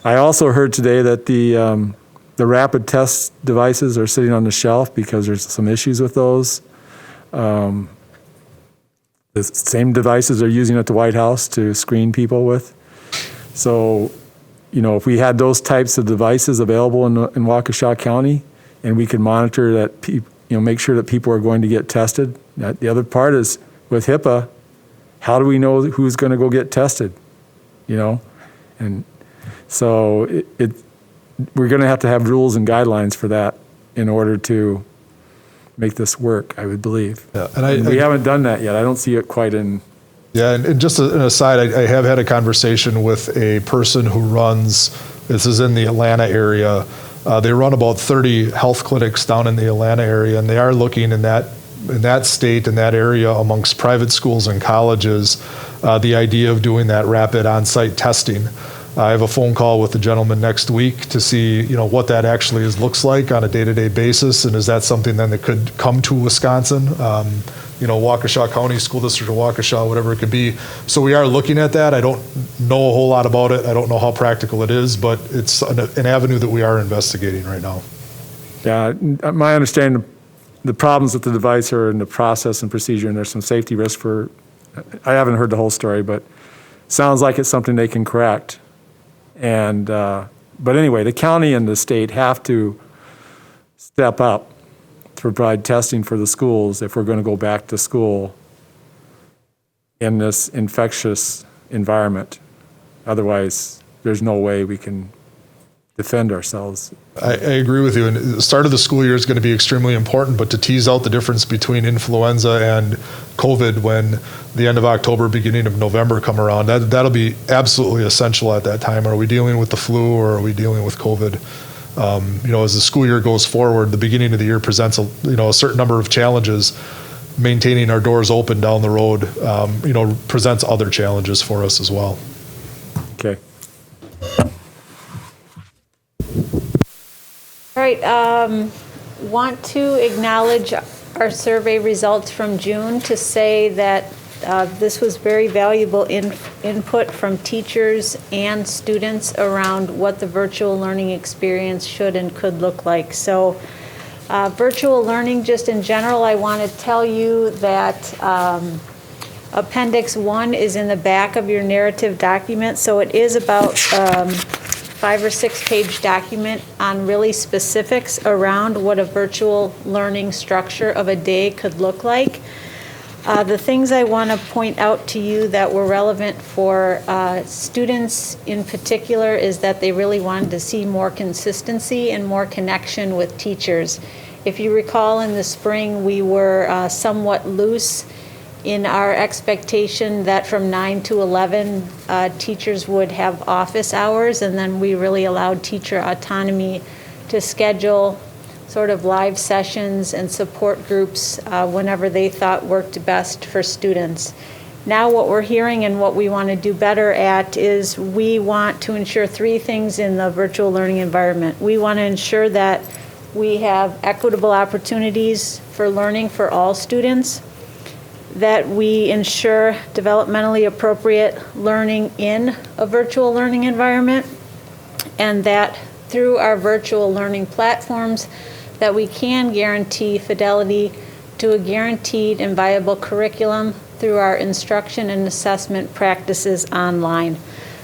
I also heard today that the rapid test devices are sitting on the shelf because there's some issues with those. The same devices they're using at the White House to screen people with. So, if we had those types of devices available in Waukesha County, and we could monitor that, make sure that people are going to get tested. The other part is with HIPAA, how do we know who's going to go get tested? And so we're going to have rules and guidelines for that in order to make this work, I would believe. Yeah, and we haven't done that yet. I don't see it quite in. Yeah, and just an aside, I have had a conversation with a person who runs, this is in the Atlanta area, they run about 30 health clinics down in the Atlanta area, and they are looking in that state, in that area, amongst private schools and colleges, the idea of doing that rapid on-site testing. I have a phone call with the gentleman next week to see, what that actually looks like on a day-to-day basis, and is that something then that could come to Wisconsin, Waukesha County School District of Waukesha, whatever it could be. So we are looking at that. I don't know a whole lot about it. I don't know how practical it is, but it's an avenue that we are investigating right now. Yeah, my understanding, the problems with the device are in the process and procedure, and there's some safety risk I haven't heard the whole story, but sounds like it's something they can correct. And but anyway, the county and the state have to step up to provide testing for the schools if we're going to go back to school in this infectious environment. Otherwise, there's no way we can defend ourselves. I agree with you. And the start of the school year is going to be extremely important, but to tease out the difference between influenza and COVID when the end of October, beginning of November come around, that'll be absolutely essential at that time. Are we dealing with the flu or are we dealing with COVID? As the school year goes forward, the beginning of the year presents a certain number of challenges. Maintaining our doors open down the road, presents other challenges for us as well. Okay. All right, want to acknowledge our survey results from June to say that this was very valuable input from teachers and students around what the virtual learning experience should and could look like. So Virtual learning, just in general, I want to tell you that Appendix 1 is in the back of your narrative document, so it is about 5 or 6 page document on really specifics around what a virtual learning structure of a day could look like. The things I want to point out to you that were relevant for students in particular is that they really wanted to see more consistency and more connection with teachers. If you recall, in the spring, we were somewhat loose in our expectation that from 9 to 11, teachers would have office hours, and then we really allowed teacher autonomy to schedule sort of live sessions and support groups whenever they thought worked best for students. Now what we're hearing and what we want to do better at is we want to ensure 3 things in the virtual learning environment. We want to ensure that we have equitable opportunities for learning for all students, that we ensure developmentally appropriate learning in a virtual learning environment, and that through our virtual learning platforms, that we can guarantee fidelity to a guaranteed and viable curriculum through our instruction and assessment practices online.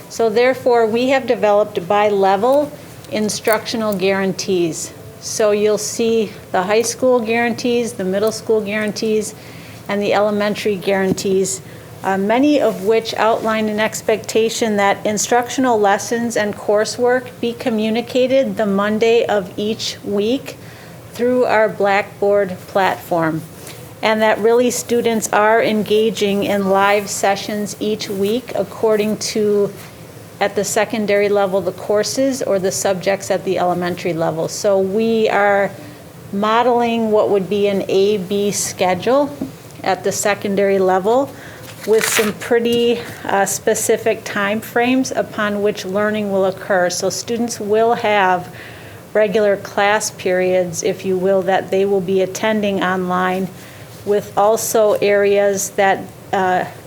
So therefore, we have developed bi-level instructional guarantees. So you'll see the high school guarantees, the middle school guarantees, and the elementary guarantees, many of which outline an expectation that instructional lessons and coursework be communicated the Monday of each week through our Blackboard platform, and that really students are engaging in live sessions each week according to, at the secondary level, the courses or the subjects at the elementary level. So we are modeling what would be an A-B schedule at the secondary level with some pretty specific time frames upon which learning will occur. So students will have regular class periods, if you will, that they will be attending online, with also areas that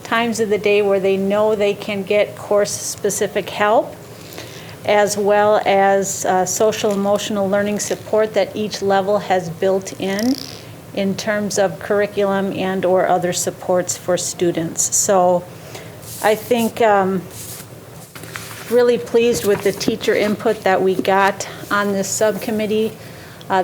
times of the day where they know they can get course-specific help, as well as social emotional learning support that each level has built in terms of curriculum and or other supports for students. So I think really pleased with the teacher input that we got on this subcommittee.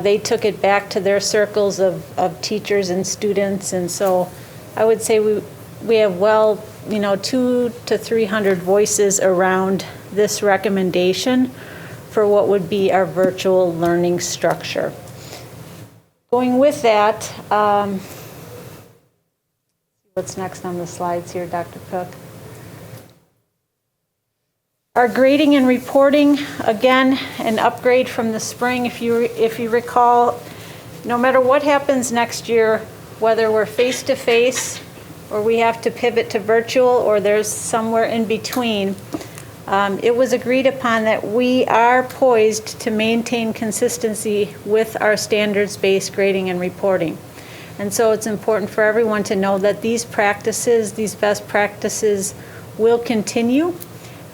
They took it back to their circles of teachers and students, and so I would say we have 200 to 300 voices around this recommendation for what would be our virtual learning structure. Going with that, what's next on the slides here, Dr. Cook? Our grading and reporting, again, an upgrade from the spring. If you recall, no matter what happens next year, whether we're face-to-face or we have to pivot to virtual or there's somewhere in between, it was agreed upon that we are poised to maintain consistency with our standards-based grading and reporting. And so it's important for everyone to know that these practices, these best practices, will continue,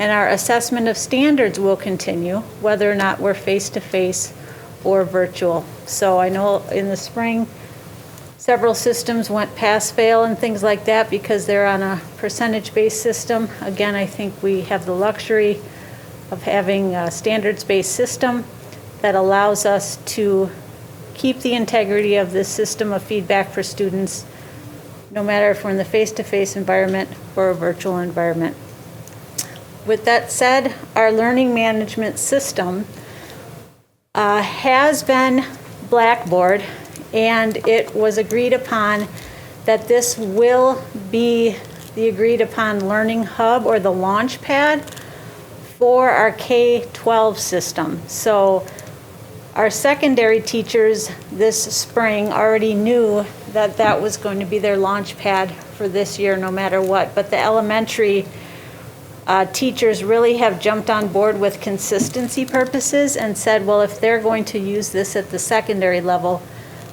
and our assessment of standards will continue, whether or not we're face-to-face or virtual. So I know in the spring, several systems went pass-fail and things like that because they're on a percentage-based system. Again, I think we have the luxury of having a standards-based system that allows us to keep the integrity of this system of feedback for students, no matter if we're in the face-to-face environment or a virtual environment. With that said, our learning management system has been Blackboard, and it was agreed upon that this will be the agreed upon learning hub or the launch pad for our K-12 system. So our secondary teachers this spring already knew that that was going to be their launch pad for this year no matter what, but the elementary teachers really have jumped on board with consistency purposes and said, well, if they're going to use this at the secondary level,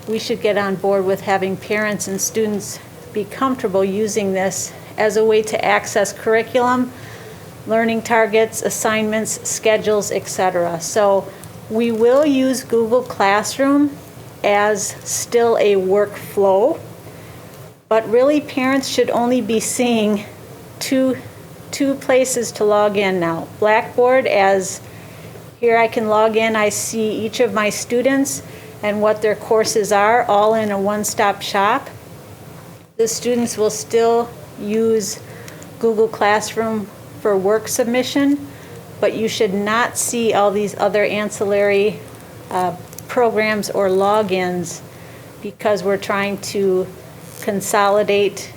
we should get on board with having parents and students be comfortable using this as a way to access curriculum, learning targets, assignments, schedules, etc. So we will use Google Classroom as still a workflow, but really parents should only be seeing two places to log in now. Blackboard, as here I can log in, I see each of my students and what their courses are, all in a one-stop shop. The students will still use Google Classroom for work submission, but you should not see all these other ancillary programs or logins because we're trying to consolidate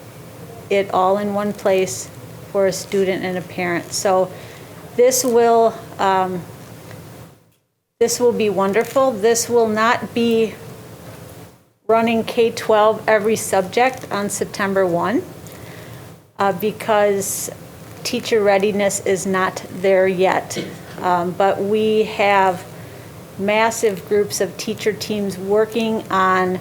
it all in one place for a student and a parent. So this will be wonderful. This will not be running K-12 every subject on September 1 because teacher readiness is not there yet. But we have massive groups of teacher teams working on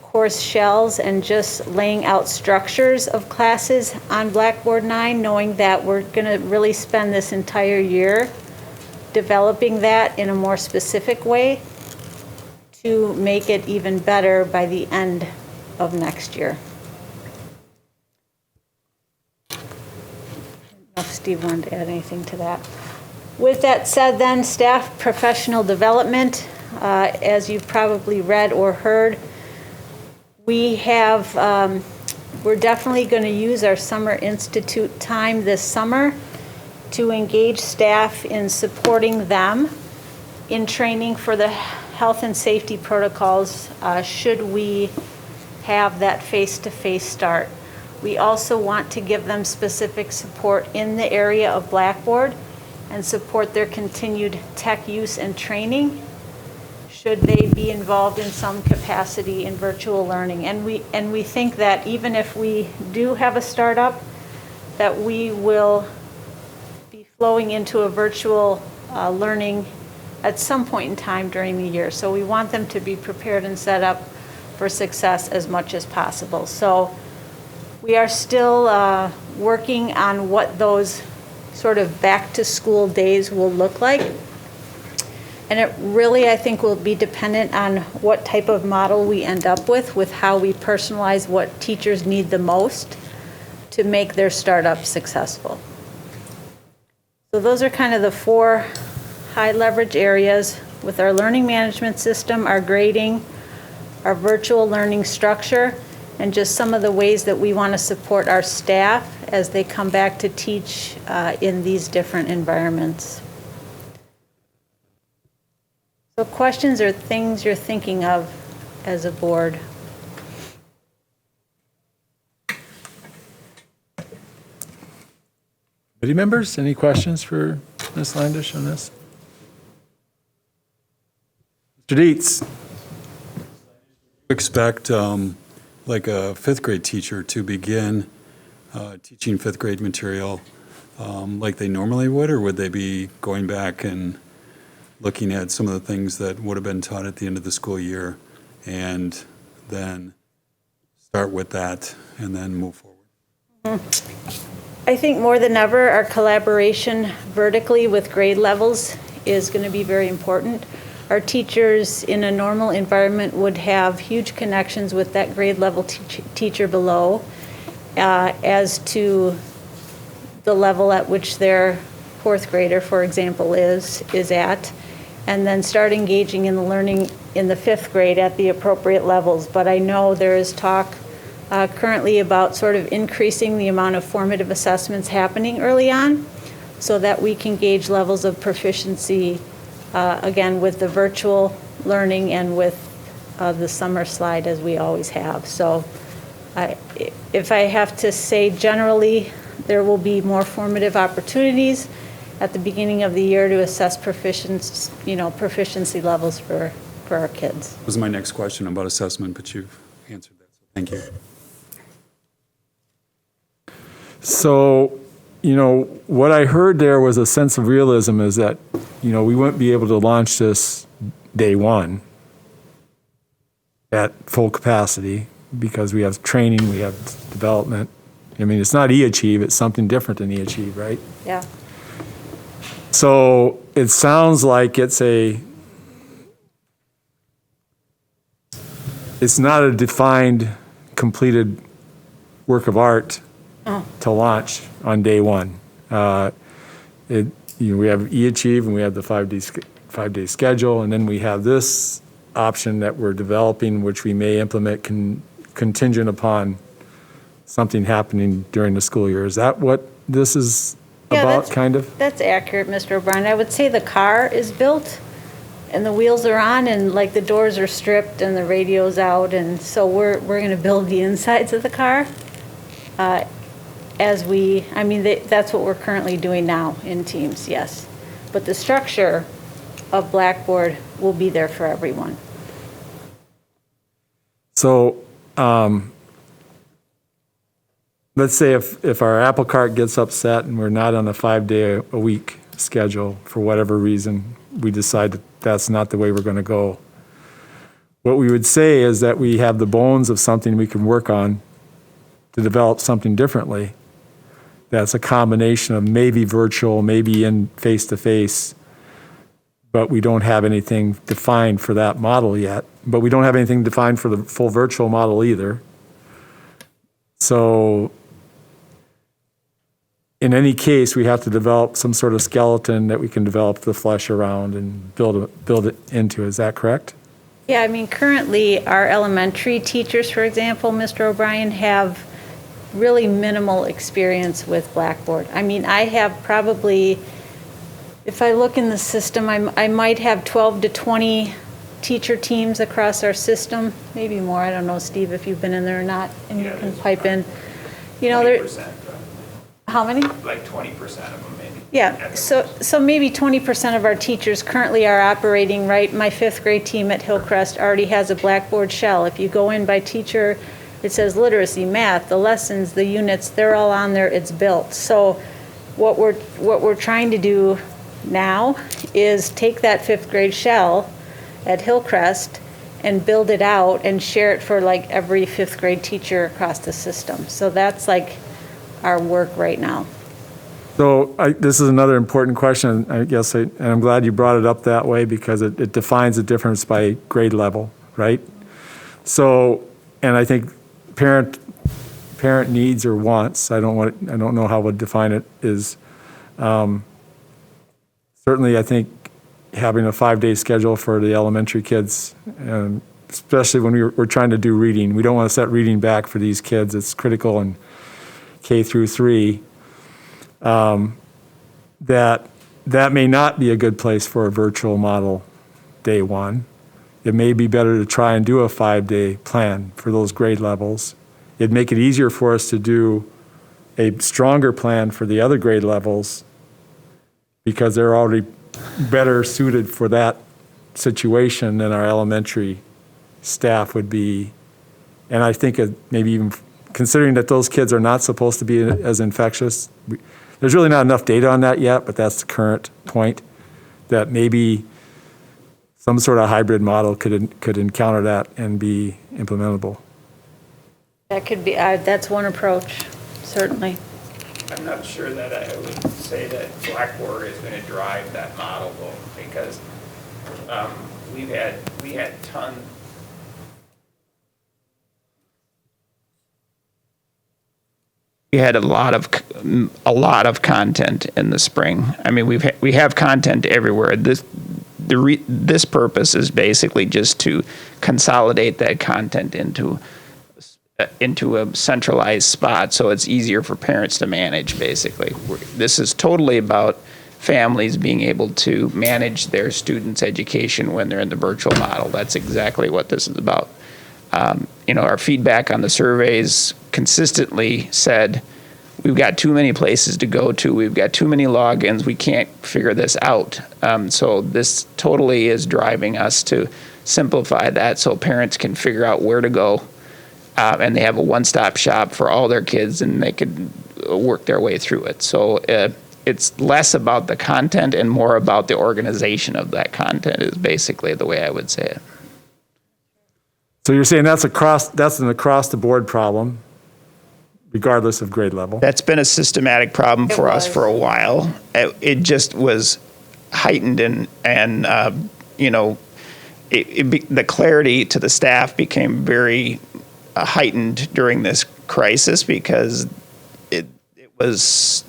course shells and just laying out structures of classes on Blackboard 9, knowing that we're going to really spend this entire year developing that in a more specific way to make it even better by the end of next year. I don't know if Steve wanted to add anything to that. With that said then, staff professional development, as you've probably read or heard, we're definitely going to use our Summer Institute time this summer to engage staff in supporting them in training for the health and safety protocols should we have that face-to-face start. We also want to give them specific support in the area of Blackboard and support their continued tech use and training should they be involved in some capacity in virtual learning. And we think that even if we do have a startup, that we will be flowing into a virtual learning at some point in time during the year. So we want them to be prepared and set up for success as much as possible. So we are still working on what those sort of back to school days will look like. And it really, I think, will be dependent on what type of model we end up with how we personalize what teachers need the most to make their startup successful. So those are kind of the 4 high leverage areas with our learning management system, our grading, our virtual learning structure, and just some of the ways that we want to support our staff as they come back to teach in these different environments. So questions or things you're thinking of as a board? Committee members, any questions for Ms. Landish on this? Mr. Dietz. Expect like a 5th grade teacher to begin teaching 5th grade material like they normally would, or would they be going back and looking at some of the things that would have been taught at the end of the school year and then start with that and then move forward? I think more than ever, our collaboration vertically with grade levels is going to be very important. Our teachers in a normal environment would have huge connections with that grade level teacher below as to the level at which their 4th grader, for example, is at, and then start engaging in the learning in the 5th grade at the appropriate levels. But I know there is talk currently about sort of increasing the amount of formative assessments happening early on so that we can gauge levels of proficiency, again, with the virtual learning and with the summer slide as we always have. So if I have to say generally, there will be more formative opportunities at the beginning of the year to assess proficiency levels for our kids. That was my next question about assessment, but you've answered that, so thank you. So, what I heard there was a sense of realism is that, we wouldn't be able to launch this day one at full capacity because we have training, we have development. I mean, it's not e-achieve, it's something different than e-achieve, right? Yeah. So it sounds like it's a it's not a defined, completed work of art to launch on day one. We have e-Achieve and we have the 5-day schedule, and then we have this option that we're developing, which we may implement contingent upon something happening during the school year. Is that what this is about, kind of? That's accurate, Mr. O'Brien. I would say the car is built and the wheels are on and like the doors are stripped and the radio's out, and so we're going to build the insides of the car that's what we're currently doing now in teams, yes. But the structure of Blackboard will be there for everyone. So let's say if our apple cart gets upset and we're not on a 5-day-a-week schedule for whatever reason, we decide that that's not the way we're going to go. What we would say is that we have the bones of something we can work on to develop something differently. That's a combination of maybe virtual, maybe in face-to-face, but we don't have anything defined for that model yet. But we don't have anything defined for the full virtual model either. So in any case, we have to develop some sort of skeleton that we can develop the flesh around and build it into. Is that correct? Yeah, I mean, currently our elementary teachers, for example, Mr. O'Brien, have really minimal experience with Blackboard. I mean, I have probably, if I look in the system, I might have 12 to 20 teacher teams across our system, maybe more. I don't know, Steve, if you've been in there or not, and you can pipe in. You know, 20%. How many? Like 20% of them, maybe. Yeah, so maybe 20% of our teachers currently are operating, right? My 5th grade team at Hillcrest already has a Blackboard shell. If you go in by teacher, it says literacy, math, the lessons, the units, they're all on there, it's built. So what we're trying to do now is take that 5th grade shell at Hillcrest and build it out and share it for like every 5th grade teacher across the system. So that's like our work right now. So this is another important question, I guess, and I'm glad you brought it up that way because it defines the difference by grade level, right? So, and I think parent needs or wants, I don't know how we'd define it, is certainly I think having a 5-day schedule for the elementary kids, especially when we're trying to do reading. We don't want to set reading back for these kids. It's critical in K through 3. That may not be a good place for a virtual model day one. It may be better to try and do a 5-day plan for those grade levels. It'd make it easier for us to do a stronger plan for the other grade levels because they're already better suited for that situation than our elementary staff would be. And I think maybe even considering that those kids are not supposed to be as infectious, there's really not enough data on that yet, but that's the current point, that maybe some sort of hybrid model could encounter that and be implementable. That could be, that's one approach, certainly. I'm not sure that I would say that Blackboard is going to drive that model though, because we had tons. We had a lot of content in the spring. I mean, we have content everywhere. This purpose is basically just to consolidate that content into a centralized spot so it's easier for parents to manage, basically. This is totally about families being able to manage their students' education when they're in the virtual model. That's exactly what this is about. Our feedback on the surveys consistently said, we've got too many places to go to. We've got too many logins. We can't figure this out. So this totally is driving us to simplify that so parents can figure out where to go. And they have a one-stop shop for all their kids and they could work their way through it. So it's less about the content and more about the organization of that content is basically the way I would say it. So you're saying that's an across-the-board problem, regardless of grade level? That's been a systematic problem for us for a while. It just was heightened and the clarity to the staff became very heightened during this crisis because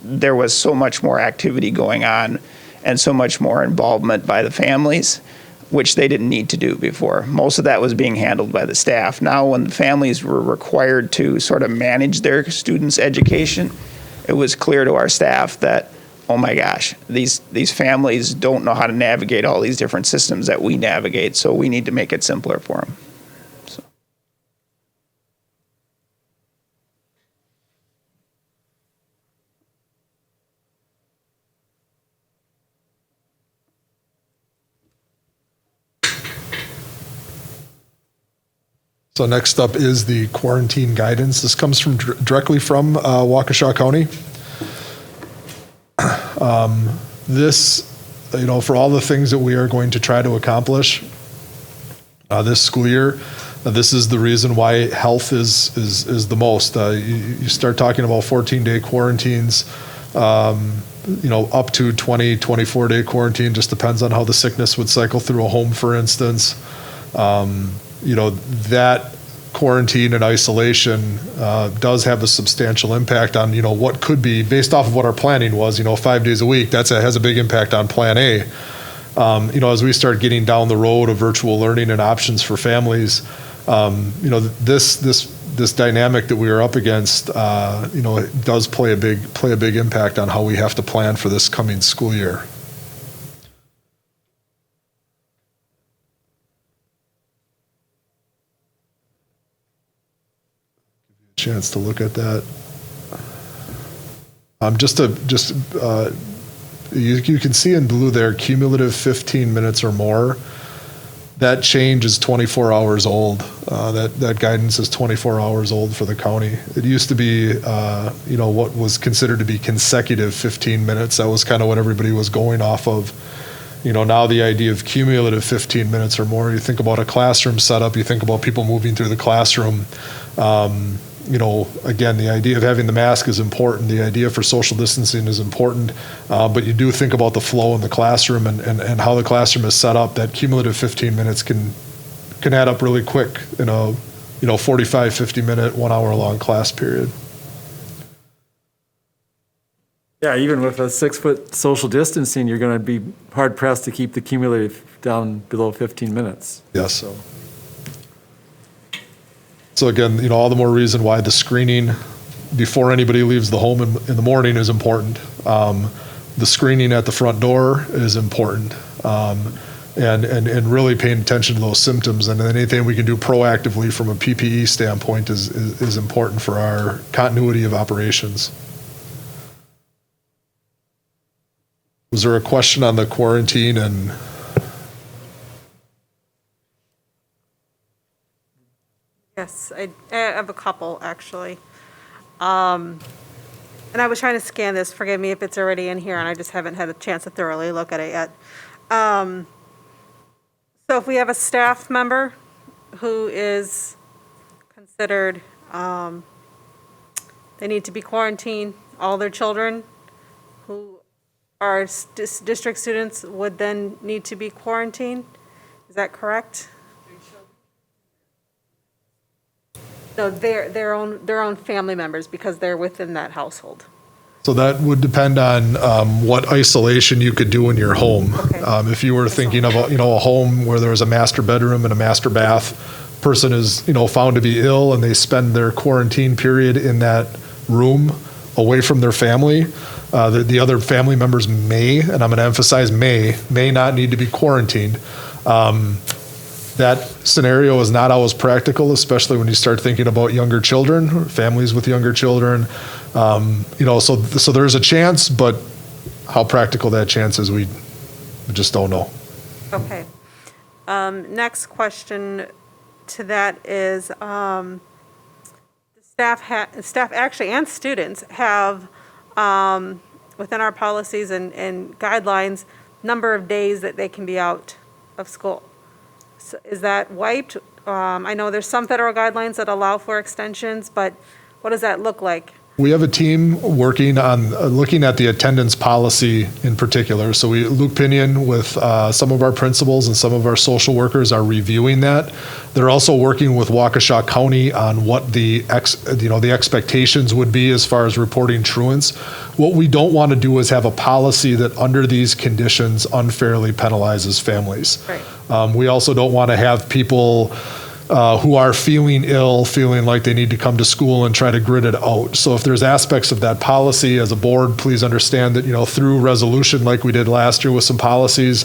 there was so much more activity going on and so much more involvement by the families, which they didn't need to do before. Most of that was being handled by the staff. Now, when the families were required to sort of manage their students' education, it was clear to our staff that, oh my gosh, these families don't know how to navigate all these different systems that we navigate, so we need to make it simpler for them. So next up is the quarantine guidance. This comes from directly from Waukesha County. This, for all the things that we are going to try to accomplish this school year, this is the reason why health is the most. You start talking about 14-day quarantines, up to 20, 24-day quarantine, just depends on how the sickness would cycle through a home, for instance. That quarantine and isolation does have a substantial impact on, what could be, based off of what our planning was, 5 days a week, has a big impact on Plan A. As we start getting down the road of virtual learning and options for families, this dynamic that we are up against, it does play a big impact on how we have to plan for this coming school year. Chance to look at that. You can see in blue there, cumulative 15 minutes or more. That change is 24 hours old. That guidance is 24 hours old for the county. It used to be, what was considered to be consecutive 15 minutes. That was kind of what everybody was going off of. Now the idea of cumulative 15 minutes or more, you think about a classroom setup, you think about people moving through the classroom. Again, the idea of having the mask is important. The idea for social distancing is important. But you do think about the flow in the classroom and how the classroom is set up. That cumulative 15 minutes can add up really quick in a 45, 50-minute, 1 hour long class period. Yeah, even with a 6-foot social distancing, you're going to be hard pressed to keep the cumulative down below 15 minutes. Yes. So again, all the more reason why the screening before anybody leaves the home in the morning is important. The screening at the front door is important. And really paying attention to those symptoms, and anything we can do proactively from a PPE standpoint is important for our continuity of operations. Was there a question on the quarantine and? Yes, I have a couple, actually. And I was trying to scan this, forgive me if it's already in here, and I just haven't had a chance to thoroughly look at it yet. So if we have a staff member who is considered, they need to be quarantined, all their children who are district students would then need to be quarantined, is that correct? No, their own family members, because they're within that household. So that would depend on what isolation you could do in your home. Okay. If you were thinking of a home where there was a master bedroom and a master bath, person is found to be ill and they spend their quarantine period in that room away from their family. The other family members may, and I'm going to emphasize may not need to be quarantined. That scenario is not always practical, especially when you start thinking about younger children, families with younger children. So there's a chance, but how practical that chance is, we just don't know. Okay. Next question to that is, staff actually and students have within our policies and guidelines number of days that they can be out of school. So is that wiped? I know there's some federal guidelines that allow for extensions, but what does that look like? We have a team working on looking at the attendance policy in particular. So Luke Pinion with some of our principals and some of our social workers are reviewing that. They're also working with Waukesha County on what the expectations would be as far as reporting truants. What we don't want to do is have a policy that under these conditions unfairly penalizes families. Right. We also don't want to have people who are feeling ill, feeling like they need to come to school and try to grit it out. So if there's aspects of that policy as a board, please understand that, through resolution like we did last year with some policies,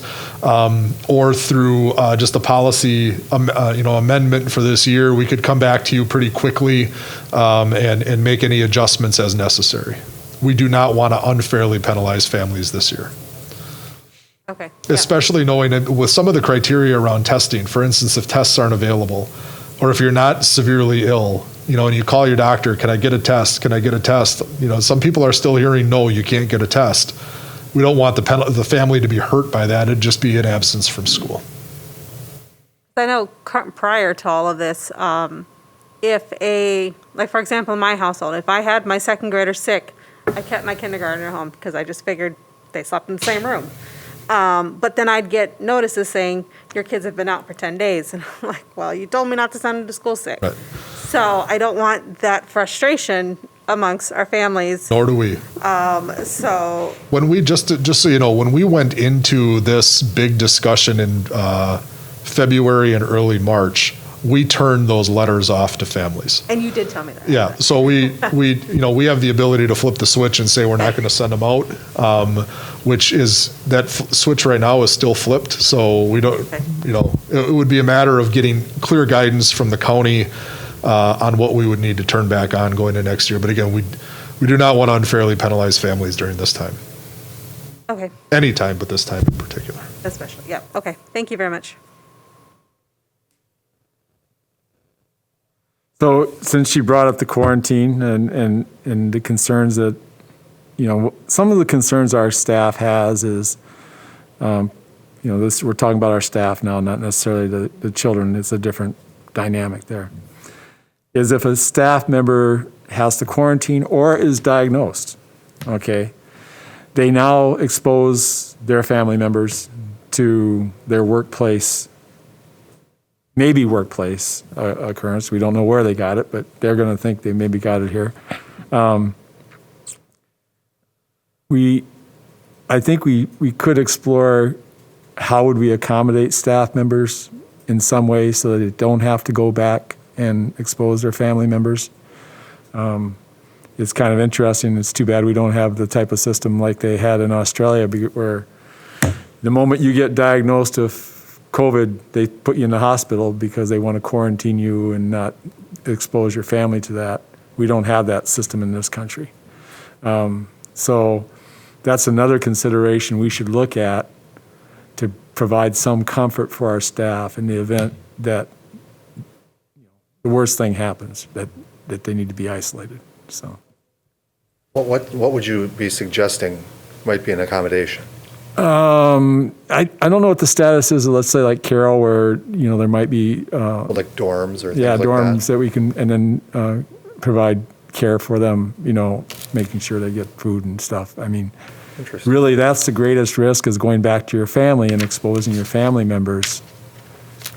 or through just a policy, amendment for this year, we could come back to you pretty quickly and make any adjustments as necessary. We do not want to unfairly penalize families this year. Okay. Especially knowing that with some of the criteria around testing, for instance, if tests aren't available, or if you're not severely ill, and you call your doctor, can I get a test? Can I get a test? Some people are still hearing, no, you can't get a test. We don't want the family to be hurt by that. It'd just be an absence from school. I know prior to all of this, for example, in my household, if I had my second grader sick, I kept my kindergartner home because I just figured they slept in the same room. But then I'd get notices saying, your kids have been out for 10 days. And I'm like, well, you told me not to send them to school sick. Right. So I don't want that frustration amongst our families. Nor do we. So when we just so you know, when we went into this big discussion in February and early March, we turned those letters off to families. And you did tell me that. Yeah, so we have the ability to flip the switch and say we're not going to send them out, which is that switch right now is still flipped. So we don't, it would be a matter of getting clear guidance from the county on what we would need to turn back on going into next year. But again, we do not want to unfairly penalize families during this time. Okay. Any time, but this time in particular. Especially, yeah. Okay. Thank you very much. So since she brought up the quarantine and the concerns that, some of the concerns our staff has is, we're talking about our staff now, not necessarily the children. It's a different dynamic there. Is if a staff member has to quarantine or is diagnosed, okay, they now expose their family members to their workplace occurrence. We don't know where they got it, but they're going to think they maybe got it here. I think we could explore how would we accommodate staff members in some way so that they don't have to go back and expose their family members. It's kind of interesting. It's too bad we don't have the type of system like they had in Australia, where the moment you get diagnosed with COVID, they put you in the hospital because they want to quarantine you and not expose your family to that. We don't have that system in this country. So that's another consideration we should look at to provide some comfort for our staff in the event that the worst thing happens, that they need to be isolated. So, What would you be suggesting might be an accommodation? I don't know what the status is. Let's say like Carroll, where there might be like dorms or things like dorms that we can, and then provide care for them. Making sure they get food and stuff. I mean, really, that's the greatest risk, is going back to your family and exposing your family members.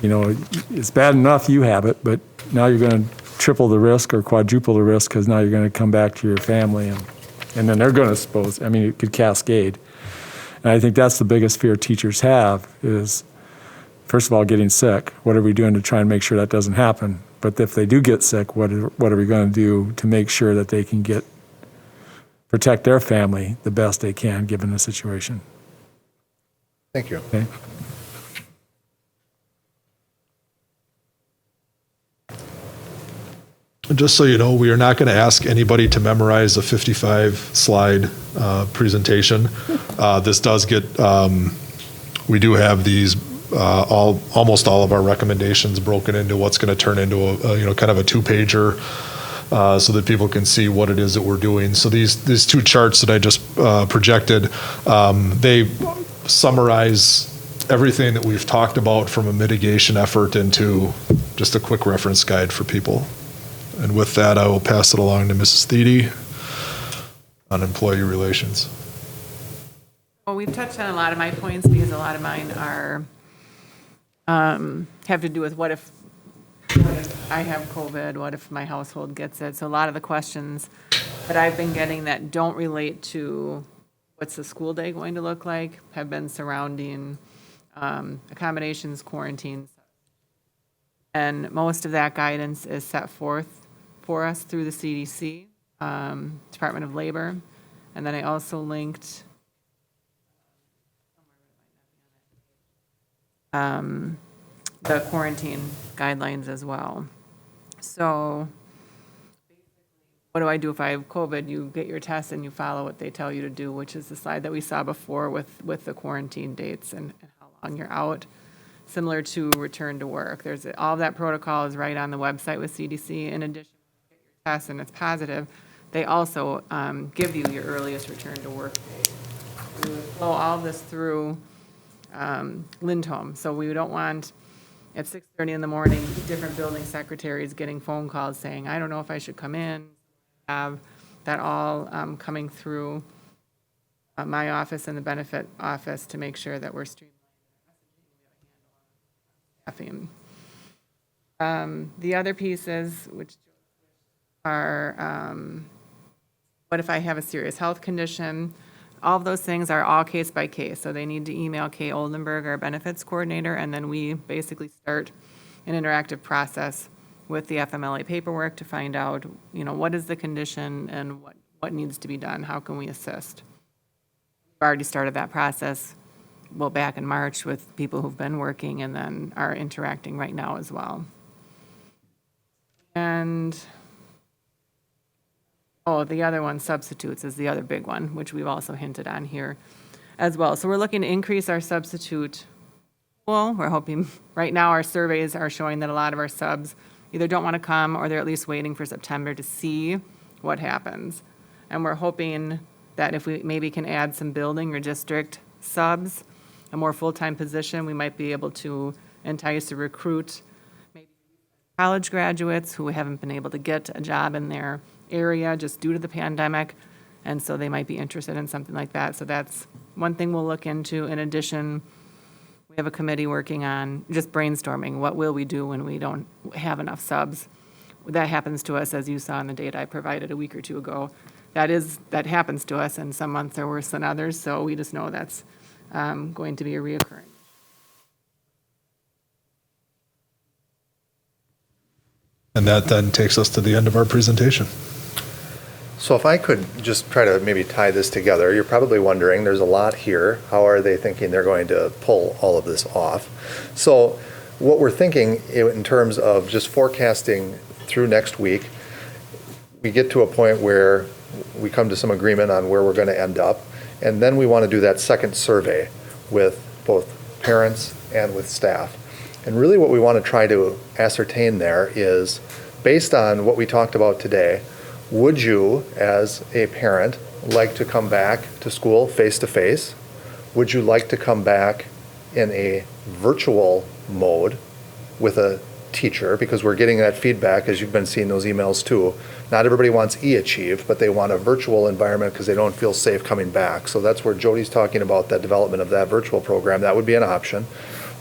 It's bad enough you have it, but now you're going to triple the risk or quadruple the risk, because now you're going to come back to your family and then they're going to expose. I mean, it could cascade. And I think that's the biggest fear teachers have is, first of all, getting sick. What are we doing to try and make sure that doesn't happen? But if they do get sick, what are we going to do to make sure that they can protect their family the best they can given the situation? Thank you. Okay. Just so you know, we are not going to ask anybody to memorize a 55-slide presentation. This does get, we do have these, almost all of our recommendations broken into what's going to turn into a kind of a two-pager, so that people can see what it is that we're doing. So these two charts that I just projected, they summarize everything that we've talked about from a mitigation effort into just a quick reference guide for people. And with that, I will pass it along to Mrs. Thiede. on employee relations. Well, we've touched on a lot of my points because a lot of mine are, have to do with what if I have COVID, what if my household gets it? So a lot of the questions that I've been getting that don't relate to what's the school day going to look like have been surrounding accommodations, quarantines. And most of that guidance is set forth for us through the CDC, Department of Labor. And then I also linked the quarantine guidelines as well. So what do I do if I have COVID? You get your test and you follow what they tell you to do, which is the slide that we saw before with the quarantine dates and how long you're out, similar to return to work. There's all of that protocol is right on the website with CDC. In addition, you get your test and it's positive, they also give you your earliest return to work date. We would flow all this through Lindholm. So we don't want at 6:30 in the morning, different building secretaries getting phone calls saying, I don't know if I should come in. Have that all coming through my office and the benefit office to make sure that we're streamlining. The other pieces, which are what if I have a serious health condition? All of those things are all case by case. So they need to email Kay Oldenburg, our benefits coordinator, and then we basically start an interactive process with the FMLA paperwork to find out, what is the condition and what needs to be done? How can we assist? We've already started that process, back in March with people who've been working and then are interacting right now as well. And the other one, substitutes, is the other big one, which we've also hinted on here as well. So we're looking to increase our substitute pool. We're hoping, right now our surveys are showing that a lot of our subs either don't want to come or they're at least waiting for September to see what happens. And we're hoping that if we maybe can add some building or district subs, a more full-time position, we might be able to entice or recruit maybe college graduates who haven't been able to get a job in their area just due to the pandemic, and so they might be interested in something like that. So that's one thing we'll look into. In addition, we have a committee working on just brainstorming, what will we do when we don't have enough subs? That happens to us, as you saw in the data I provided a week or two ago. That happens to us, and some months are worse than others, so we just know that's going to be a reoccurring. And that then takes us to the end of our presentation. So if I could just try to maybe tie this together, you're probably wondering, there's a lot here. How are they thinking they're going to pull all of this off? So what we're thinking in terms of just forecasting through next week, we get to a point where we come to some agreement on where we're going to end up. And then we want to do that second survey with both parents and with staff. And really what we want to try to ascertain there is, based on what we talked about today, would you, as a parent, like to come back to school face-to-face? Would you like to come back in a virtual mode with a teacher? Because we're getting that feedback, as you've been seeing those emails too. Not everybody wants eAchieve, but they want a virtual environment because they don't feel safe coming back. So that's where Jody's talking about that development of that virtual program. That would be an option.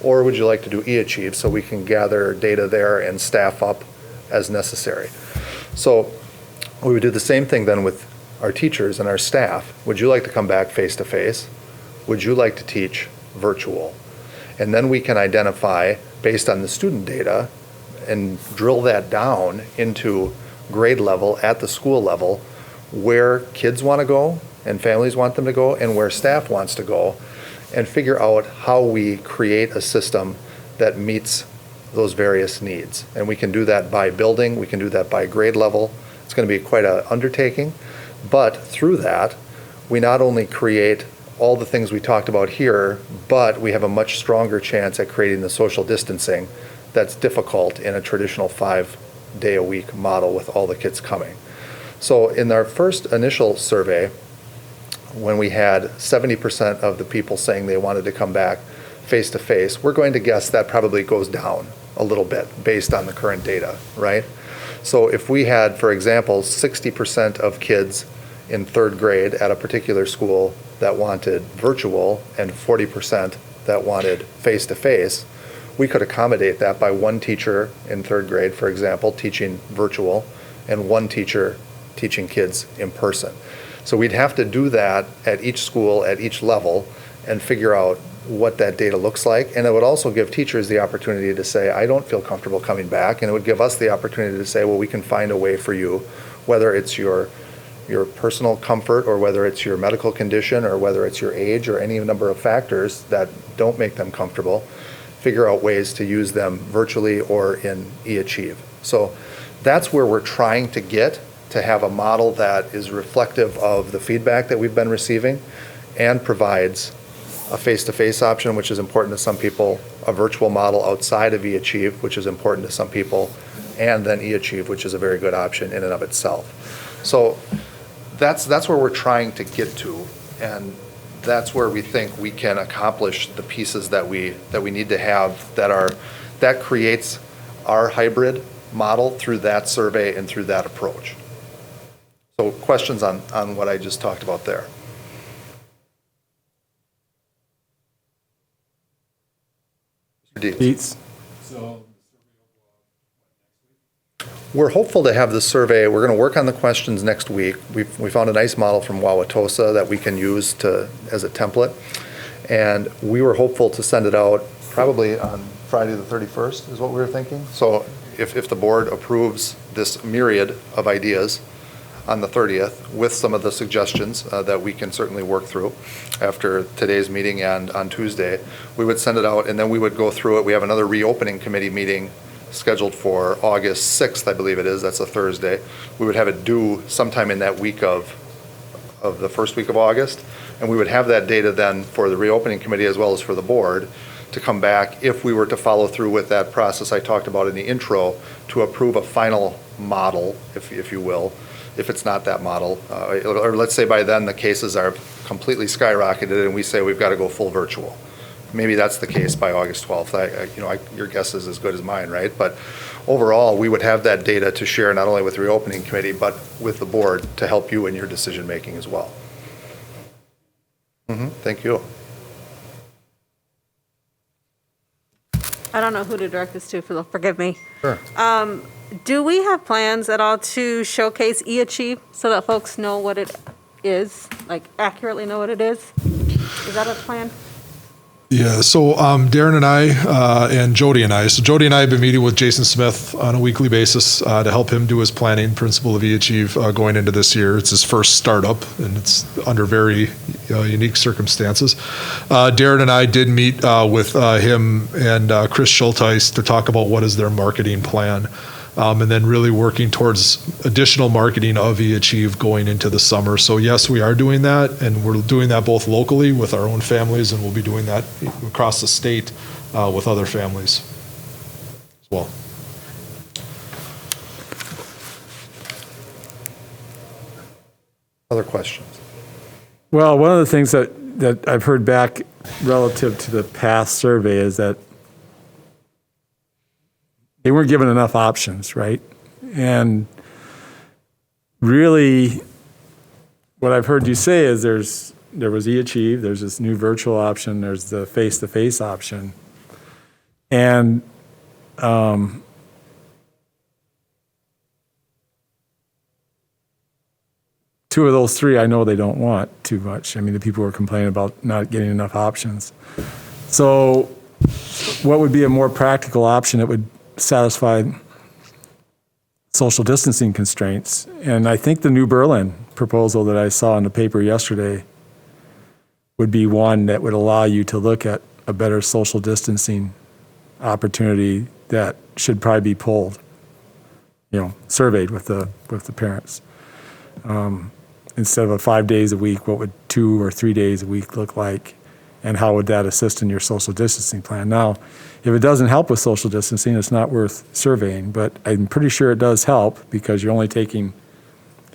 Or would you like to do eAchieve so we can gather data there and staff up as necessary? So we would do the same thing then with our teachers and our staff. Would you like to come back face-to-face? Would you like to teach virtual? And then we can identify, based on the student data, and drill that down into grade level at the school level, where kids want to go and families want them to go and where staff wants to go, and figure out how we create a system that meets those various needs. And we can do that by building, we can do that by grade level. It's going to be quite an undertaking, but through that, we not only create all the things we talked about here, but we have a much stronger chance at creating the social distancing that's difficult in a traditional 5-day-a-week model with all the kids coming. So in our first initial survey, when we had 70% of the people saying they wanted to come back face-to-face, we're going to guess that probably goes down a little bit based on the current data, right? So if we had, for example, 60% of kids in third grade at a particular school that wanted virtual and 40% that wanted face-to-face, we could accommodate that by one teacher in third grade, for example, teaching virtual, and one teacher teaching kids in person. So we'd have to do that at each school, at each level, and figure out what that data looks like. And it would also give teachers the opportunity to say, I don't feel comfortable coming back. And it would give us the opportunity to say, well, we can find a way for you, whether it's your personal comfort or whether it's your medical condition or whether it's your age or any number of factors that don't make them comfortable, figure out ways to use them virtually or in eAchieve. So that's where we're trying to get to have a model that is reflective of the feedback that we've been receiving and provides a face-to-face option, which is important to some people, a virtual model outside of eAchieve, which is important to some people, and then eAchieve, which is a very good option in and of itself. So that's where we're trying to get to, and that's where we think we can accomplish the pieces that we need to have that creates our hybrid model through that survey and through that approach. So questions on what I just talked about there? Mr. Dietz. We're hopeful to have the survey. We're going to work on the questions next week. We found a nice model from Waukesha that we can use as a template. And we were hopeful to send it out probably on Friday the 31st is what we were thinking. So if the board approves this myriad of ideas on the 30th with some of the suggestions that we can certainly work through after today's meeting and on Tuesday, we would send it out and then we would go through it. We have another reopening committee meeting scheduled for August 6th, I believe it is. That's a Thursday. We would have it due sometime in that week of the first week of August. And we would have that data then for the reopening committee as well as for the board to come back if we were to follow through with that process I talked about in the intro to approve a final model, if you will, if it's not that model. Or let's say by then the cases are completely skyrocketed and we say we've got to go full virtual. Maybe that's the case by August 12th. Your guess is as good as mine, right? But overall, we would have that data to share not only with the reopening committee, but with the board to help you in your decision making as well. Thank you. I don't know who to direct this to, forgive me. Sure. Do we have plans at all to showcase eAchieve so that folks know what it is, like accurately know what it is? Is that a plan? Yeah, so Darren and I and Jody and I. So Jody and I have been meeting with Jason Smith on a weekly basis to help him do his planning, principal of eAchieve, going into this year. It's his first startup, and it's under very unique circumstances. Darren and I did meet with him and Chris Schulteis to talk about what is their marketing plan. And then really working towards additional marketing of eAchieve going into the summer. So yes, we are doing that, and we're doing that both locally with our own families, and we'll be doing that across the state with other families as well. Other questions? Well, one of the things that I've heard back relative to the past survey is that they weren't given enough options, right? And really, what I've heard you say is there was eAchieve, there's this new virtual option, there's the face-to-face option. And two of those three, I know they don't want too much. I mean, the people who are complaining about not getting enough options. So what would be a more practical option that would satisfy social distancing constraints? And I think the New Berlin proposal that I saw in the paper yesterday would be one that would allow you to look at a better social distancing opportunity that should probably be polled, surveyed with the parents. Instead of 5 days a week, what would 2 or 3 days a week look like? And how would that assist in your social distancing plan? Now, if it doesn't help with social distancing, it's not worth surveying, but I'm pretty sure it does help because you're only taking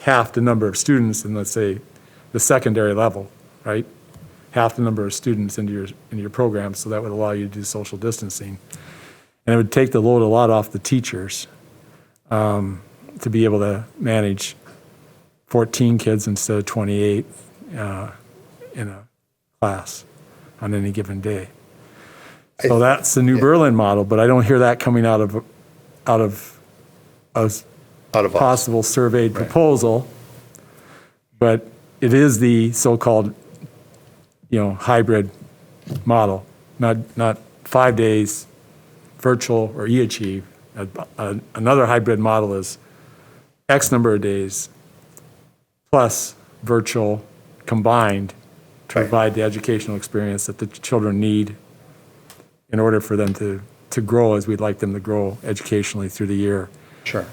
half the number of students in, let's say, the secondary level, right? Half the number of students into your program, so that would allow you to do social distancing. And it would take the load a lot off the teachers to be able to manage 14 kids instead of 28 in a class on any given day. So that's the New Berlin model, but I don't hear that coming out of a possible surveyed proposal. But it is the so-called, hybrid model, not 5 days virtual or e-achieve. Another hybrid model is X number of days plus virtual combined to provide the educational experience that the children need in order for them to grow as we'd like them to grow educationally through the year. Sure.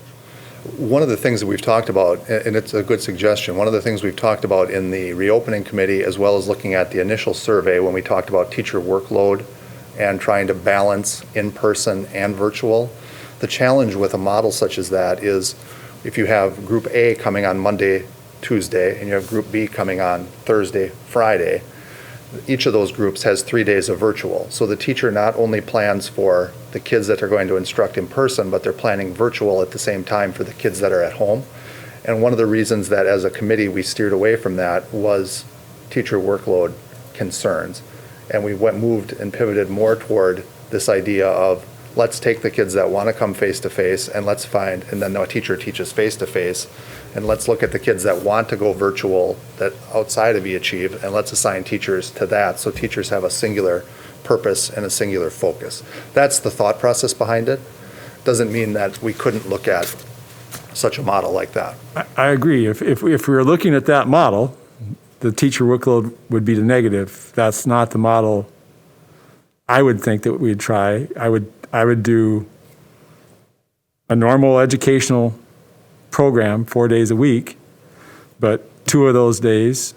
One of the things that we've talked about, and it's a good suggestion, one of the things we've talked about in the reopening committee, as well as looking at the initial survey when we talked about teacher workload and trying to balance in-person and virtual, the challenge with a model such as that is if you have Group A coming on Monday, Tuesday, and you have Group B coming on Thursday, Friday, each of those groups has 3 days of virtual. So the teacher not only plans for the kids that are going to instruct in person, but they're planning virtual at the same time for the kids that are at home. And one of the reasons that as a committee we steered away from that was teacher workload concerns. And we moved and pivoted more toward this idea of let's take the kids that want to come face-to-face and let's find, and then a teacher teaches face-to-face, and let's look at the kids that want to go virtual that outside of eAchieve, and let's assign teachers to that so teachers have a singular purpose and a singular focus. That's the thought process behind it. Doesn't mean that we couldn't look at such a model like that. I agree. If we were looking at that model, the teacher workload would be the negative. That's not the model I would think that we'd try. I would do a normal educational program 4 days a week, but 2 of those days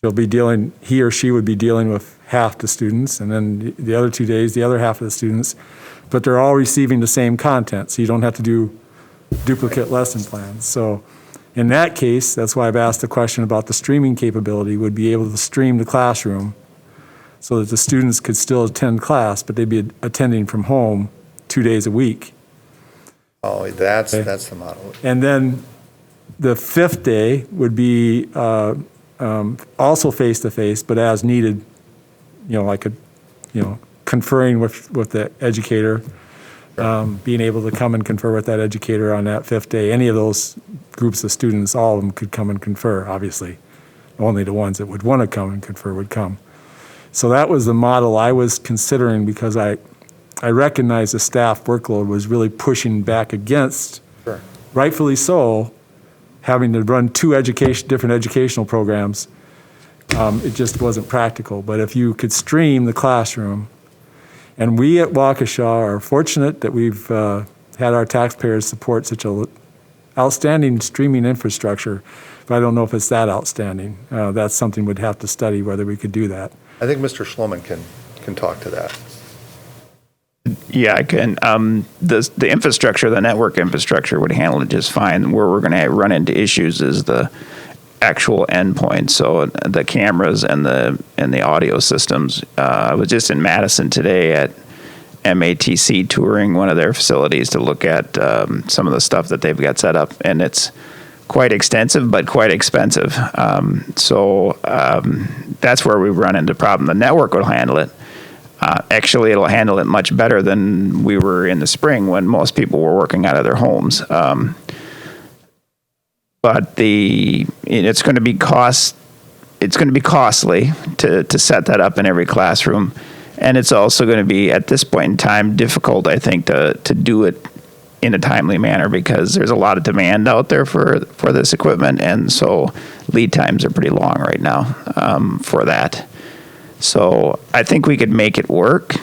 he or she would be dealing with half the students, and then the other 2 days, the other half of the students, but they're all receiving the same content, so you don't have to do duplicate lesson plans. So in that case, that's why I've asked the question about the streaming capability, would be able to stream the classroom so that the students could still attend class, but they'd be attending from home 2 days a week. Oh, that's the model. And then the 5th day would be also face-to-face, but as needed, conferring with the educator, being able to come and confer with that educator on that 5th day. Any of those groups of students, all of them could come and confer, obviously. Only the ones that would want to come and confer would come. So that was the model I was considering because I recognized the staff workload was really pushing back against, rightfully so, having to run 2 different educational programs. It just wasn't practical. But if you could stream the classroom, and we at Waukesha are fortunate that we've had our taxpayers support such a outstanding streaming infrastructure, but I don't know if it's that outstanding. That's something we'd have to study whether we could do that. I think Mr. Schloman can talk to that. Yeah, I can. The infrastructure, the network infrastructure would handle it just fine. Where we're going to run into issues is the actual endpoint. So the cameras and the audio systems. I was just in Madison today at MATC touring one of their facilities to look at some of the stuff that they've got set up, and it's quite extensive but quite expensive. So that's where we run into problem. The network will handle it. Actually, it'll handle it much better than we were in the spring when most people were working out of their homes. But it's going to be costly to set that up in every classroom, and it's also going to be at this point in time difficult, I think, to do it in a timely manner because there's a lot of demand out there for this equipment, and so lead times are pretty long right now for that. So I think we could make it work.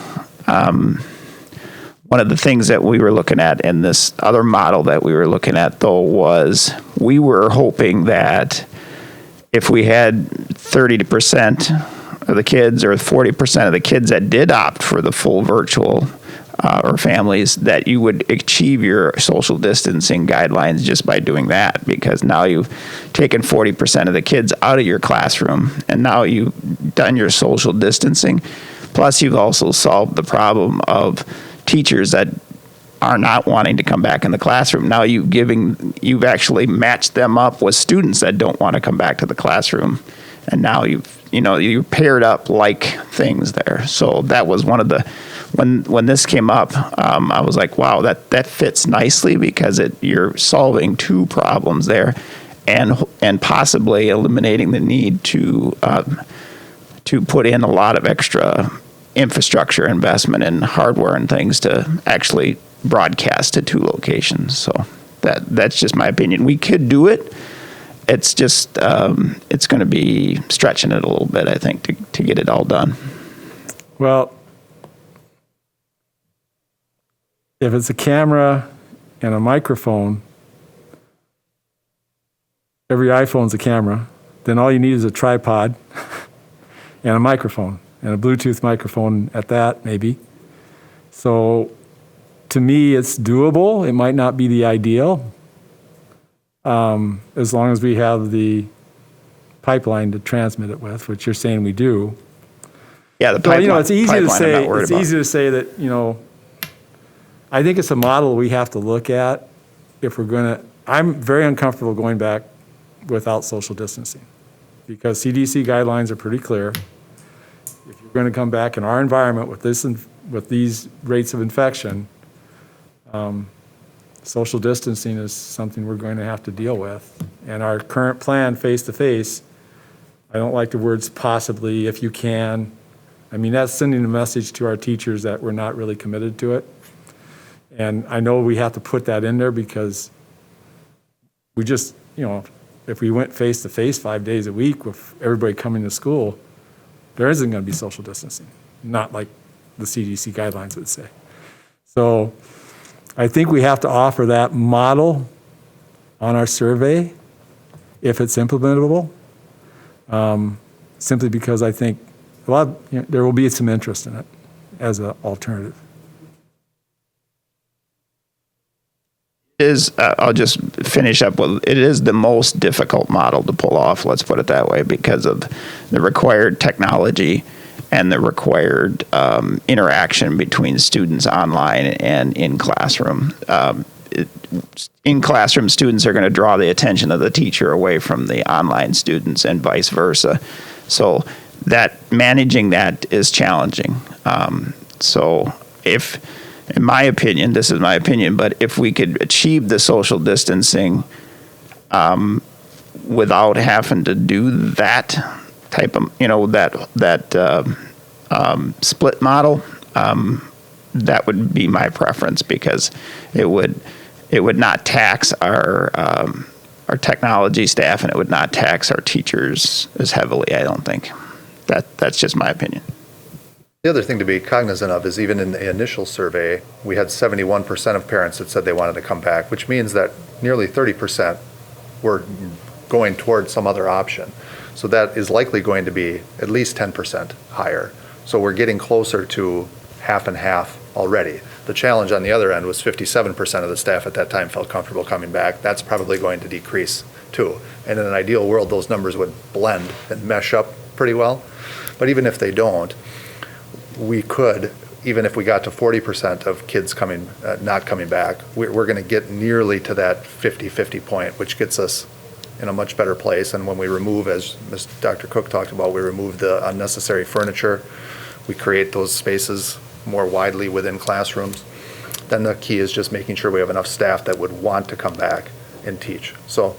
One of the things that we were looking at in this other model that we were looking at, though, was we were hoping that if we had 30% of the kids or 40% of the kids that did opt for the full virtual or families, that you would achieve your social distancing guidelines just by doing that, because now you've taken 40% of the kids out of your classroom and now you've done your social distancing. Plus, you've also solved the problem of teachers that are not wanting to come back in the classroom. Now you've actually matched them up with students that don't want to come back to the classroom. And now you paired up like things there. So that was one of the, when this came up, I was like, wow, that fits nicely because you're solving two problems there and possibly eliminating the need to put in a lot of extra infrastructure investment in hardware and things to actually broadcast to two locations. So that's just my opinion. We could do it. It's just it's going to be stretching it a little bit, I think, to get it all done. Well, if it's a camera and a microphone, every iPhone's a camera, then all you need is a tripod and a microphone, and a Bluetooth microphone at that, maybe. So to me, it's doable. It might not be the ideal, as long as we have the pipeline to transmit it with, which you're saying we do. Yeah, the pipeline. So, it's easy to say. I'm not worried It's about. easy to say that I think it's a model we have to look at if we're going to. I'm very uncomfortable going back without social distancing because CDC guidelines are pretty clear. If you're going to come back in our environment with these rates of infection, social distancing is something we're going to have to deal with. And our current plan, face-to-face, I don't like the words possibly, if you can. I mean, that's sending a message to our teachers that we're not really committed to it. And I know we have to put that in there because we just, if we went face-to-face 5 days a week with everybody coming to school, there isn't going to be social distancing, not like the CDC guidelines would say. So I think we have to offer that model on our survey if it's implementable, simply because I think there will be some interest in it as an alternative. I'll just finish up with, it is the most difficult model to pull off, let's put it that way, because of the required technology and the required interaction between students online and in classroom. In classroom, students are going to draw the attention of the teacher away from the online students and vice versa. So managing that is challenging. So in my opinion, this is my opinion, but if we could achieve the social distancing without having to do that type of, split model, that would be my preference because it would not tax our technology staff and it would not tax our teachers as heavily, I don't think. That's just my opinion. The other thing to be cognizant of is even in the initial survey, we had 71% of parents that said they wanted to come back, which means that nearly 30% were going toward some other option. So that is likely going to be at least 10% higher. So we're getting closer to half and half already. The challenge on the other end was 57% of the staff at that time felt comfortable coming back. That's probably going to decrease too. And in an ideal world, those numbers would blend and mesh up pretty well. But even if they don't, we could, even if we got to 40% of kids not coming back, we're going to get nearly to that 50-50 point, which gets us in a much better place. And when we remove, as Dr. Cook talked about, we remove the unnecessary furniture, we create those spaces more widely within classrooms, then the key is just making sure we have enough staff that would want to come back and teach. So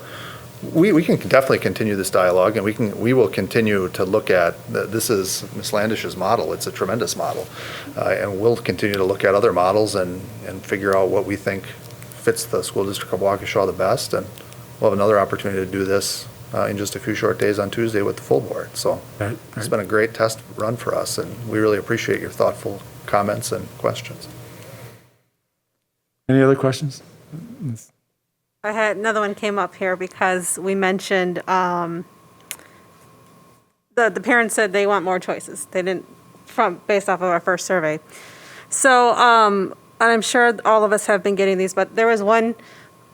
we can definitely continue this dialogue, and we will continue to look at, this is Ms. Landish's model. It's a tremendous model. And we'll continue to look at other models and figure out what we think fits the school district of Waukesha the best. And we'll have another opportunity to do this in just a few short days on Tuesday with the full board. So It's been a great test run for us, and we really appreciate your thoughtful comments and questions. Any other questions? I had another one came up here because we mentioned the parents said they want more choices. They didn't, based off of our first survey. So, and I'm sure all of us have been getting these, but there was one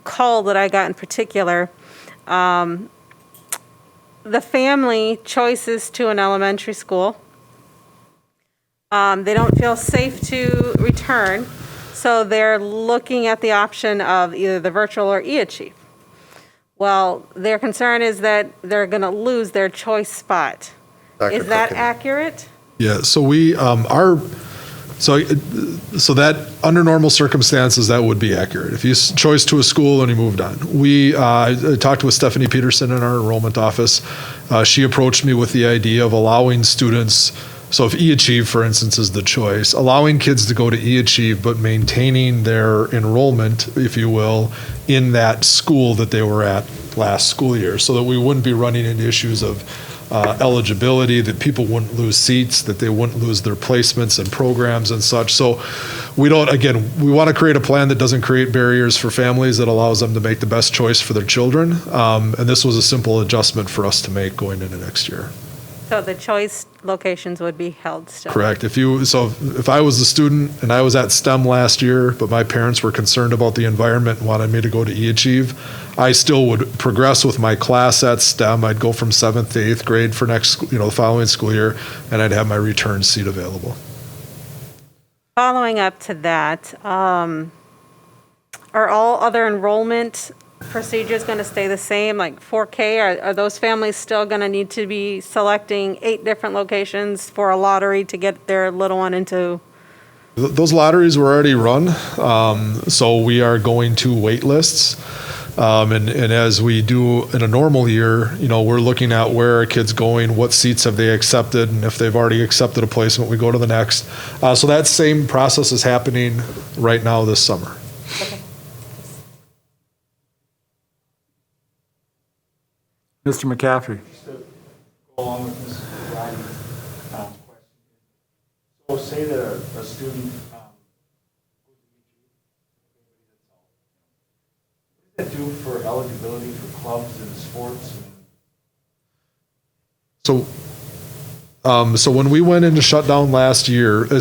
call that I got in particular. The family choices to an elementary school. They don't feel safe to return. So they're looking at the option of either the virtual or eAchieve. Well, their concern is that they're going to lose their choice spot. Is that accurate? Yeah, so we so that under normal circumstances that would be accurate. If you choice to a school and you moved on, I talked with Stephanie Peterson in our enrollment office. She approached me with the idea of allowing students. So if eAchieve, for instance, is the choice, allowing kids to go to eAchieve, but maintaining their enrollment, if you will, in that school that they were at last school year, so that we wouldn't be running into issues of eligibility, that people wouldn't lose seats, that they wouldn't lose their placements and programs and such. So we want to create a plan that doesn't create barriers for families, that allows them to make the best choice for their children. And this was a simple adjustment for us to make going into next year. So the choice locations would be held still? Correct. If I was a student and I was at STEM last year, but my parents were concerned about the environment and wanted me to go to eAchieve, I still would progress with my class at STEM. I'd go from 7th to 8th grade for the following school year, and I'd have my return seat available. Following up to that, are all other enrollment procedures going to stay the same, like 4K? Are those families still going to need to be selecting 8 different locations for a lottery to get their little one into? Those lotteries were already run, so we are going to wait lists. And as we do in a normal year, we're looking at where are kids going, what seats have they accepted, and if they've already accepted a placement, we go to the next. So that same process is happening right now this summer. Mr. McCaffrey. Just to go along with Mrs. O'Brien's question. So say that a student what does that do for eligibility for clubs and sports? So when we went into shutdown last year, a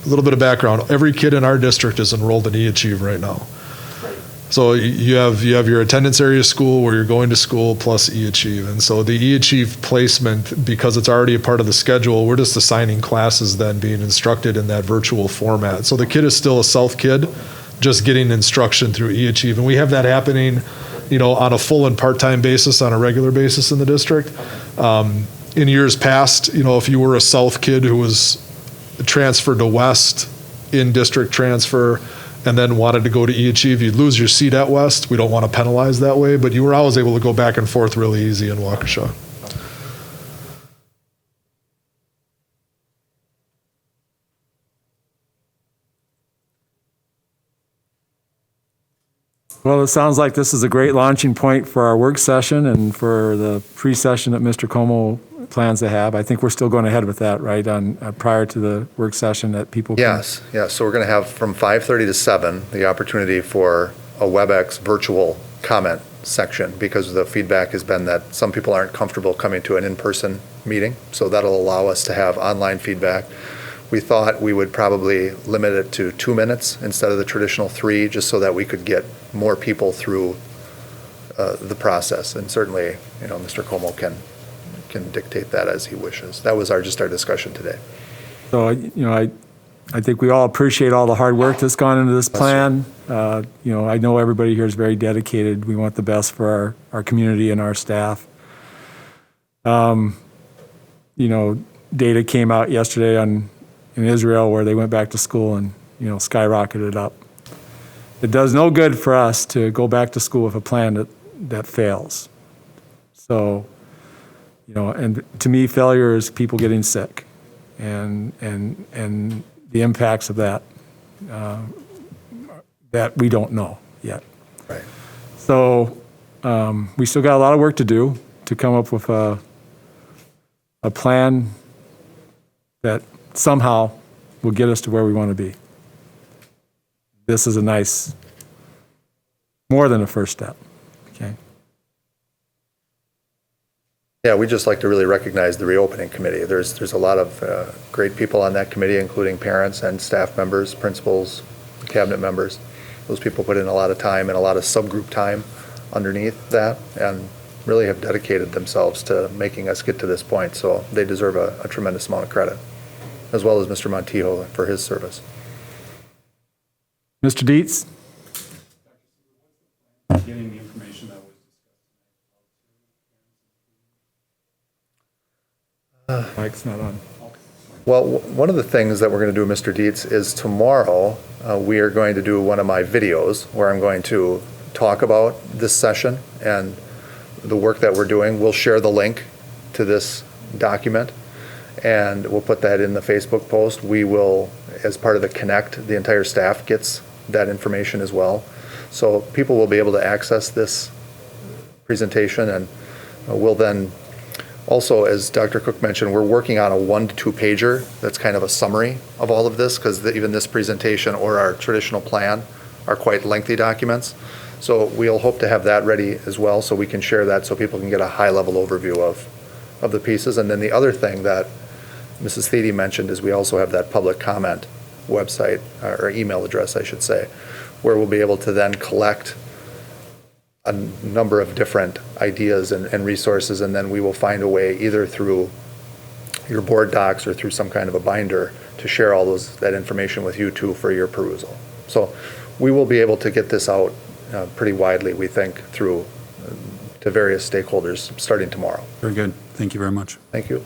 little bit of background, every kid in our district is enrolled in eAchieve right now. So you have your attendance area school where you're going to school plus eAchieve. And so the eAchieve placement, because it's already a part of the schedule, we're just assigning classes then being instructed in that virtual format. So the kid is still a South kid, just getting instruction through eAchieve. And we have that happening, on a full and part-time basis, on a regular basis in the district. In years past, if you were a South kid who was transferred to West in district transfer, and then wanted to go to eAchieve, you'd lose your seat at West. We don't want to penalize that way, but you were always able to go back and forth really easy in Waukesha. Well, it sounds like this is a great launching point for our work session and for the pre-session that Mr. Como plans to have. I think we're still going ahead with that, right, on prior to the work session that people can... Yes. So we're going to have from 5:30 to 7 the opportunity for a WebEx virtual comment section, because the feedback has been that some people aren't comfortable coming to an in-person meeting, so that'll allow us to have online feedback. We thought we would probably limit it to 2 minutes instead of the traditional 3, just so that we could get more people through the process. And certainly, Mr. Como can dictate that as he wishes. That was our discussion today. So, I think we all appreciate all the hard work that's gone into this plan. I know everybody here is very dedicated. We want the best for our community and our staff. Data came out yesterday in Israel where they went back to school and, skyrocketed up. It does no good for us to go back to school with a plan that fails. So, and to me, failure is people getting sick and the impacts of that that we don't know yet. Right. So we still got a lot of work to do to come up with a plan that somehow will get us to where we want to be. This is more than a first step, okay? Yeah, we'd just like to really recognize the reopening committee. There's a lot of great people on that committee, including parents and staff members, principals, cabinet members. Those people put in a lot of time and a lot of subgroup time underneath that, and really have dedicated themselves to making us get to this point. So they deserve a tremendous amount of credit, as well as Mr. Montijo for his service. Mr. Dietz? Getting the information that was Mike's not on. Well, one of the things that we're going to do, Mr. Dietz, is tomorrow we are going to do one of my videos where I'm going to talk about this session and the work that we're doing. We'll share the link to this document and we'll put that in the Facebook post. We will, as part of the Connect, the entire staff gets that information as well. So people will be able to access this presentation, and we'll then also, as Dr. Cook mentioned, we're working on a 1 to 2 pager that's kind of a summary of all of this, because even this presentation or our traditional plan are quite lengthy documents. So we'll hope to have that ready as well, so we can share that so people can get a high-level overview of the pieces. And then the other thing that Mrs. Thede mentioned is we also have that public comment website, or email address, I should say, where we'll be able to then collect a number of different ideas and resources, and then we will find a way, either through your board docs or through some kind of a binder, to share all that information with you too for your perusal. So we will be able to get this out pretty widely, we think, through to various stakeholders starting tomorrow. very good. Thank you very much. Thank you.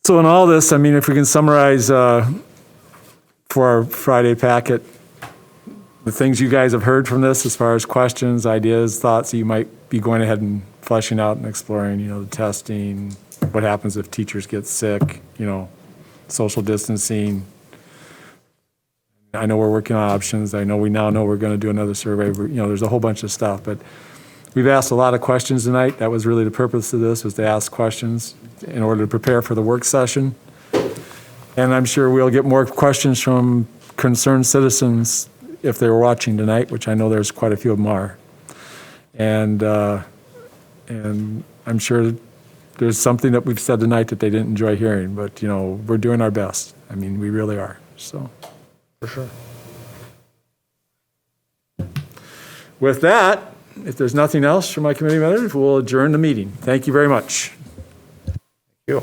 So in all this, I mean, if we can summarize for our Friday packet, the things you guys have heard from this as far as questions, ideas, thoughts that you might be going ahead and fleshing out and exploring, you know, the testing, what happens if teachers get sick, you know, social distancing. I know we're working on options. I know we now know we're going to do another survey. You know, there's a whole bunch of stuff, but we've asked a lot of questions tonight. That was really the purpose of this, was to ask questions in order to prepare for the work session. And I'm sure we'll get more questions from concerned citizens if they were watching tonight, which I know there's quite a few of them are. And I'm sure there's something that we've said tonight that they didn't enjoy hearing, but, you know, we're doing our best. I mean, we really are, so. For sure. With that, if there's nothing else from my committee members, we'll adjourn the meeting. Thank you very much. Thank you.